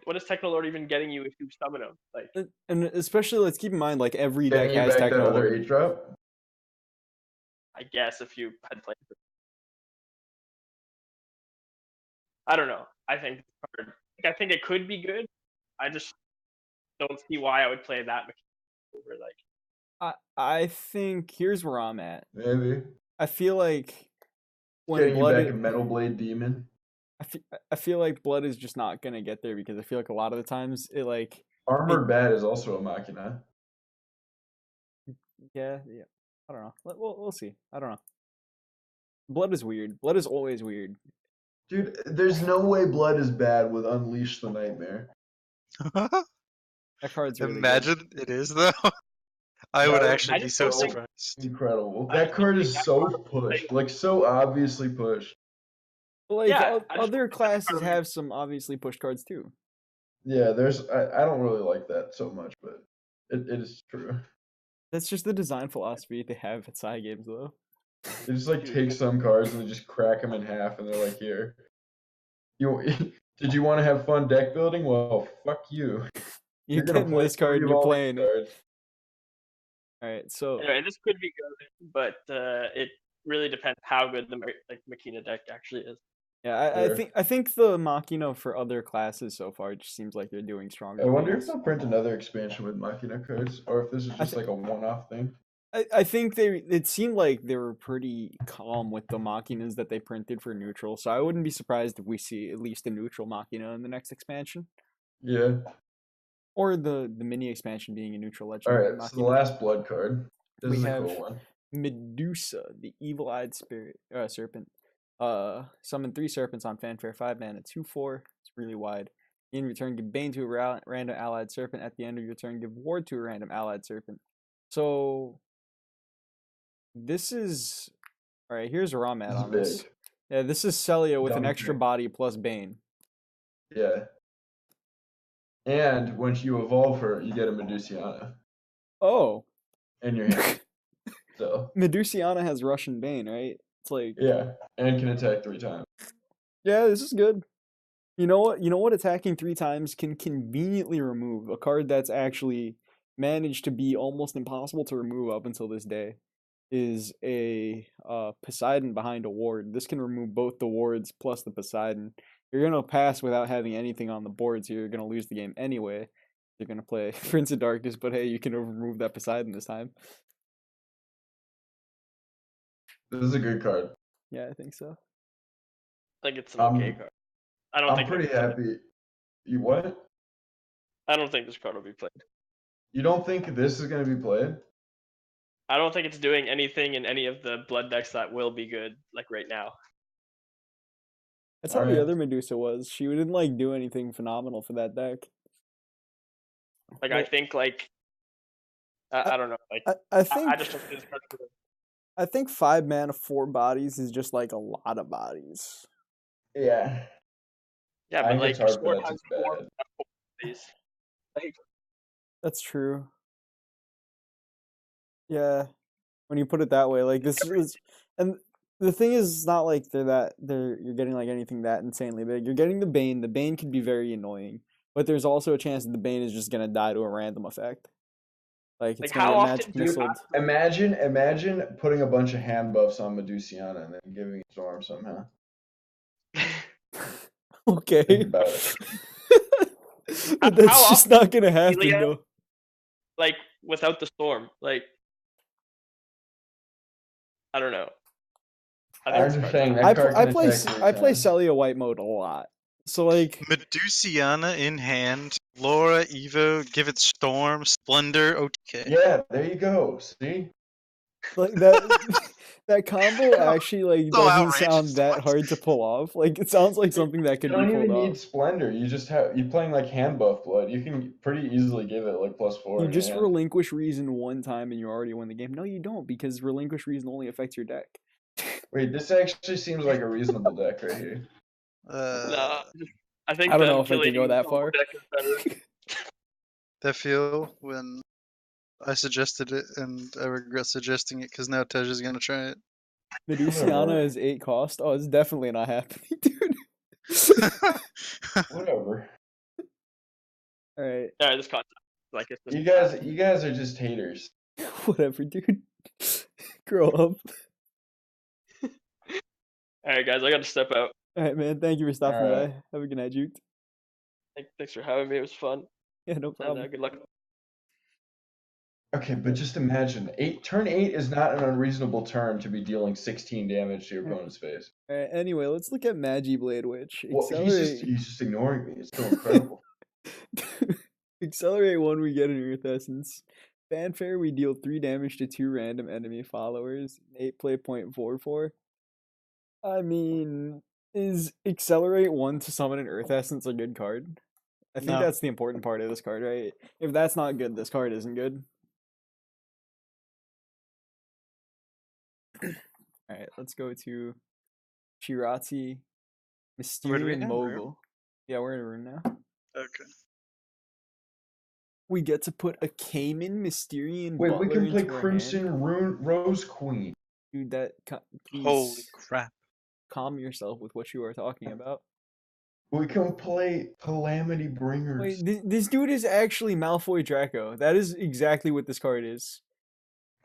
what is Technolord even getting you if you summon him? Like, And especially, let's keep in mind, like every deck Getting you has back that Techno other Lord. 8 drop? I guess if you had played it. I don't know. I think it's hard. Like, I think it could be good. I just don't see why I would play that mechanic over like. I think here's where I'm at. Maybe. I feel like when Getting you Blood, back a Metal Blade Demon. I feel like Blood is just not gonna get there because I feel like a lot of the times it like Armored Bat is also a Machina. yeah. I don't know. We'll see. I don't know. Blood is weird. Blood is always weird. Dude, there's no way Blood is bad with Unleash the Nightmare. That card's really good. Imagine it is though. I That would would actually be be so so- surprised. Incredible. I That just card think is that so card- pushed, like so obviously pushed. But like Yeah, I just other think that classes card- have some obviously pushed cards too. Yeah, I don't really like that so much, but it is true. That's just the design philosophy they have at side games though. They just like take some cards and they just crack them in half, and they're like, "Here, you did you want to have fun deck building? Well, fuck you. You're gonna getting play this card, 3 of you're all these playing it. cards." Alright, so Anyway, this could be good, but it really depends how good the Machina deck actually is. yeah, Sure. I think the Machina for other classes so far just seems like they're doing stronger. I wonder if things. they'll print another expansion with Machina cards, or if this is just thi- like a one-off thing. I think it seemed like they were pretty calm with the Machinas that they printed for neutral, so I wouldn't be surprised if we see at least a neutral Machina in the next expansion. Yeah. Or the mini expansion being a neutral All legendary right. So the Machina. last blood card. This We is a have- cool one. Medusa, the evil-eyed serpent. Summon 3 serpents on Fanfare, 5 mana, 2/4. It's really wide. In return, give Bane to a random allied serpent. At the end of your turn, give Ward to a random allied serpent. So this is all right. Here's where I'm at This is on this. big. Yeah, this is Celia with an Dummy extra big. body plus Bane. Yeah. And once you evolve her, you get a Medusiana Oh, in your hand. So Medusiana has Russian Bane, right? It's like yeah, and can attack 3 times. yeah, this is good. You know what? You know what? Attacking 3 times can conveniently remove a card that's actually managed to be almost impossible to remove up until this day. Is a Poseidon behind a ward. This can remove both the wards plus the Poseidon. You're gonna pass without having anything on the board, so you're gonna lose the game anyway. You're gonna play Prince of Darkness, but hey, you can remove that Poseidon this time. This is a good card. Yeah, I think so. I think it's an okay card. I don't I'm think pretty happy. You what? I don't think this card will be played. You don't think this is going to be played? I don't think it's doing anything in any of the blood decks that will be good, like right now. That's how Alright. the other Medusa was. She didn't like do anything phenomenal for that deck. Like Well- I think like I don't know. Like I think I just don't think this card's good. I think 5 mana, 4 bodies is just like a lot of bodies. Yeah. Yeah, I but think like it's hard your for sword that to has be 4 bad. bodies. Like That's true. Yeah, when you put it that way, like this is, and the thing is, it's not like you're getting like anything that insanely big. You're getting the Bane. The Bane can be very annoying, but there's also a chance that the Bane is just gonna die to a random effect. Like it's Like, gonna how get often magic do you missiled. Imagine putting a bunch of hand buffs on Medusiana and then giving it Storm somehow. Okay. Think about it. But that's How just often not gonna happen Ilya- though. like without the storm. Like I don't know. I think I'm this just card's saying bad. that card can attack 3 I play times. Celia white mode a lot. So like Medusiana in hand, Laura, Evo, give it Storm, Splendor, OTK. Yeah, there you go. See? that combo actually like So doesn't outrageous sound to that watch. hard to pull off. Like it sounds like something that You could be don't pulled even need off. Splendor. You're playing like hand buff blood. You can pretty easily give it like +4. You in just hand. relinquish reason one time and you already win the game. No, you don't, because relinquish reason only affects your deck. Wait, this actually seems like a reasonable deck right here. No, I think I don't the know if I can go Achilles that far. deck is better. That feel when I suggested it and I regret suggesting it because now Tejjy's gonna try it. Medusiana is 8 cost. Oh, it's definitely not happening, dude. Whatever. Alright. Yeah, this concept like it's just You guys are just haters. Whatever, dude. Grow up. Alright guys, I gotta step out. Alright, man. Thank you for stopping Alright. by. Have a good night, Juked. Thanks for having me. It was fun. Yeah, no And problem. good luck. Okay, but just imagine, turn 8 is not an unreasonable turn to be dealing 16 damage to your opponent's face. Alright, anyway, let's look at Magi Blade Witch. Well, Accelerate. he's just ignoring me. It's still incredible. Accelerate 1, we get an Earth Essence. Fanfare, we deal 3 damage to 2 random enemy followers. 8 play 0.44. I mean, is Accelerate 1 to summon an Earth Essence a good card? I think No. that's the important part of this card, right? If that's not good, this card isn't good. Alright, let's go to Shirati, Where do we Mysterian have room? Mogul. Yeah, we're in a room now. Okay. We get to put a Cayman Mysterian Wait, we Butler can play into our Crimson hand. Rose Queen. Dude, please Holy crap. calm yourself with what you are talking about. We can play Calamity Bringers. Wait, this dude is actually Malfoy Draco. That is exactly what this card is.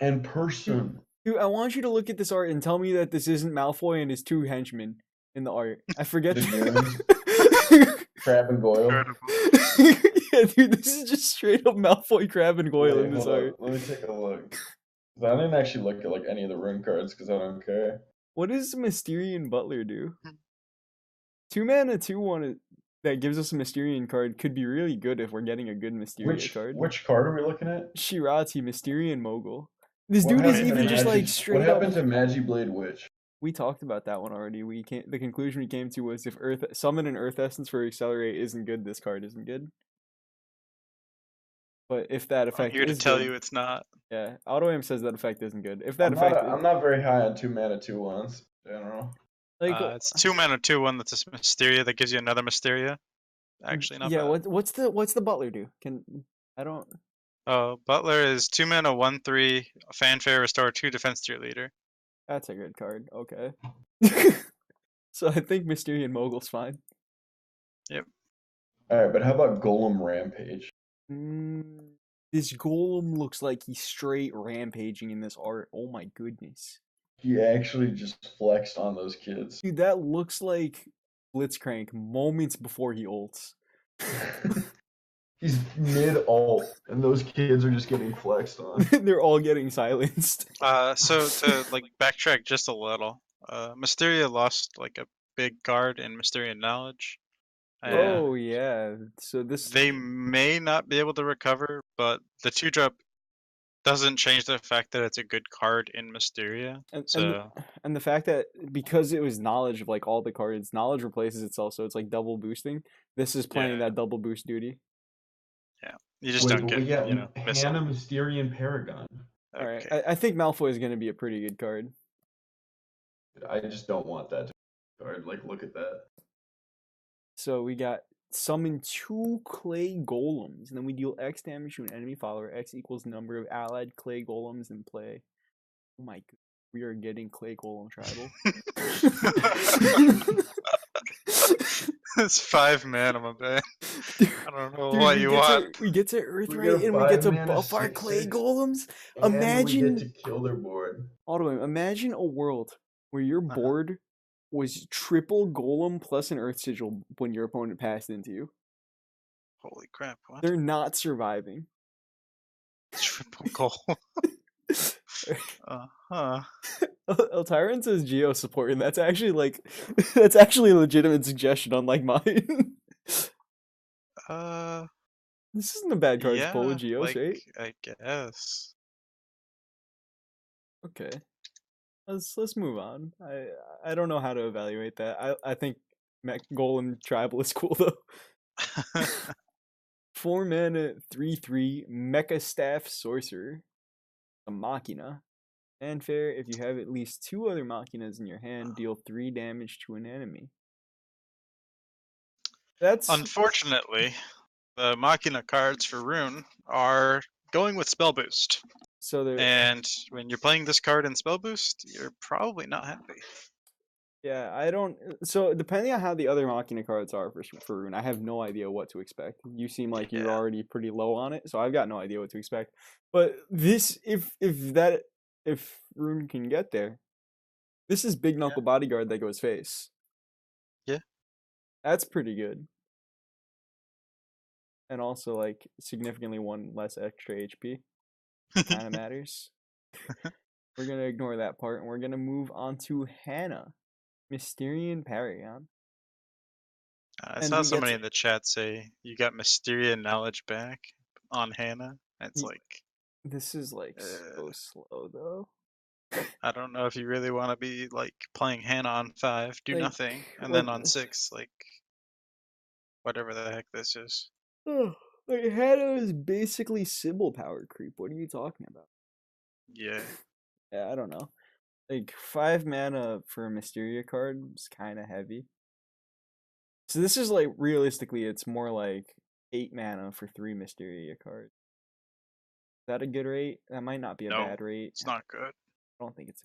And Person. Dude, I want you to look at this art and tell me that this isn't Malfoy and his 2 henchmen in the art. I forget. Crab and Goyle. Incredible. Yeah, dude, this is just straight up Malfoy, Crab, and Goyle Wait, in this hold on. art. Let me take a look. 'Cause I didn't actually look at like any of the rune cards because I don't care. What does Mysterian Butler do? 2 mana, 2/1 that gives us a Mysterian card could be really good if we're getting a good Mysteria card. Which card are we looking at? Shirati, Mysterian Mogul. This What dude is happened to even just like What straight happened up. to Magi Blade Witch? We talked about that one already. The conclusion we came to was if summon an Earth Essence for Accelerate isn't good, this card isn't good. But if that I'm effect here to is tell good, you it's not. yeah, Autoaim says that effect isn't good. If that I'm not very high on 2 mana 2/1s in general. like It's 2 mana 2/1 that's a Mysteria that gives you another Mysteria. Actually, not yeah, bad. what's the Butler do? I don't. Oh, Butler is 2 mana 1/3 Fanfare, restore 2 defense to your leader. That's a good card. Okay. So I think Mysterian Mogul's fine. Alright, but how about Golem Rampage? This golem looks like he's straight rampaging in this art. Oh my goodness. He actually just flexed on those kids. Dude, that looks like Blitzcrank moments before he ults. He's mid-alt, and those kids are just getting flexed on. They're all getting silenced. So to like backtrack just a little, Mysteria lost like a big card in Mysterian Knowledge. Yeah. Oh yeah. So this They may not be able to recover, but the 2-drop doesn't change the fact that it's a good card in Mysteria. So and the fact that because it was knowledge of like all the cards, knowledge replaces itself, so it's like double boosting. This is playing Yeah. that double boost duty. you just Wait, don't but get we got missile. Hannah Mysterian Paragon. All right, Okay. I think Malfoy is going to be a pretty good card. I just don't want that card. Like, look at that. So we got summon 2 clay golems, and then we deal X damage to an enemy follower. X equals number of allied clay golems in play. Oh my god, we are getting clay golem tribal. It's 5 mana, my man. I don't know Dude, what we you get want. we get to Earth We right, get a and we get to 5-mana buff our clay 6/6, golems. And we Imagine get to kill their board. Autoaim, imagine a world where your Uh-huh. board was triple golem plus an Earth sigil when your opponent passed into you. Holy crap! What? They're not surviving. Triple goal. Huh. Eltyron says Geo support, and that's actually like that's actually a legitimate suggestion, unlike mine. This isn't a bad card to pull with Geos, like, right? I guess. Okay. Let's move on. I don't know how to evaluate that. I think Golem Tribal is cool though. 4 mana 3/3 Mecha Staff Sorcerer. A Machina. Fanfare, if you have at least 2 other Machinas in your hand, deal 3 damage to an enemy. That's Unfortunately, the Machina cards for Rune are going with Spell Boost. so they're And when you're playing this card in Spell Boost, you're probably not happy. yeah, I don't. So depending on how the other Machina cards are for Rune, I have no idea what to expect. You seem like you're Yeah. already pretty low on it, so I've got no idea what to expect. But this, if Rune can get there, this is Big Knuckle Bodyguard that goes face. Yeah. That's pretty good. And also like significantly 1 less extra HP. Kind of matters. We're gonna ignore that part, and we're gonna move on to Hannah. Mysterian Paragon. I And saw we get somebody to- in the chat say you got Mysterian Knowledge back on Hannah. It's Ye- like, This is like so slow though. I don't know if you really want to be like playing Hannah on 5, do Like, nothing, and what then on the- 6, like whatever the heck this is. Like Hannah is basically Sybil power creep. What are you talking about? Yeah. Yeah, I don't know. Like 5 mana for a Mysteria card is kind of heavy. So this is like realistically, it's more like 8 mana for 3 Mysteria cards. Is that a good rate? That might not be a No, bad rate. It's not good. I don't think it's.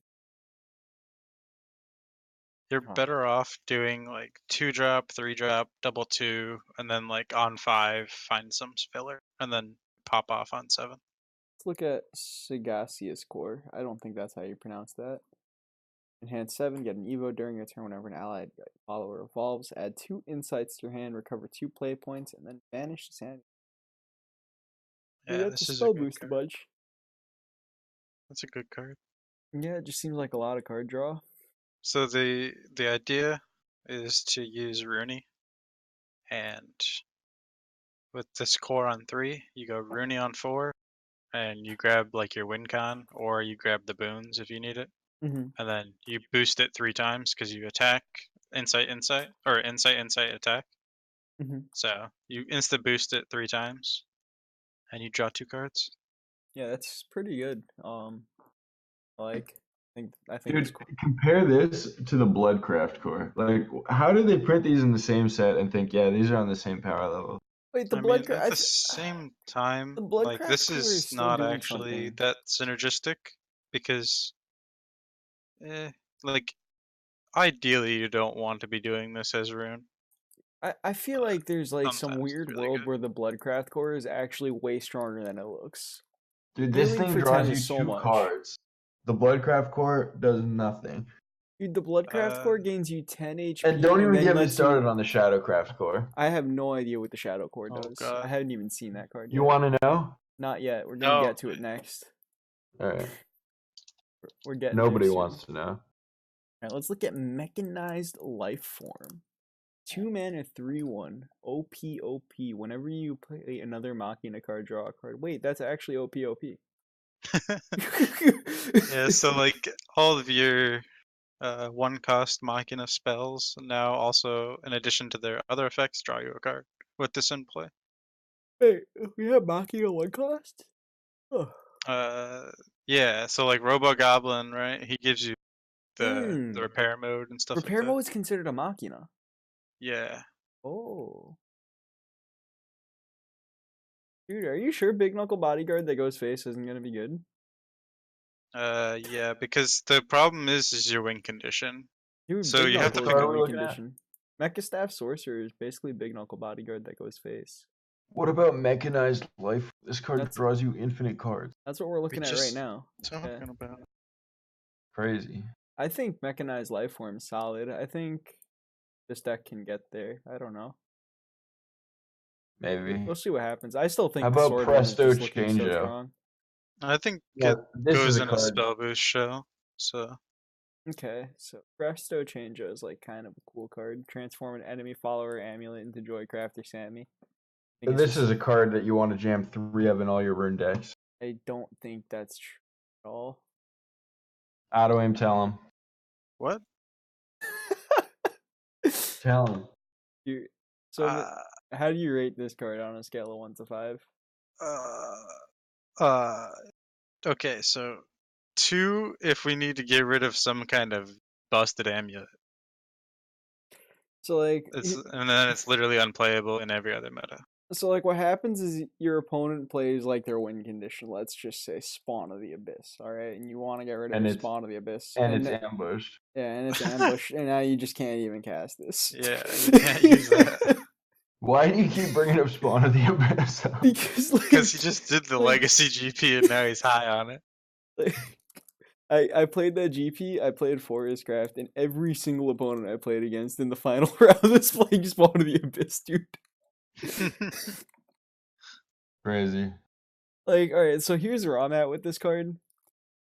You're Huh. better off doing like 2-drop, 3-drop, double 2, and then like on 5 find some filler, and then pop off on 7. Let's look at Sagacious Core. I don't think that's how you pronounce that. Enhance 7, get an Evo during your turn whenever an allied follower evolves. Add 2 insights to your hand, recover 2 play points, and then banish the sanity. Yeah, You get this to is a spell good boost a card. bunch. That's a good card. Yeah, it just seems like a lot of card draw. So the idea is to use Rooney, and with this core on 3, you go Rooney on 4, and you grab like your win con, or you grab the boons if you need it, Mm-hmm. and then you boost it 3 times because you attack, insight, or insight, attack. Mm-hmm. So you insta boost it 3 times, and you draw 2 cards. Yeah, that's pretty good. I think it's Dude, cool. compare this to the Bloodcraft core. Like, how do they print these in the same set and think, yeah, these are on the same power level? Wait, the I blood mean, at the same time, the like Bloodcraft this core is is still not doing actually something. that synergistic because, like, ideally you don't want to be doing this as Rune. I feel like there's like some Sometimes it's weird really world good. where the Bloodcraft core is actually way stronger than it looks. Dude, this Dealing thing for 10 draws you is so 2 much. cards. The Bloodcraft core does nothing. Dude, the Bloodcraft core gains you 10 HP. And don't even then get me lets started you... on the Shadowcraft core. I have no idea what the Shadow core Oh, does. God. I haven't even seen that card yet. You want to know? Not yet. We're gonna No. get to it next. All right. We're getting Nobody there soon. wants to know. All right, let's look at Mechanized Life Form. 2 mana, 3/1. OP, OP. Whenever you play another Machina card, draw a card. Wait, that's actually OP, OP. Yeah, so like all of your 1-cost Machina spells now also, in addition to their other effects, draw you a card with this in play. Wait, we have Machina 1 cost? Oh. Yeah, so like Robo Goblin, right? He gives you the repair mode and stuff Repair like that. mode is considered a Machina. Yeah. Oh. Dude, are you sure Big Knuckle Bodyguard that goes face isn't gonna be good? Yeah, because the problem is your win condition. Dude, So Big you have to Knuckle pick is a win looking at? condition. Mecha Staff Sorcerer is basically Big Knuckle Bodyguard that goes face. What about Mechanized Life? This card That's- draws you infinite cards. That's what we're looking at right just now. talking about it. Crazy. I think Mechanized Life Form is solid. I think this deck can get there. I don't know. Maybe. We'll see what happens. I still think How the about Sword one is Presto just looking so Changeo? strong. I think Yeah, it this goes is a in a card. spell boost shell. So Okay, so Presto Changeo is like kind of a cool card. Transform an enemy follower amulet into Joycraft or Sammy. I think it's This just- is a card that you want to jam 3 of in all your rune decks. I don't think that's true at all. Autoaim, tell him. what? Tell him. You, so how do you rate this card on a scale of 1 to 5? Okay, so 2 if we need to get rid of some kind of busted amulet. So like, And then it's literally unplayable in every other meta. so like, what happens is your opponent plays like their win condition. Let's just say Spawn of the Abyss, all right, and you want to get rid And of it's- Spawn of the Abyss, And it's then- ambushed. yeah, and it's ambushed, and now you just can't even cast this. Yeah, you can't use that. Why do you keep bringing up Spawn of the Abyss? Because like, Because he just did the like- legacy GP and now he's high on it. like, I played that GP, I played Forest Craft, and every single opponent I played against in the final round was playing Spawn of the Abyss, dude. Crazy. Like, alright, so here's where I'm at with this card.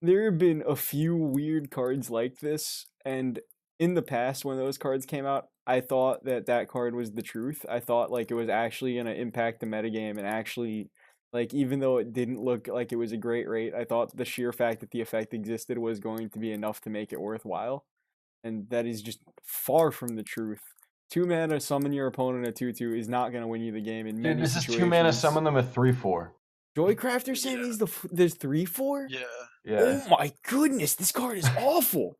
There have been a few weird cards like this, and in the past, when those cards came out, I thought that that card was the truth. I thought, like, it was actually going to impact the metagame, and actually, like, even though it didn't look like it was a great rate, I thought the sheer fact that the effect existed was going to be enough to make it worthwhile. And that is just far from the truth. 2 mana, summon your opponent at 2/2 is not going to win you the game in many Dude, this is situations. 2 mana, summon them at 3/4. Joycrafter Sammy's there's 3/4? Yeah. Yeah. Oh my goodness, this card is awful.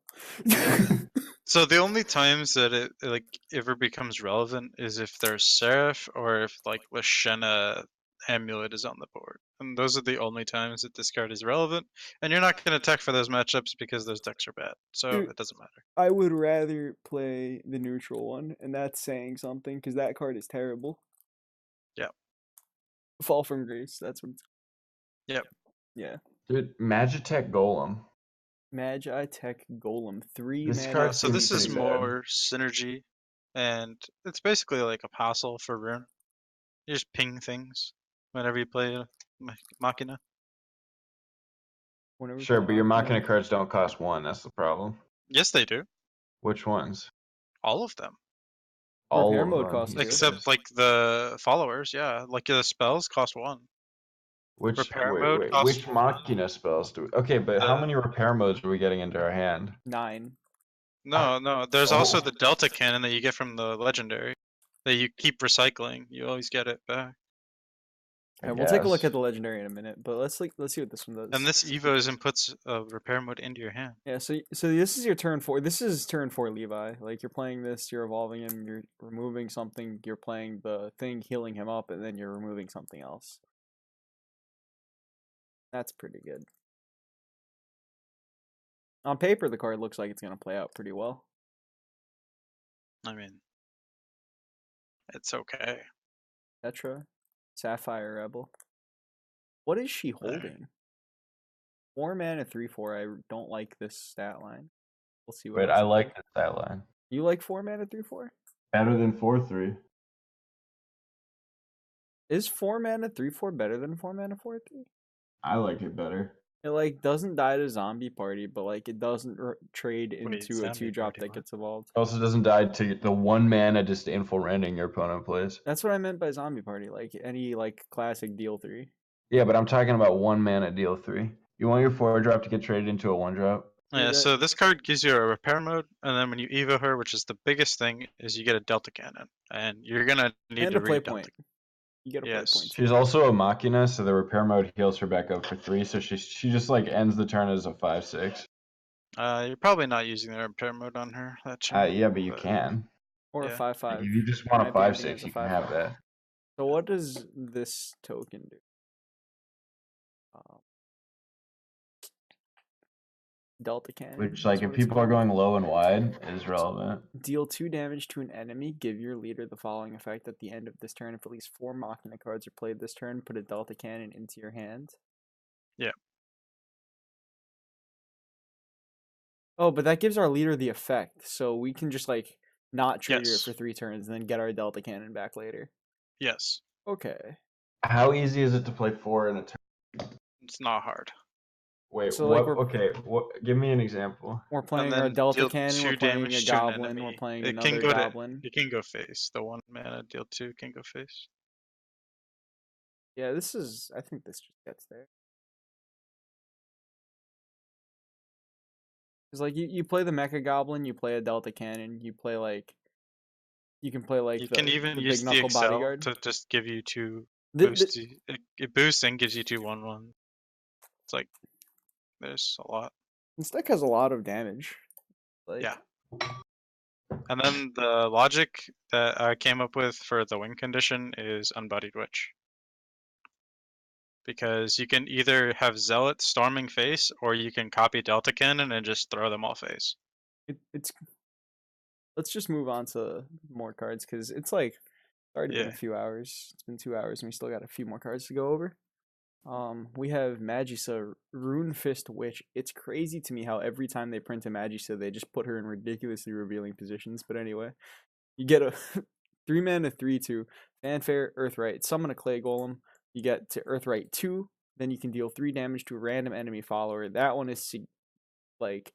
So the only times that it like ever becomes relevant is if there's Seraph or if like Lashena Amulet is on the board. And those are the only times that this card is relevant. And you're not going to tech for those matchups because those decks are bad. So Dude. it doesn't matter. I would rather play the neutral one, and that's saying something because that card is terrible. Yep. Fall from Grace, that's what it's. Yep. Yeah. Dude, Magitech Golem. Magi Tech Golem, 3 This mana. card So seems this is pretty bad. more synergy. And it's basically like Apostle for Rune. You just ping things whenever you play Machina. Whenever Sure, you but your want, Machina yeah. cards don't cost 1. That's the problem. Yes, they do. Which ones? All of them. All Repair of mode them, costs he two. Except says. like the followers, yeah. Like the spells cost 1. Which repair wait, mode wait, costs which 1. Machina spells do we... Okay, but how The- many repair modes are we getting into our hand? 9. No. There's also Oh. the Delta Cannon that you get from the legendary. That you keep recycling. You always get it back. I Alright, we'll take a look guess. at the legendary in a minute, but let's see what this one does. And this Evo's inputs a repair mode into your hand. Yeah, so this is your turn 4. This is turn 4 Levi. Like, you're playing this, you're evolving him, you're removing something, you're playing the thing healing him up, and then you're removing something else. That's pretty good. On paper, the card looks like it's going to play out pretty well. I mean, it's okay. Tetra, Sapphire Rebel. What is she holding? 4 mana, 3/4. I don't like this stat line. We'll see what But else I it like does. the stat line. You like 4 mana 3/4? Better than 4/3. Is 4 mana 3/4 better than 4 mana 4/3? I like it better. It like doesn't die to zombie party, but like it doesn't trade Wait, into a zombie 2-drop party, that what? gets evolved. It also doesn't die to the 1 mana disdainful rending your opponent plays. That's what I meant by zombie party. Like any like classic deal 3. Yeah, but I'm talking about 1 mana deal 3. You want your 4-drop to get traded into a 1-drop? Yeah, that- so this card gives you a repair mode, and then when you evo her, which is the biggest thing, is you get a Delta Cannon, and you're gonna need And to a play read point. Delta. You get a play Yes. point. She's also a Machina, so the repair mode heals her back up for 3, so she just like ends the turn as a 5/6. You're probably not using the repair mode on her that turn. Yeah, but you but- can. Or a Yeah. 5/5. If you just want a Might be ending 5/6, as a you can 5/5. have that. So what does this token do? Delta Cannon. Which, like, is if what it's people are called. going low and wide, is relevant. Deal 2 damage to an enemy. Give your leader the following effect at the end of this turn. If at least 4 Machina cards are played this turn, put a Delta Cannon into your hand. Yeah. Oh, but that gives our leader the effect, so we can just like not trigger Yes. it for 3 turns and then get our Delta Cannon back later. Yes, Okay. How easy is it to play 4 in a turn? it's not hard. Wait, So, like, what? Okay, give me an example. We're And playing our then Delta deal Cannon, we're 2 playing damage a to an Goblin, we're enemy. playing It can another go Goblin. It can go face. The 1 mana deal 2 can go face. Yeah, this is. I think this just gets there. Because, like, you play the Mecha Goblin, you play a Delta Cannon, you play, like. You can play, like, You the, can even the use Big the Knuckle Excel Bodyguard. to just give you 2 The- boosts. It boosts and gives you 2/1/1. It's like there's a lot. This deck has a lot of damage. Like, Yeah. And then the logic that I came up with for the win condition is Unbodied Witch. Because you can either have Zealot storming face, or you can copy Delta Cannon and just throw them all face. it's. Let's just move on to more cards, because it's like. It's already been a Yeah. few hours. It's been 2 hours, and we still got a few more cards to go over. We have Magisa, Rune Fist Witch. It's crazy to me how every time they print a Magisa, they just put her in ridiculously revealing positions. But anyway, you get a 3 mana 3/2 Fanfare Earthright. Summon a Clay Golem. You get to Earthright 2. Then you can deal 3 damage to a random enemy follower. That one is like,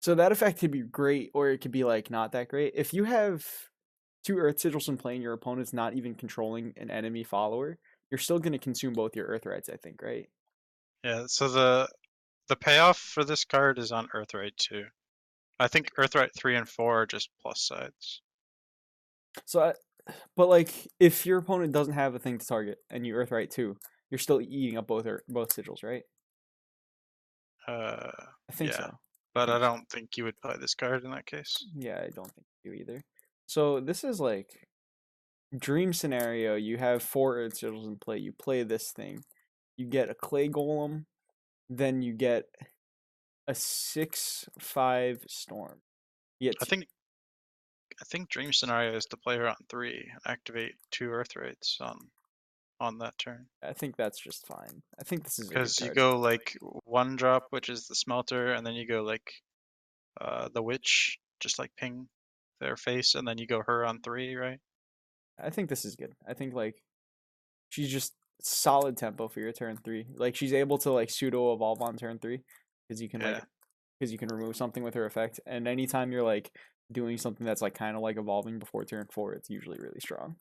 so that effect could be great, or it could be like not that great. If you have 2 Earth Sigils in play and your opponent's not even controlling an enemy follower, you're still going to consume both your Earthrights, I think, right? Yeah, so the payoff for this card is on Earthright 2. I think Earthright 3 and 4 are just plus sides. So, but like, if your opponent doesn't have a thing to target and you Earthright 2, you're still eating up both sigils, right? I think Yeah, so. but I think so. don't think you would play this card in that case. Yeah, I don't think you either. So this is like dream scenario. You have 4 Earth Sigils in play. You play this thing. You get a Clay Golem. Then you get a 6/5 Storm. You get I think dream scenario is to play her on 3 and activate 2 Earthrights on that turn. I think that's just fine. I think this is a good Because you card. go like 1 drop, which is the smelter, and then you go like the witch, just like ping their face, and then you go her on 3, right? I think this is good. I think like she's just solid tempo for your turn 3. Like she's able to like pseudo evolve on turn 3 because you can Yeah. you can remove something with her effect. And anytime you're like doing something that's like kind of like evolving before turn 4, it's usually really strong.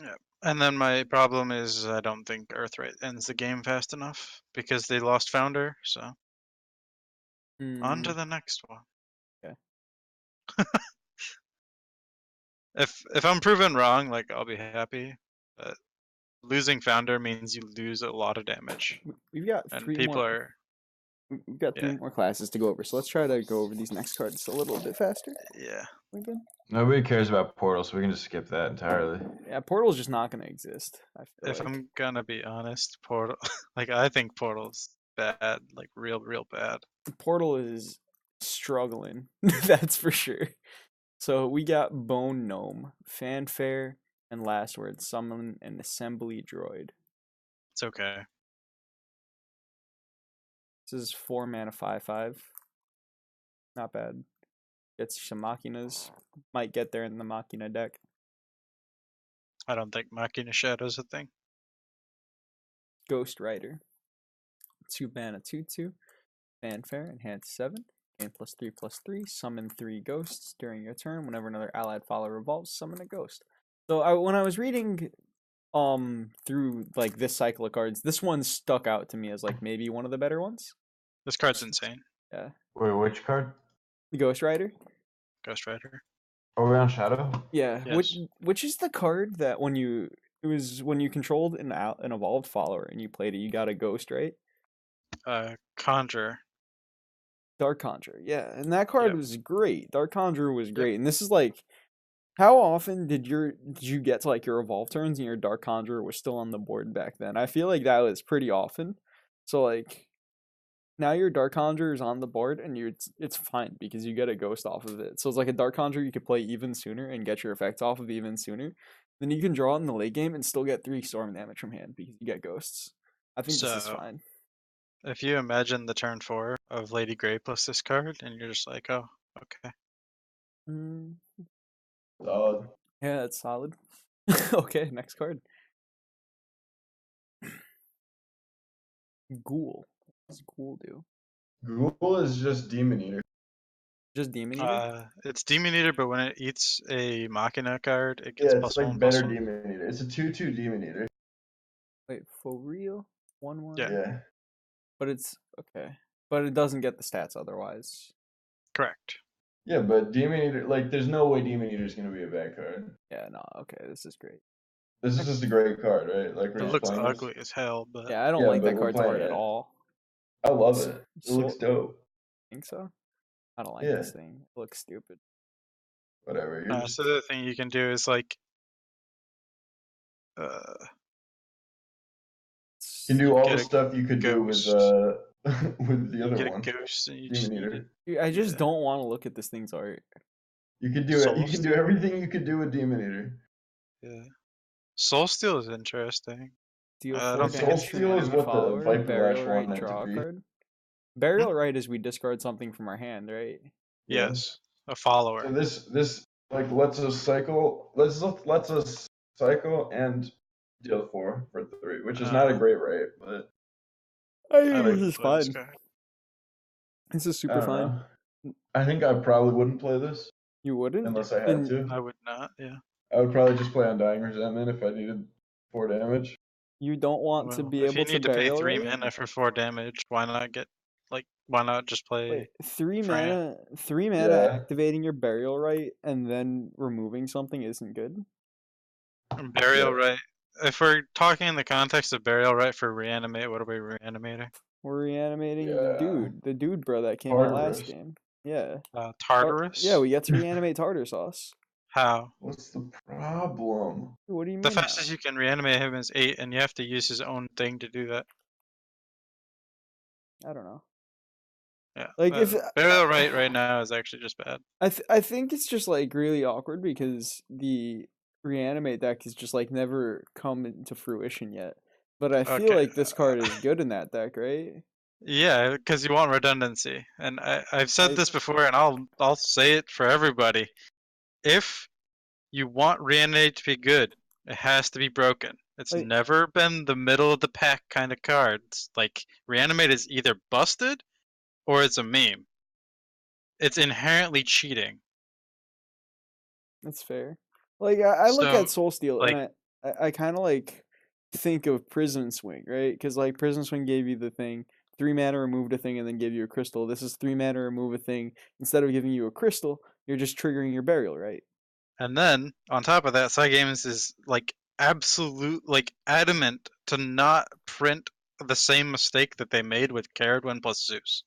Yeah. And then my problem is I don't think Earthright ends the game fast enough because they lost Founder. So on to the next one. Okay. If I'm proven wrong, like I'll be happy. But losing Founder means you lose a lot of damage, We've got and 3 people more. are We've got 3 yeah. more classes to go over, so let's try to go over these next cards a little bit faster. Yeah. We good? Nobody cares about Portal, so we can just skip that entirely. Yeah, Portal's just not gonna exist. I feel If like. I'm gonna be honest, Portal, like I think Portal's bad, like real bad. Portal is struggling. That's for sure. So we got Bone Gnome, Fanfare, and last word, summon an assembly droid. It's okay. This is 4 mana 5/5. Not bad. Gets some Machinas. Might get there in the Machina deck. I don't think Machina Shadow's a thing. Ghost Rider. 2 mana 2/2. Fanfare, enhance 7. Gain +3/+3. Summon 3 ghosts during your turn. Whenever another allied follower revolves, summon a ghost. So when I was reading through like this cycle of cards, this one stuck out to me as like maybe one of the better ones. This card's insane. Yeah. Wait, which card? The Ghost Rider. Ghost Rider. Are we on Shadow? Yeah. Yes. Which is the card that when you controlled an evolved follower and you played it, you got a ghost, right? Conjure. Dark Conjure, yeah, and that card Yep. was great. Dark Conjure was great, and this is like, how often did you get to like your evolve turns and your Dark Conjure was still on the board back then? I feel like that was pretty often. So like, now your Dark Conjure is on the board and it's fine because you get a ghost off of it. So it's like a Dark Conjure you could play even sooner and get your effects off of even sooner. Then you can draw it in the late game and still get 3 storm damage from hand because you get ghosts. I think this is So- fine. If you imagine the turn 4 of Lady Grey plus this card, and you're just like, oh, okay. Mm, Solid. yeah, that's solid. Okay, next card. Ghoul. What does Ghoul do? Ghoul is just Demon Eater. Just Demon Eater? It's Demon Eater, but when it eats a Machina card, it Yeah, gets it's like +1/+1. better Demon Eater. It's a 2/2 Demon Eater. Wait, for real? 1/1? Yeah. Yeah. But it's okay. But it doesn't get the stats otherwise. Correct. Yeah, but Demon Eater, like, there's no way Demon Eater is gonna be a bad card. Yeah, no, okay, this is great. This is just a great card, right? Like, we're It just looks playing this. ugly as hell, but Yeah, I don't Yeah, like but that we're card's playing art at it. all. I love it. It So- looks dope. Think so? I don't like Yeah. this thing. It looks stupid. Whatever. You're just, so the thing you can do is like, It's- you can do all get the a stuff you could do with ghost. with the you other get one, a ghost and you Demon just eat Eater. it. Dude, I just Yeah. don't want to look at this thing's art. You could do it. You Souls? can do everything you could do with Demon Eater. Yeah. Soul Steel is interesting. Deal I 4 don't think damage it's to Soul Steal is enemy what the follower, Viper burial Lash right, wanted it to draw a be. card. Burial right is we discard something from our hand, right? Yeah. Yes. A follower. So this like lets us cycle. Lets us cycle and deal 4 for 3, which is not a great rate, but I I think wouldn't this is play this fine. card. This is I super don't fine. know. I think I probably wouldn't play this You wouldn't? unless I had Then to. I would not, yeah. I would probably just play Undying Resentment if I needed 4 damage. you don't want to Well, be if able you to need to pay burial 3 right? mana for 4 damage, why not just play Wait, 3 Fran. mana, 3 mana Yeah. activating your burial right and then removing something isn't good. Burial Yeah. Right? If we're talking in the context of Burial Right for reanimate, what are we reanimating? We're reanimating Yeah. the dude, bro, that came out last Tartarus. game. Yeah. Tartarus? Yeah, we get to reanimate tartar sauce. How? What's the problem? What do you mean? The how? fastest you can reanimate him is 8, and you have to use his own thing to do that. I don't know. Yeah. Like, if Burial right now is actually just bad. I think it's just like really awkward because the reanimate deck has just like never come into fruition yet. But I feel Okay, like this card is good in that deck, right? Yeah, because you want redundancy, and I've said Like- this before, and I'll say it for everybody. If you want reanimate to be good, it has to be broken. It's Like- never been the middle of the pack kind of cards. Like reanimate is either busted or it's a meme. It's inherently cheating. That's fair. Like I look So, at Soul Steel like- and I kind of like think of Prison Swing, right? Because like Prison Swing gave you the thing, 3 mana removed a thing and then gave you a crystal. This is 3 mana remove a thing. Instead of giving you a crystal, you're just triggering your burial, right? And then on top of that, Cygames is like adamant to not print the same mistake that they made with Caradwen plus Zeus.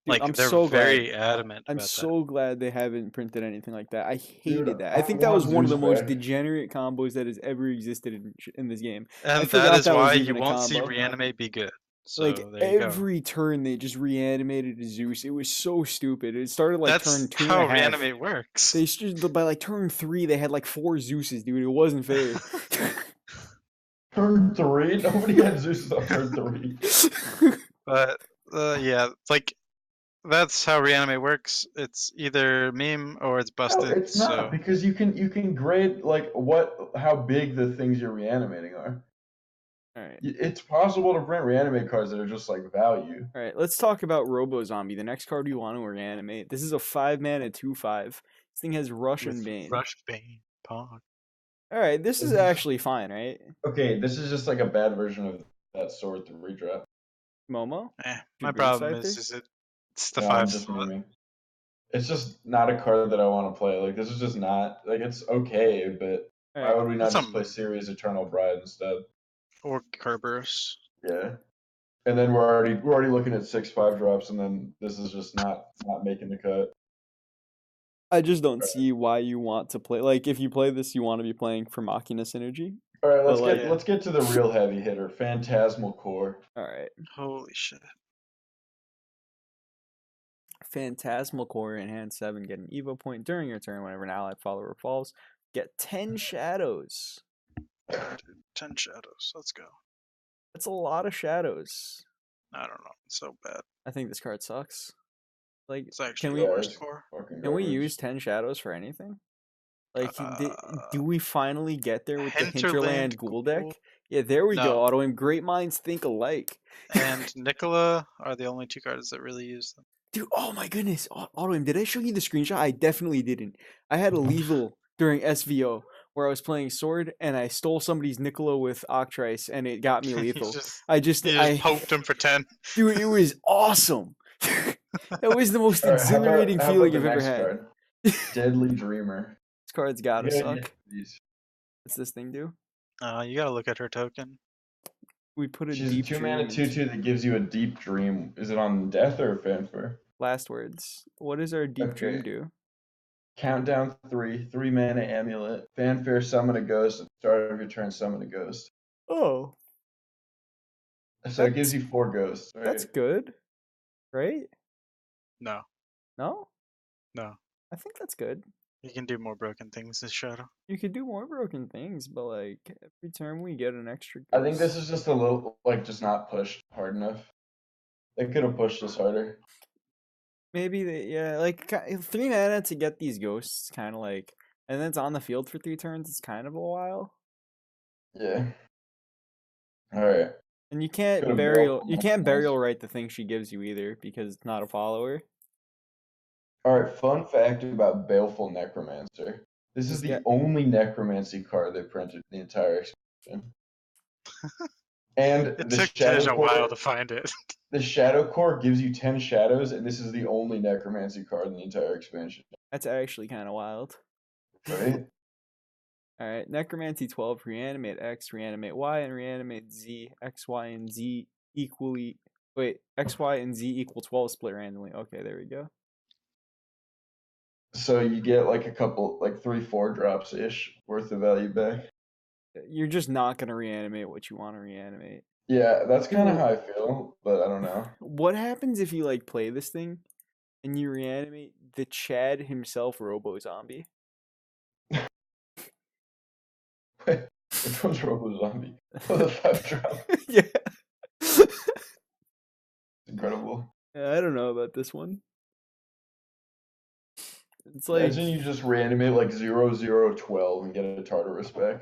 Dude, Like I'm they're so very glad. adamant I'm about so glad they haven't printed anything like that. I hated Dude, that. I I think that was want one of the Zeus most back. degenerate combos that has ever existed in this game. that. And forgot that is that was why even you a won't see combo. reanimate be good. So Like there you go. every turn, they just reanimated Zeus. It was so stupid. It started like That's turn 2 how and a half. reanimate works. They should, by like turn 3, they had like 4 Zeuses, dude. It wasn't fair. Turn 3? Nobody had Zeus on turn 3. But yeah, like That's how reanimate works. It's either meme or it's No, busted. it's not So because you can grade like how big the things you're reanimating are. All right. It's possible to print reanimate cards that are just like value. All right, let's talk about Robo Zombie, the next card you want to reanimate. This is a 5-mana 2/5. This thing has Russian with Bane. Rush Bane, Pog. All right, this is actually fine, right? Okay, this is just like a bad version of that sword 3 drop. Momo? My Green problem Scyther? is it's the No, 5 I'm just slot. memeing. It's just not a card that I want to play. Like this is just not like it's okay, but All why right, would we not It's just play Series Eternal Bride instead? Or Kerberos. Yeah. And then we're already looking at 6/5 drops, and then this is just not making the cut. I just don't see why you want to play. Like, if you play this, you want to be playing for Machina Synergy. All right, But, like- let's get to the real heavy hitter, Phantasmal Core. All right, Holy shit. Phantasmal Core in hand 7. Get an Evo point during your turn whenever an allied follower falls. Get 10 shadows. 10 shadows. Let's go. That's a lot of shadows. I don't know. It's so bad. I think this card sucks. Like, It's actually we- the Yeah, worst it's core. fucking can we garbage. use 10 shadows for anything? Like, Uh, do we finally get there with the Hinterland Hinterland Ghoul deck? Ghoul? Yeah, there we go. No. Autoaim. Great minds think alike. And Nicola are the only 2 cards that really use them. Dude, oh my goodness. Autoaim, did I show you the screenshot? I definitely didn't. I had a lethal during SVO where I was playing Sword and I stole somebody's Nicola with Octrice and it got me lethal. You just I just poked him for 10. Dude, it was awesome. That was the most All right, how about- exhilarating how about feeling the I've ever next had. card? Deadly Dreamer. This card's gotta Yeah, suck. these. What's this thing do? You gotta look at her token. We put a She's a deep 2-mana dream. 2/2 that gives you a deep dream. Is it on death or fanfare? Last words. What does our deep dream Okay. do? Countdown 3-mana amulet. Fanfare, summon a ghost. At the start of your turn, summon a ghost. Oh, So it gives you 4 ghosts. Right? that's good. Right? No. No? No. I think that's good. You can do more broken things this shadow. You could do more broken things, but like every turn we get an extra I think this ghost. is just a little like just not pushed hard enough. They could have pushed this harder. Maybe like 3 mana to get these ghosts, kind of like, and then it's on the field for 3 turns. It's kind of a while, Yeah. All right. and you can't Could've burial. built You much can't nice. burial right the thing she gives you either because it's not a follower. All right. Fun fact about Baleful Necromancer. This is This the guy- only necromancy card they printed in the entire expansion. And It the took Shadow Tejjy a Core, while to find it. the Shadow Core gives you 10 shadows, and this is the only necromancy card in the entire expansion. That's actually kind of wild. Right? All right, Necromancy 12, reanimate X, reanimate Y, and reanimate Z. X, Y, and Z equally. Wait, X, Y, and Z equal 12 split randomly. Okay, there we go. So you get like a couple, like 3-4 drops ish worth of value back. You're just not gonna reanimate what you want to reanimate. Yeah, that's kind of how I feel, but I don't know. What happens if you like play this thing and you reanimate the Chad himself, Robo Zombie? Wait, which one's Robo Zombie? Oh, the 5 drop. Yeah. Incredible. I don't know about this one. It's like Imagine you just reanimate like 0-0-12 and get a Tartarus back.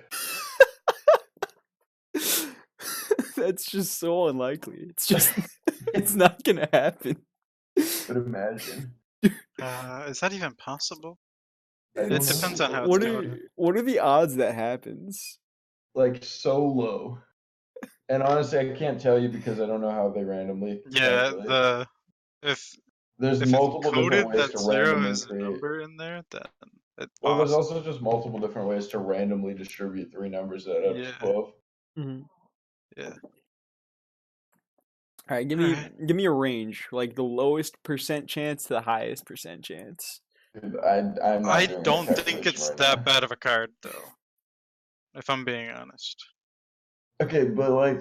that's just so unlikely. It's just it's not gonna happen. But imagine. Is that even possible? I It don't depends know. on how it's What coded. are the odds that happens? Like so low. And honestly, I can't tell you because I don't know how they randomly. Yeah, calculate. if There's if multiple it's coded different ways that to 0 randomly is a create. number in there, then it's Well, there's possible. also just multiple different ways to randomly distribute 3 numbers that add up Yeah. to 12. Mm-hmm. Yeah. All right, give me a range, like the lowest percent chance to the highest percent chance. Dude, I'm not I doing that don't think calculation it's right that now. bad of a card, though. If I'm being honest. Okay, but like,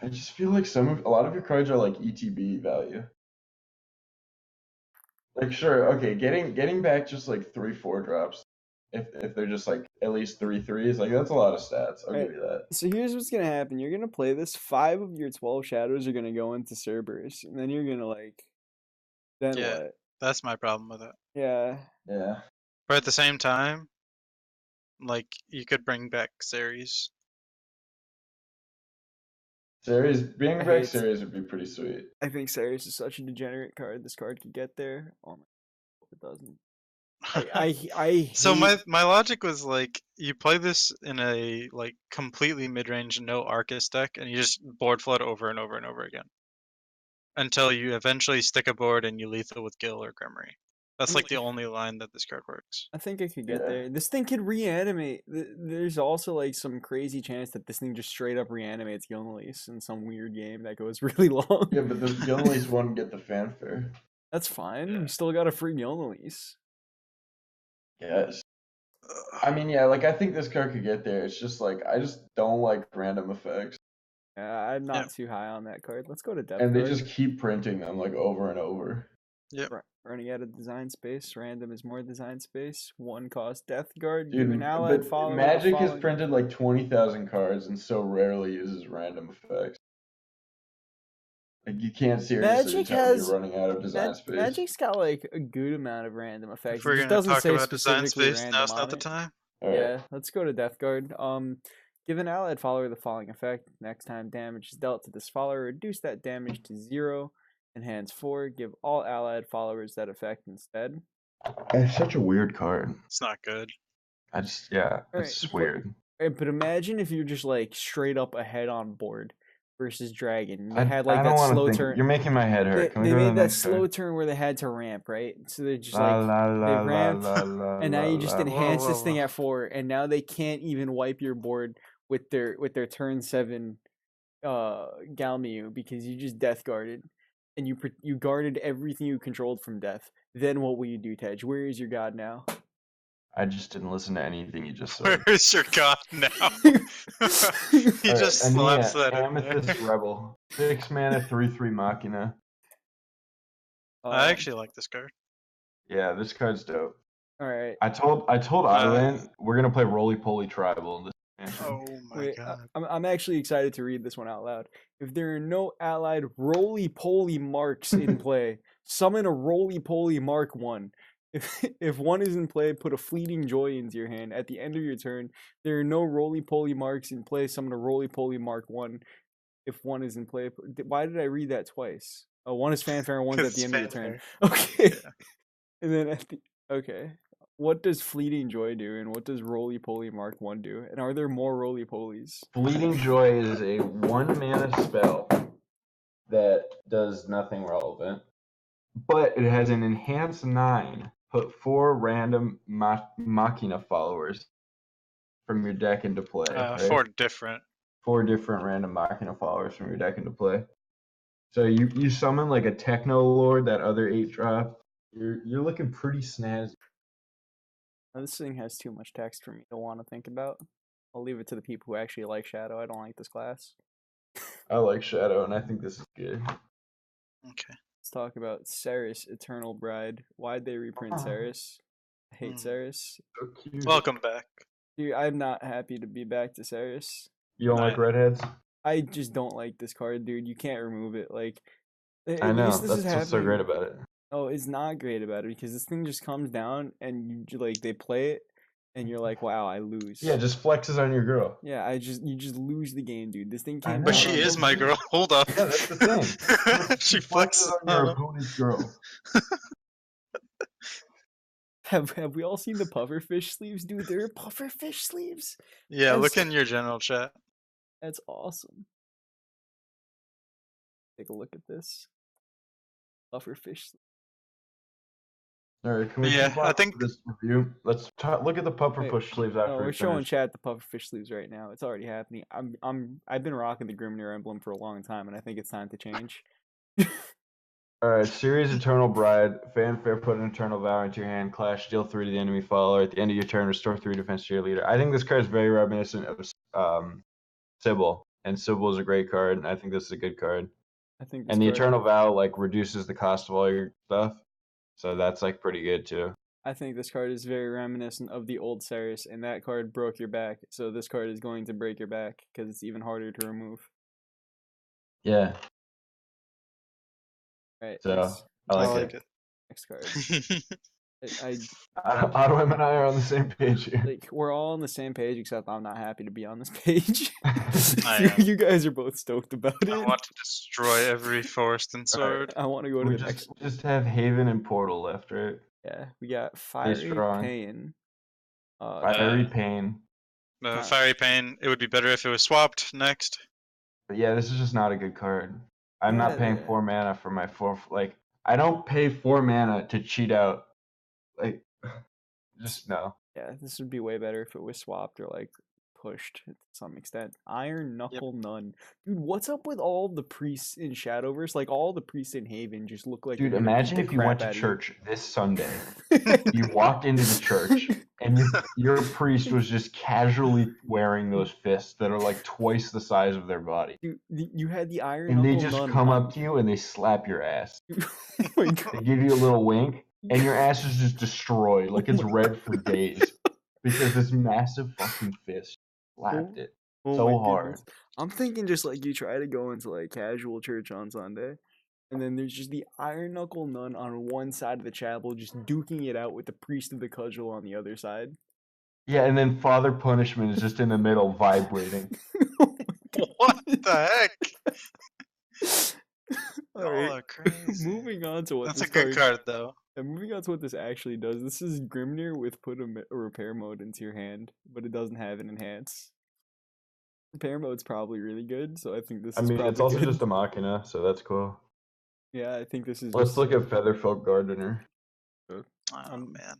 I just feel like a lot of your cards are like ETB value. Like, sure, okay, getting back just like 3-4 drops, if they're just like at least 3 threes, like that's a lot of stats. I'll give you that. So here's what's gonna happen. You're gonna play this. 5 of your 12 shadows are gonna go into Cerberus, and then you're gonna like Then Yeah. what? That's my problem with it. Yeah. Yeah. But at the same time, like you could bring back series. Series being I back hate- series would be pretty sweet. I think Cyrus is such a degenerate card. This card could get there. Oh my, hope it doesn't. I hate. So my logic was like you play this in a like completely mid range no Arcus deck and you just board flood over and over and over again. Until you eventually stick a board and you lethal with Gil or Grimory. That's like the only line that this card works. I think it could get Yeah. there. This thing could reanimate. There's also like some crazy chance that this thing just straight up reanimates Gilnelise in some weird game that goes really long. Yeah, but the Gilnelise won't get the fanfare. That's fine. Yeah. We still got a free Gilnelise. Yes. I mean, yeah, like I think this card could get there. It's just like I just don't like random effects, I'm not too high on that card. Let's go to Depth and they Guard. just keep printing them like over and over. Running out of design space. Random is more design space. 1 cost Death Guard. Dude, Give an allied but follower. Magic has following- printed like 20,000 cards and so rarely uses random effects. Like you can't seriously Magic tell has- you're running out of design space. Magic's got like a good amount of random effects. If we're It just gonna doesn't talk say about design specifically space, random now's on not the it. time. All right. Yeah, let's go to Death Guard. Give an allied follower the following effect. Next time damage is dealt to this follower, reduce that damage to 0. Enhance 4. Give all allied followers that effect instead. It's such a weird card. It's not good. It's Alright, just weird. But imagine if you're just like straight up ahead on board versus Dragon. They I, had like I don't that want slow to think. turn. You're making my head hurt. They, Can we they go to made the that next slow card? turn where they had to ramp, right? So they're just La, like la, la, they ramped, la, la, and now la, you just la. enhance this whoa, thing whoa. at 4, and now they can't even wipe your board with their turn 7 Galmiu because you just death guarded, and you guarded everything you controlled from death. Then what will you do, Tej? Where is your god now? I just didn't listen to anything you just said. Where is your god now? He Alright, just slaps Ania, that in there. Amethyst Rebel. 6 mana, 3/3 Machina. I actually like this card. Yeah, this card's dope. all right. I told Island we're gonna play Roly Poly Tribal in this expansion. Oh my Wait, god. I'm actually excited to read this one out loud. If there are no allied roly-poly marks in play, summon a roly-poly mark 1. If 1 is in play, put a fleeting joy into your hand. At the end of your turn, there are no roly-poly marks in play, summon a roly-poly mark 1. If 1 is in play, why did I read that twice? Oh, 1 is fanfare and 1's at 'Cause the end of your turn. fanfare. Okay. Yeah. And then okay. What does Fleeting Joy do, and what does Roly Poly Mark 1 do? And are there more Roly Polies? Fleeting Joy is a 1 mana spell that does nothing relevant, but it has an enhanced 9. Put 4 random Machina followers from your deck into play. Right? 4 different. 4 different random Machina followers from your deck into play. So you summon like a Techno Lord, that other 8-drop. You're looking pretty snazzy. Now, this thing has too much text for me to want to think about. I'll leave it to the people who actually like Shadow. I don't like this class. I like Shadow, and I think this is good. Okay. Let's talk about Ceres, Eternal Bride. Why'd they reprint Ceres? I hate Ceres. So cute. Welcome back. Dude, I'm not happy to be back to Ceres. You don't like redheads? I just don't like this card, dude. You can't remove it. Like, I know. this is That's what's so happening. great about it. Oh, it's not great about it because this thing just comes down and like they play it and you're like, wow, I lose. Yeah, just flexes on your girl. Yeah, you just lose the game, dude. This thing I came know. But down she on is me. my girl. Hold up. Yeah, that's the thing. She flexes flexes on your on him. opponent's girl. Have we all seen the pufferfish sleeves, dude? There are pufferfish sleeves. Yeah, look That's- in your general chat. That's awesome. Take a look at this. Pufferfish. All right, can we Yeah, keep on I think- with this review? Let's look at the pufferfish sleeves after No, we we're showing finish. chat the pufferfish sleeves right now. It's already happening. I've been rocking the Grimnir emblem for a long time, and I think it's time to change. All right, Series Eternal Bride. Fanfare, put an Eternal Vow into your hand. Clash, deal 3 to the enemy follower. At the end of your turn, restore 3 defense to your leader. I think this card is very reminiscent of Sybil, and Sybil is a great card, and I think this is a good card. I think this And the card- Eternal Vow like reduces the cost of all your stuff, so that's like pretty good too. I think this card is very reminiscent of the old Ceres, and that card broke your back. So this card is going to break your back because it's even harder to remove. Yeah, Right. so let's- I I like like it. it. Next card. I Autoaim and I are on the same page here. like we're all on the same page, except I'm not happy to be on this page. I am. You guys are both stoked about it. I want to destroy every forest and sword. I want to go to We the next. just have Haven and Portal left, right? Yeah, we got Fiery strong. Pain. Fiery Pain. No, Fiery Pain. It would be better if it was swapped next. But yeah, this is just not a good card. I'm not paying 4 mana for my 4. Like, I don't pay 4 mana to cheat out. Like, just no. Yeah, this would be way better if it was swapped or like pushed to some extent. Iron Knuckle Nun. Dude, what's up with all the priests in Shadowverse? Like all the priests in Haven just look like Dude, they're gonna beat imagine the if you crap went to out of church this Sunday. you. You walked into the church and your priest was just casually wearing those fists that are like twice the size of their body. Dude, you had the Iron And they Knuckle just Nun come on- up to you and they slap your ass. Oh my They God. give you a little wink and your ass is just destroyed. Like it's red for days. Because this massive fucking fist slapped it Oh so my hard. goodness. I'm thinking just like you try to go into like casual church on Sunday, and then there's just the Iron Knuckle Nun on one side of the chapel, just duking it out with the priest of the cudgel on the other side. Yeah, and then Father Punishment is just in the middle vibrating. Oh my What the heck? All right. Oh, crazy. Moving on to what That's this a good card, though. And moving on to what this actually does. This is Grimnir with put a repair mode into your hand, but it doesn't have an enhance. Repair mode's probably really good, so I think this I is mean, probably it's also good. just a Machina, so that's cool. Yeah, I think this is Let's just... look at Featherfolk Gardener. Oh, man.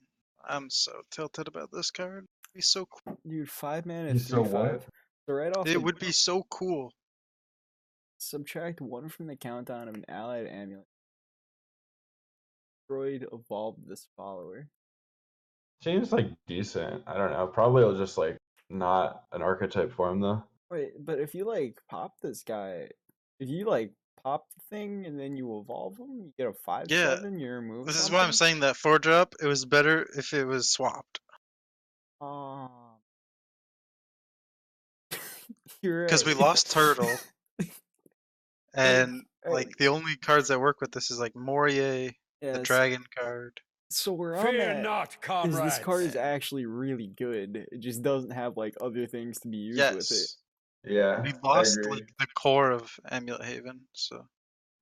I'm so tilted about this card. It'd be so cool. Dude, 5 mana, He's so 3/5. what? So right off It the- would be so cool. subtract 1 from the countdown of an allied amulet. Destroyed, evolved this follower. Seems like decent. I don't know. Probably it'll just like not an archetype form though. Wait, but if you like pop this guy, if you like pop the thing and then you evolve him, you get a 5/7. You remove. This is why I'm saying that 4-drop, it was better if it was swapped. You're Because we right. lost Turtle. And, Right. like, the only cards that work with this is, like, Mourier, Yeah, the Dragon card. so we're on Fear that. not, Is comrades. this card is actually really good. It just doesn't have like other things to be used with it. Yes. Yeah. We I lost, agree. like, the core of Amulet Haven, so.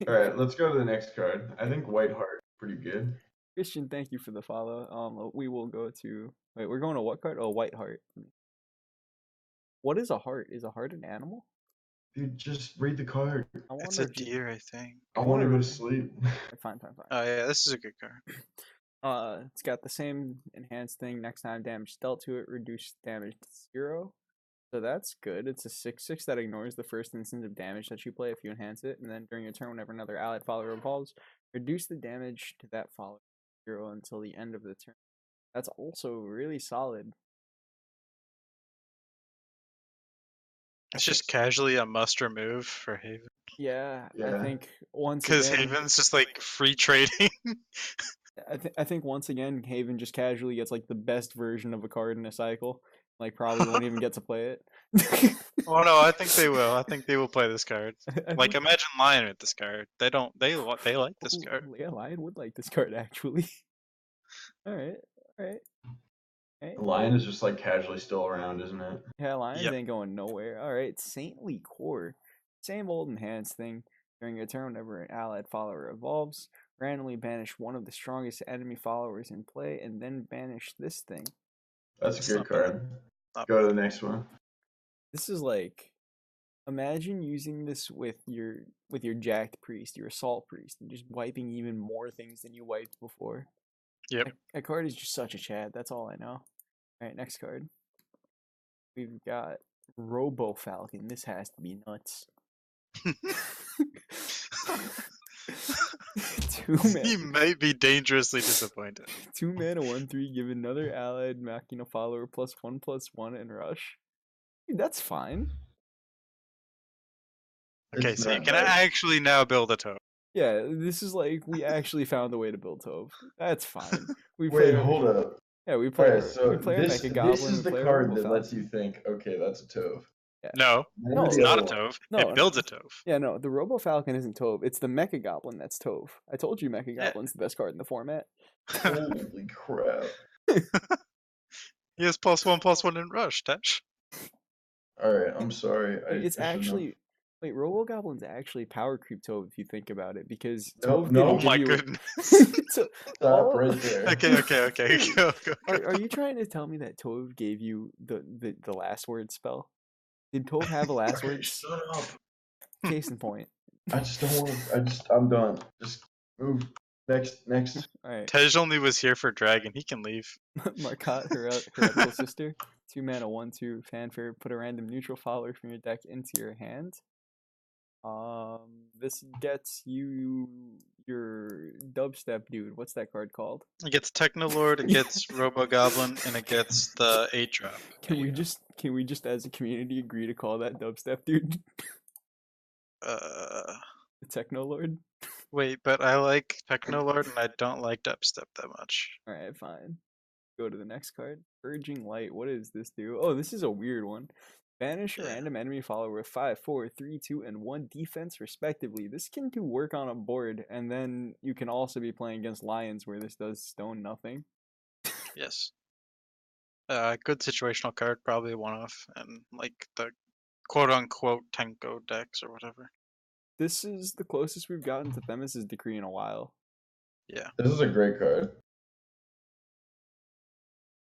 Alright, let's go to the next card. I think Whiteheart pretty good. Christian, thank you for the follow. We will go to wait. We're going to what card? Oh, White Heart. What is a heart? Is a heart an animal? Dude, just read the card. I wonder It's a if you- deer, I think. I want to go to sleep. Fine. Oh, yeah, this is a good card. It's got the same enhanced thing. Next time damage dealt to it, reduce damage to 0. So that's good. It's a 6/6 that ignores the first instance of damage that you play if you enhance it, and then during your turn, whenever another allied follower evolves, reduce the damage to that follower to 0 until the end of the turn. That's also really solid. It's just casually a must remove for Haven. Yeah, I Yeah. think once Because again, Haven's just, like, free trading. I think once again, Haven just casually gets like the best version of a card in a cycle. Like probably won't even get to play it. Oh, no, I think they will. I think they will play this card. I Like, think- imagine Lion with this card. They don't. They like this Ooh, card. Yeah, Lion would like this card actually. All right. Lion is just like casually still around, isn't it? Yeah, Lions Yep. ain't going nowhere. All right, Saintly Core, same old enhanced thing. During your turn, whenever an allied follower evolves, randomly banish one of the strongest enemy followers in play, and then banish this thing. That's It's a good not bad. card. Not Go to the next one. This is like, imagine using this with your jacked priest, your assault priest, and just wiping even more things than you wiped before. Yep. That card is just such a Chad. That's all I know. All right, next card. We've got Robo Falcon. This has to be nuts. 2 He mana. may be dangerously disappointed. 2 mana, 1/3. Give another allied Machina follower +1/+1 and rush. Dude, that's fine. Okay, It's so you not can bad. actually now build a toad. Yeah, this is like we actually found a way to build Tove. That's fine. We Wait, play. hold up. Yeah, we play. Alright, so we play this Mecha Goblin. is we the play card Robo that lets Falcon. you think, okay, that's a Tove. No, None of it's the not a other ones. Tove. No, It builds a Tove. Yeah, no, the Robo Falcon isn't Tove. It's the Mecha Goblin that's Tove. I told you Mecha Yeah. Goblin's the best card in the format. Holy crap! He has +1/+1 in Rush, Tesh. All right, I'm sorry. Wait, it's I shouldn't have- actually wait, Robo Goblin's actually power creep Tove if you think about it, because No, Tove no. didn't Oh give my you goodness. So- Stop all- right there. Okay. Go. Are you trying to tell me that Tove gave you the last word spell? Did Tove have a last Okay, word? shut up. Case in point. I just don't want to. I'm done. Just move. Next. All right. Tej only was here for Dragon. He can leave. Marcotte, Heretical Sister. 2 mana, 1/2 fanfare. Put a random neutral follower from your deck into your hand. This gets you your dubstep dude. What's that card called? It gets Technolord, it gets Robo Goblin, and it gets the 8-drop. Can we just as a community agree to call that dubstep dude the Techno Lord? Wait, but I like Technolord and I don't like Dubstep that much. All right, fine. Go to the next card. Purging Light. What does this do? Oh, this is a weird one. Banish a Yeah. random enemy follower with 5, 4, 3, 2, and 1 defense, respectively. This can do work on a board, and then you can also be playing against Lions, where this does stone nothing. Yes. Good situational card, probably a one-off, and like the quote-unquote Tenko decks or whatever. This is the closest we've gotten to Themis' Decree in a while. Yeah. This is a great card.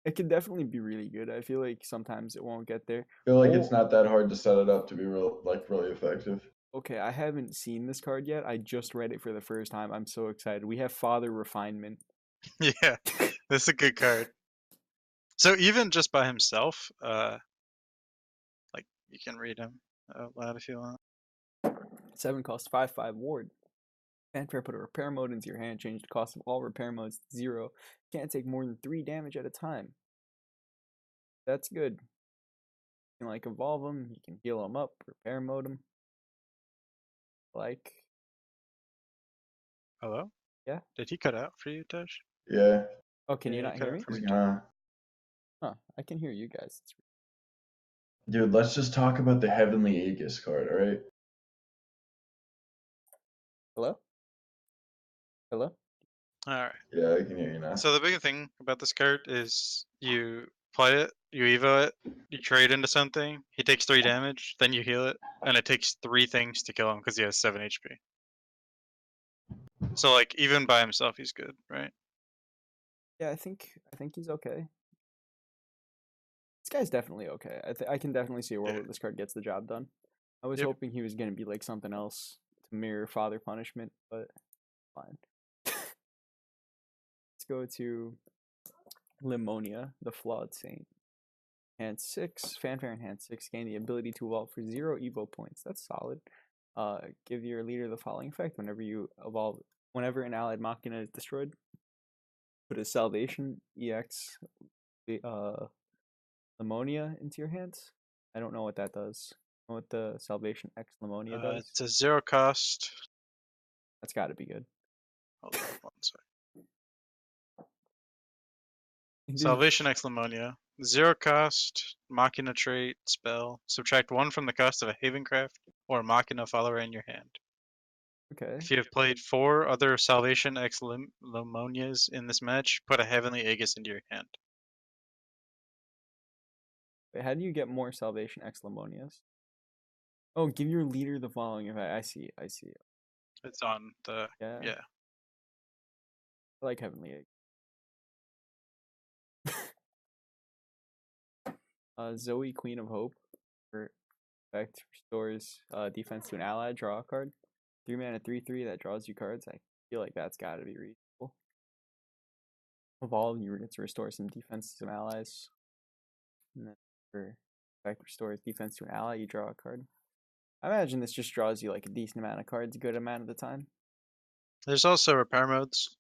It can definitely be really good. I feel like sometimes it won't get there. I feel like it's Oh. not that hard to set it up to be really effective. Okay, I haven't seen this card yet. I just read it for the first time. I'm so excited. We have Father Refinement. Yeah. This is a good card. So even just by himself, like you can read him out loud if you want. 7 cost 5/5 ward. Fanfare, put a repair mode into your hand. Change the cost of all repair modes to 0. Can't take more than 3 damage at a time. That's good. You can like evolve him. You can heal him up. Repair mode him. Like, Hello? Yeah? Did he cut out for you, Tej? Yeah. oh, can you Yeah, not cut hear out me? for He's me. gonna. Huh, I can hear you guys. Dude, let's just talk about the Heavenly Aegis card, all right? Hello? Hello? Alright. Yeah, I can hear you now. So the big thing about this card is you play it, you evo it, you trade into something, he takes 3 damage, then you heal it, and it takes 3 things to kill him because he has 7 HP. So like even by himself he's good, right? Yeah, I think he's okay. This guy's definitely okay. I can definitely see a world Yeah. where this card gets the job done. I was Yep. hoping he was gonna be like something else to mirror Father Punishment, but fine. Let's go to Limonia, the Flawed Saint. Hand 6, Fanfare in hand 6, gain the ability to evolve for 0 Evo points. That's solid. Give your leader the following effect whenever an allied Machina is destroyed. Put a Salvation EX Limonia into your hands. I don't know what that does. You know what the Salvation X Limonia does? It's a 0 cost. That's got to be good. Hold on 1 sec. Dude, Salvation X Limonia. 0 cost, Machina trait, spell. Subtract 1 from the cost of a Havencraft or Machina follower in your hand. Okay. If you have played 4 other Salvation X Limonias in this match, put a Heavenly Aegis into your hand. Wait, how do you get more Salvation X Limonias? Oh, give your leader the following effect. I see. It's on the Yeah. yeah. I like Heavenly Egg. Zoe, Queen of Hope. Her effect restores defense to an ally. Draw a card. 3 mana, 3/3 that draws you cards. I feel like that's got to be reasonable. Evolve, you get to restore some defense to some allies. And then for effect restores defense to an ally, you draw a card. I imagine this just draws you like a decent amount of cards, a good amount of the time. There's also repair modes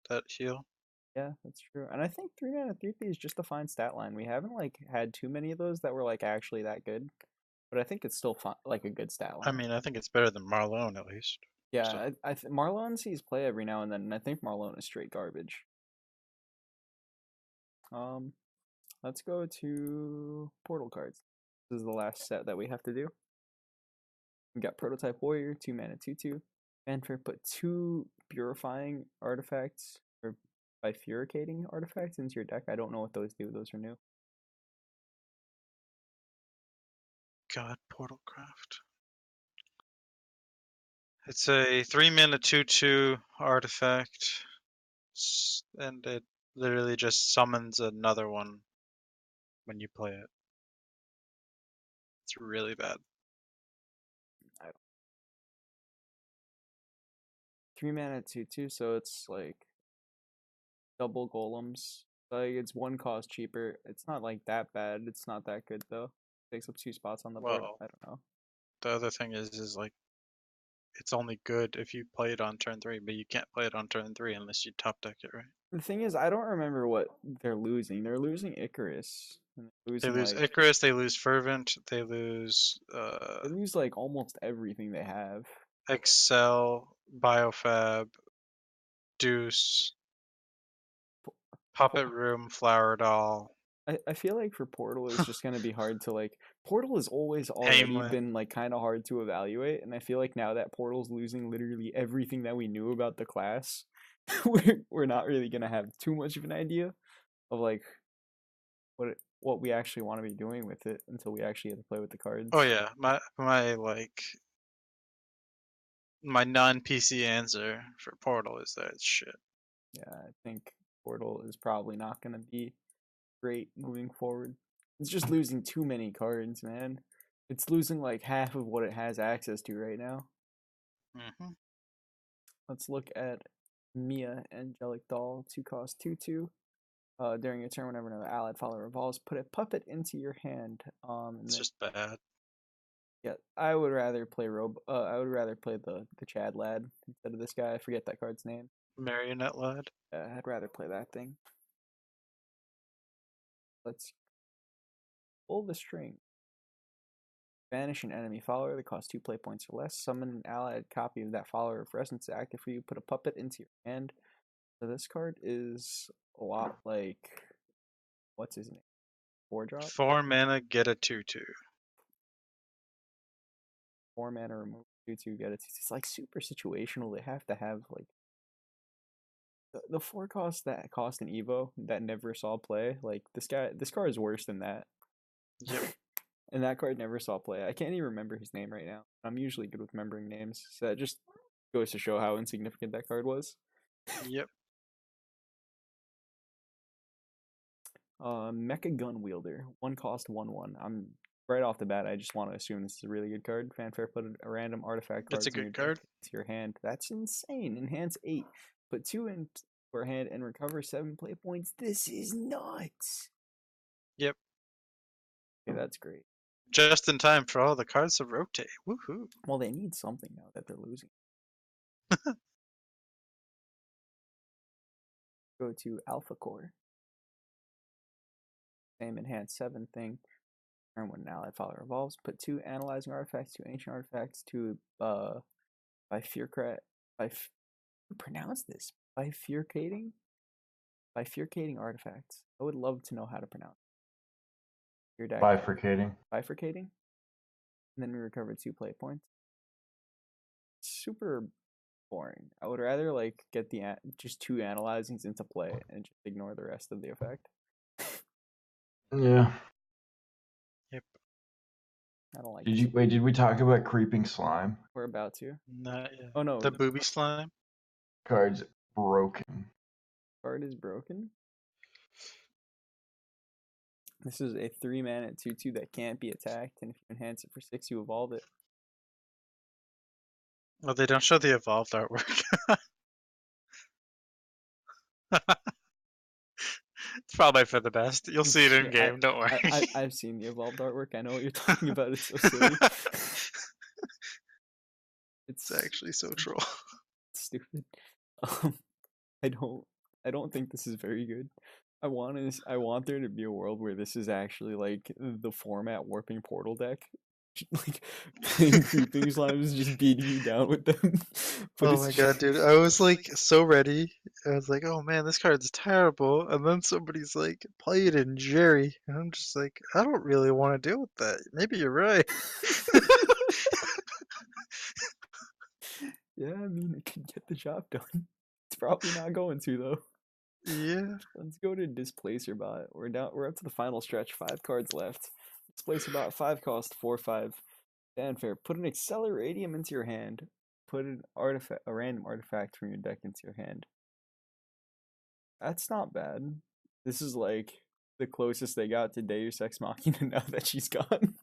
that heal. Yeah, that's true. And I think 3 mana 3/3 is just a fine stat line. We haven't like had too many of those that were like actually that good, but I think it's still fun, like a good stat line. I mean, I think it's better than Marlone at least. Yeah, Marlon sees play every now and then, and I think Marlon is straight garbage. Let's go to portal cards. This is the last set that we have to do. We got Prototype Warrior, 2 mana, 2/2. Fanfare put 2 Purifying artifacts or Bifurcating artifacts into your deck. I don't know what those do. Those are new. God, Portalcraft. It's a 3 mana 2/2 artifact, and it literally just summons another one when you play it. It's really bad. 3 mana, 2/2. So it's like double golems. Like it's 1 cost cheaper. It's not like that bad. It's not that good though. Takes up 2 spots on the board. Well, I don't know. The other thing is like, it's only good if you play it on turn 3, but you can't play it on turn 3 unless you top deck it right. The thing is, I don't remember what they're losing. They're losing Icarus. And they're They losing, lose like, Icarus, they lose Fervent, they lose they lose like almost everything they have. Excel, Biofab, Deuce, Puppet Room, Flower Doll. I feel like for Portal it's just gonna be hard to like. Portal has always already Hamlet. been like kind of hard to evaluate, and I feel like now that Portal's losing literally everything that we knew about the class, we're not really gonna have too much of an idea of like what we actually want to be doing with it until we actually have to play with the cards. Oh yeah, my non-PC answer for Portal is that it's shit. Yeah, I think Portal is probably not gonna be great moving forward. It's just losing too many cards, man. It's losing like half of what it has access to right now. Mm-hmm. Let's look at Mia Angelic Doll, 2 cost 2/2. During your turn, whenever another allied follower revolves, put a puppet into your hand. It's just bad. Yeah, I would rather play I would rather play the Chad lad instead of this guy. I forget that card's name. Marionette Lad. I'd rather play that thing. Let's pull the string. Banish an enemy follower that costs 2 play points or less. Summon an allied copy of that follower if Resonance is active for you. Put a puppet into your hand. So this card is a lot like, what's his name? 4-drop? 4 mana, get a 2/2. 4 mana, remove 2/2, get it. It's like super situational. They have to have like the 4 costs that cost an Evo that never saw play. Like this card is worse than that. Yep. And that card never saw play. I can't even remember his name right now. I'm usually good with remembering names, so that just goes to show how insignificant that card was. Yep. Mecha Gun Wielder, 1 cost 1/1. I'm right off the bat. I just want to assume this is a really good card. Fanfare, put a random artifact card That's a good card. to your hand. That's insane. Enhance 8. Put 2 into your hand and recover 7 play points. This is nuts. Yep. Okay, that's great. Just in time for all the cards to rotate. Woohoo. Well, they need something now that they're losing. Go to Alpha Core. Same enhance 7 thing. Turn when an allied follower evolves. Put 2 analyzing artifacts, 2 ancient artifacts, 2 pronounce this. Bifurcating artifacts. I would love to know how to pronounce your deck. Bifurcating. And then we recover 2 play points. Super boring. I would rather like get the just 2 analyzings into play and just ignore the rest of the effect. Yeah. Yep. I don't like. Did we talk about creeping slime? We're about to. Not yet. Oh no. The booby slime. Card's broken. Card is broken. This is a 3 mana 2/2 that can't be attacked, and if you enhance it for 6, you evolve it. Well, they don't show the evolved artwork. It's probably for the best. You'll see it in game. Don't worry. I've seen the evolved artwork. I know what you're talking about. It's so silly. It's actually so troll. Stupid. I don't think this is very good. I want there to be a world where this is actually like the format warping Portal deck, like playing creeping slimes, just beating you down with them. But Oh it's my just- god, dude! I was like so ready. I was like, "Oh man, this card's terrible." And then somebody's like, "Play it in Jerry," and I'm just like, "I don't really want to deal with that." Maybe you're right. Yeah, I mean, it could get the job done. It's probably not going to though. Yeah. Let's go to Displacer Bot. We're up to the final stretch. 5 cards left. Displacer Bot 5 cost 4/5. Fanfare. Put an Acceleradium into your hand. Put a random artifact from your deck into your hand. That's not bad. This is like the closest they got to Deus Ex Machina now that she's gone.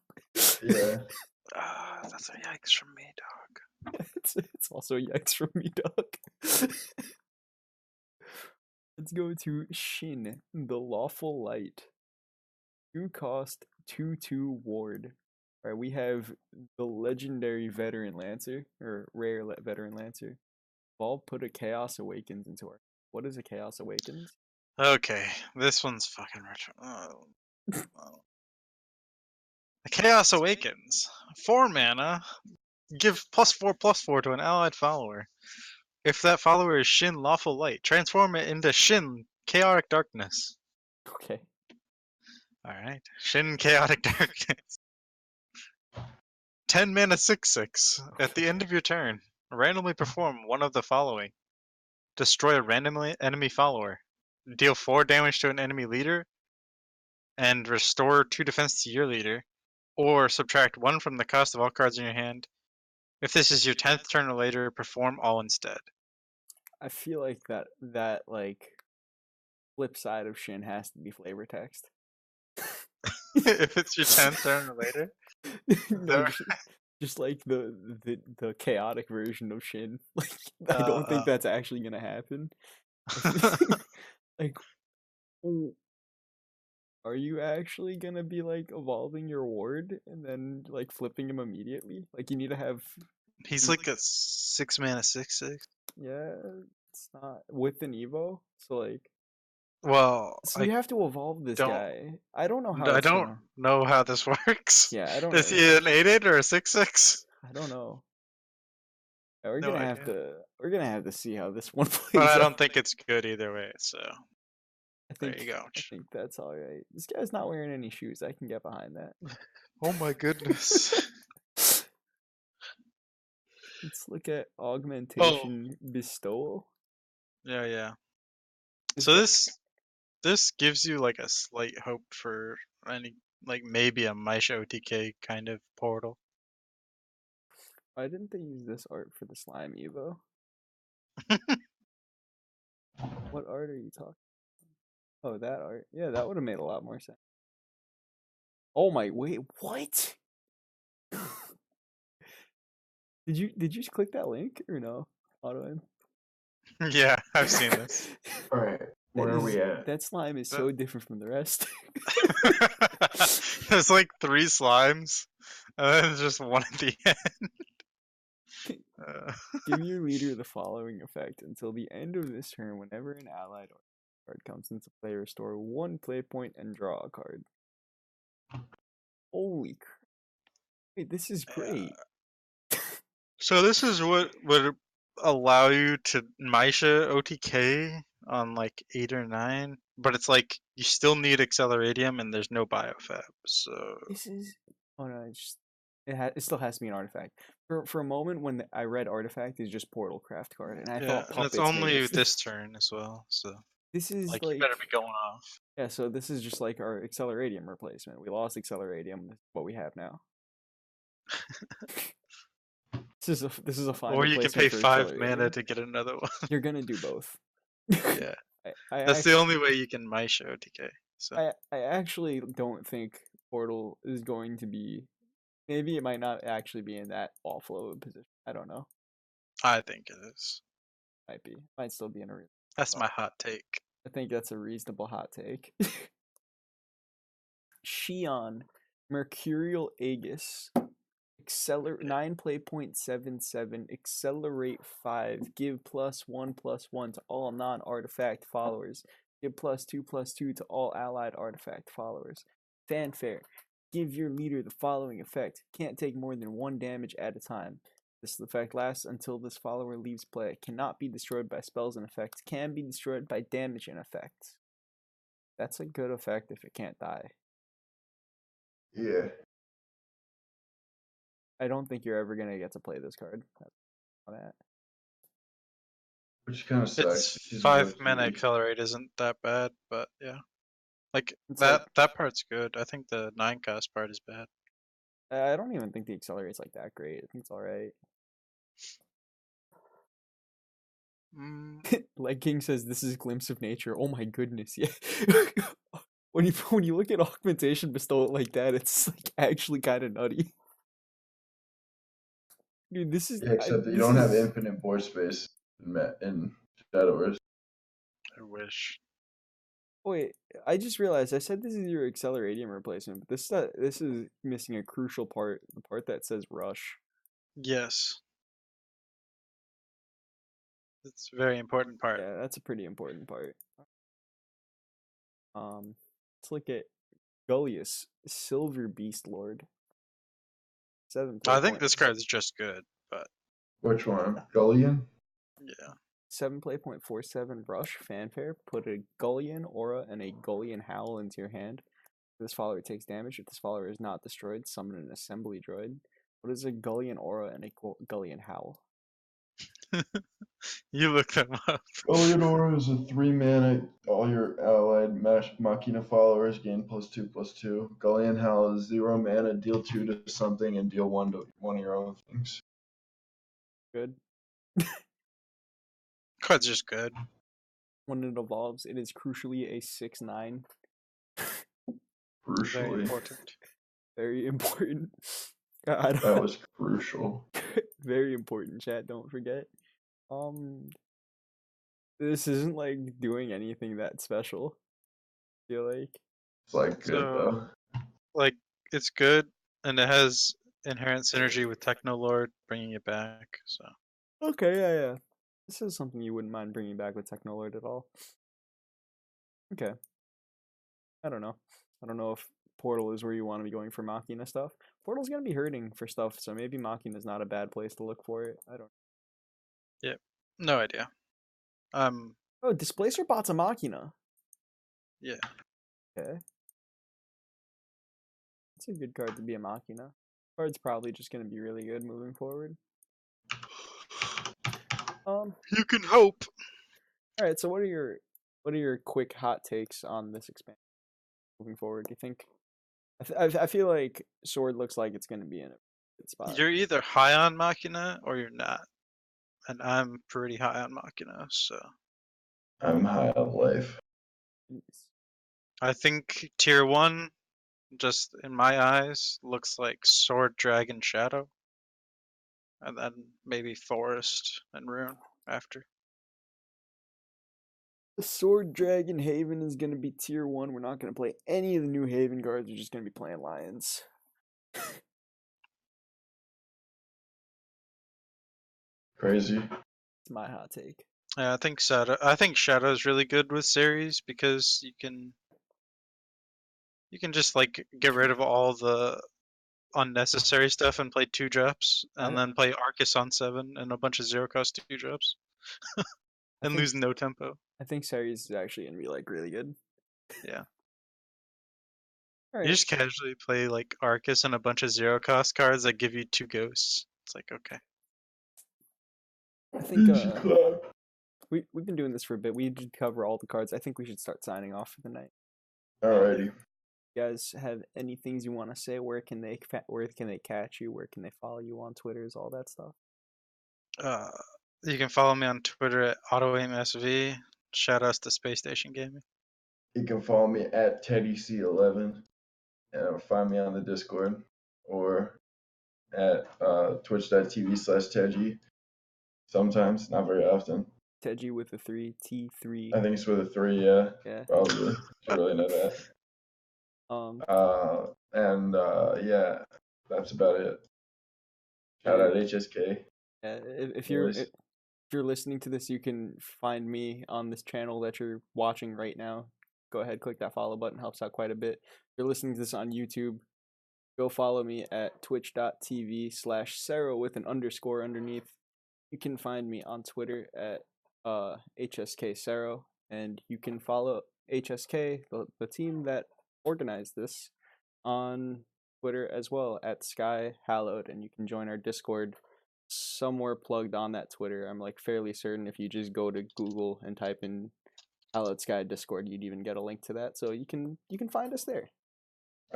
Yeah. That's a yikes from me, dog. It's also a yikes from me, dog. Let's go to Shin, the Lawful Light. 2 cost 2/2 ward. Alright, we have the legendary Veteran Lancer, or rare Veteran Lancer. Ball put a Chaos Awakens into our. What is a Chaos Awakens? Okay, this one's fucking retro. Oh. The Chaos Awakens. 4 mana. Give +4/+4 to an allied follower. If that follower is Shin Lawful Light, transform it into Shin Chaotic Darkness. Okay. Alright. Shin Chaotic Darkness. 10 mana 6/6. At the end of your turn, randomly perform one of the following. Destroy a random enemy follower. Deal 4 damage to an enemy leader. And restore 2 defense to your leader. Or subtract 1 from the cost of all cards in your hand. If this is your 10th turn or later, perform all instead. I feel like that like flip side of Shin has to be flavor text. If it's your 10th turn or later? No, There- just like the chaotic version of Shin. Like I don't think that's actually gonna happen. Like, are you actually gonna be like evolving your ward and then like flipping him immediately? Like you need to have He's like a 6 mana 6/6. yeah, it's not with an Evo. So like Well, so you have to evolve this don't- guy. I don't know how I it's don't gonna- know how this works. Yeah, I don't Is know. he an 8/8 or a 6/6? I don't know. Yeah, we're No gonna have idea. to see how this one plays But I out. don't think it's good either way, so I there think you go. I think that's all right. This guy's not wearing any shoes. I can get behind that. Oh my goodness. Let's look at augmentation bestowal. Yeah, yeah. This So guy- this gives you like a slight hope for any like maybe a Maisha OTK kind of portal. Why didn't they use this art for the slime Evo? What art are you talking? Oh, that art. Yeah, that would have made a lot more sense. Oh my wait, what? Did you click that link or no? Autoaim? Yeah, I've seen this. All right. Where are we at? That slime is so different from the rest. There's like 3 slimes, and then there's just one at the end. Give your leader the following effect. Until the end of this turn, whenever an allied card comes into play, restore 1 play point and draw a card. Holy crap. Wait, this is great. So this is what would allow you to Maisha OTK on like 8 or 9, but it's like you still need Acceleradium and there's no Biofab. So This is oh no, it still has to be an artifact. For a moment when I read artifact is just portal craft card, and I yeah, thought and puppets it's only made it. this turn as well. So This is like, like you better be going off. yeah. So this is just like our Acceleradium replacement. We lost Acceleradium. This is what we have now. This is a fine. Or you can replacement pay for 5 mana Acceleradium. to get another one. You're gonna do both. Yeah, I that's the only way you can Maisha OTK. So I actually don't think Portal is going to be. Maybe it might not actually be in that awful of a position. I don't know. I think it is. Might be. Might still be in a. That's my hot take. I think that's a reasonable hot take. Shion, Mercurial Aegis, 9 play point 7/7, accelerate 5, give +1/+1 to all non-artifact followers, give +2/+2 to all allied artifact followers. Fanfare. Give your leader the following effect. Can't take more than 1 damage at a time. This effect lasts until this follower leaves play. Cannot be destroyed by spells and effects. Can be destroyed by damage and effects. That's a good effect if it can't die. Yeah. I don't think you're ever gonna get to play this card. That. Which kind of sucks. Its She's 5 really mana weak. accelerate isn't that bad, but yeah. Like It's that part's good. I think the 9 cost part is bad. I don't even think the accelerate's like that great. I think it's alright. Leg King says this is Glimpse of Nature. Oh my goodness, yeah. when you look at augmentation bestow it like that, it's like actually kind of nutty. Dude, this is Yeah, except that you don't have infinite board space in Shadowverse. I wish. Wait, I just realized I said this is your Acceleratium replacement, but this is missing a crucial part, the part that says Rush. Yes. It's a very important part. Yeah, that's a pretty important part. Let's look at Gullius, Silver Beast Lord. 7 play I think point. this card's just good, but Which one? Gullion? yeah. 7 play point 4/7 Rush Fanfare. Put a Gullion Aura and a Gullion Howl into your hand. If this follower takes damage. If this follower is not destroyed, summon an Assembly Droid. What is a Gullion Aura and a Gullion Howl? You look them up. Gullion Aura is a 3 mana. All your allied Machina followers gain +2/+2. Gullion Howl is 0 mana. Deal 2 to something and deal 1 to one of your own things. Good. Card's just good. When it evolves, it is crucially a 6/9. Very Crucially. important. Very important. God. That was crucial. Very important, chat. Don't forget. This isn't like doing anything that special. I feel like. It's like good So- though. Like it's good, and it has inherent synergy with Technolord, bringing it back. So Okay, yeah. This is something you wouldn't mind bringing back with Technolord at all. Okay. I don't know. I don't know if Portal is where you want to be going for Machina stuff. Portal's gonna be hurting for stuff, so maybe Machina's not a bad place to look for it. I don't. no idea. Oh, Displacer Bot's a Machina. Yeah. Okay. It's a good card to be a Machina. Card's probably just gonna be really good moving forward. You can hope. All right. So what are your quick hot takes on this expansion moving forward? Do you think? I feel like Sword looks like it's gonna be in a good spot. You're either high on Machina or you're not. And I'm pretty high on Machina, so I'm high on life. I think tier 1, just in my eyes, looks like Sword, Dragon, Shadow. And then maybe Forest and Rune after. The Sword Dragon Haven is gonna be tier 1. We're not gonna play any of the new Haven cards. We're just gonna be playing Lions. Crazy. It's my hot take. Yeah, I think Shadow is really good with series because you can just like get rid of all the unnecessary stuff and play 2-drops, and then play Arcus on 7 and a bunch of 0-cost 2-drops, and lose no tempo. I think series is actually gonna be like really good. Yeah. All You right. just casually play like Arcus and a bunch of 0-cost cards that give you 2 ghosts. It's like, okay. I think Easy clap. we've been doing this for a bit. We did cover all the cards. I think we should start signing off for the night. Alrighty. You guys have any things you want to say? Where can they catch you? Where can they follow you on Twitters? All that stuff. You can follow me on Twitter at Autoaim SV. Shout outs to Space Station Gaming. You can follow me at TeddyC11 and find me on the Discord or at twitch.tv/Tejjy. Sometimes, not very often. Tejjy with a 3, T3. I think it's with a 3, yeah. Yeah. Probably. Should really know that. Yeah, that's about it. Shout out HSK. Yeah, if you're listening to this, you can find me on this channel that you're watching right now. Go ahead, click that follow button. Helps out quite a bit. If you're listening to this on YouTube, go follow me at twitch.tv/Szerro with an underscore underneath. You can find me on Twitter at HSK Szerro, and you can follow HSK, the team that organized this, on Twitter as well at Sky Hallowed, and you can join our Discord somewhere plugged on that Twitter. I'm like fairly certain if you just go to Google and type in Hallowed Sky Discord, you'd even get a link to that. So you can find us there.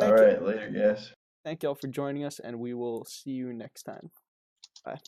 All right, later, guys. Thank y'all for joining us, and we will see you next time. Bye.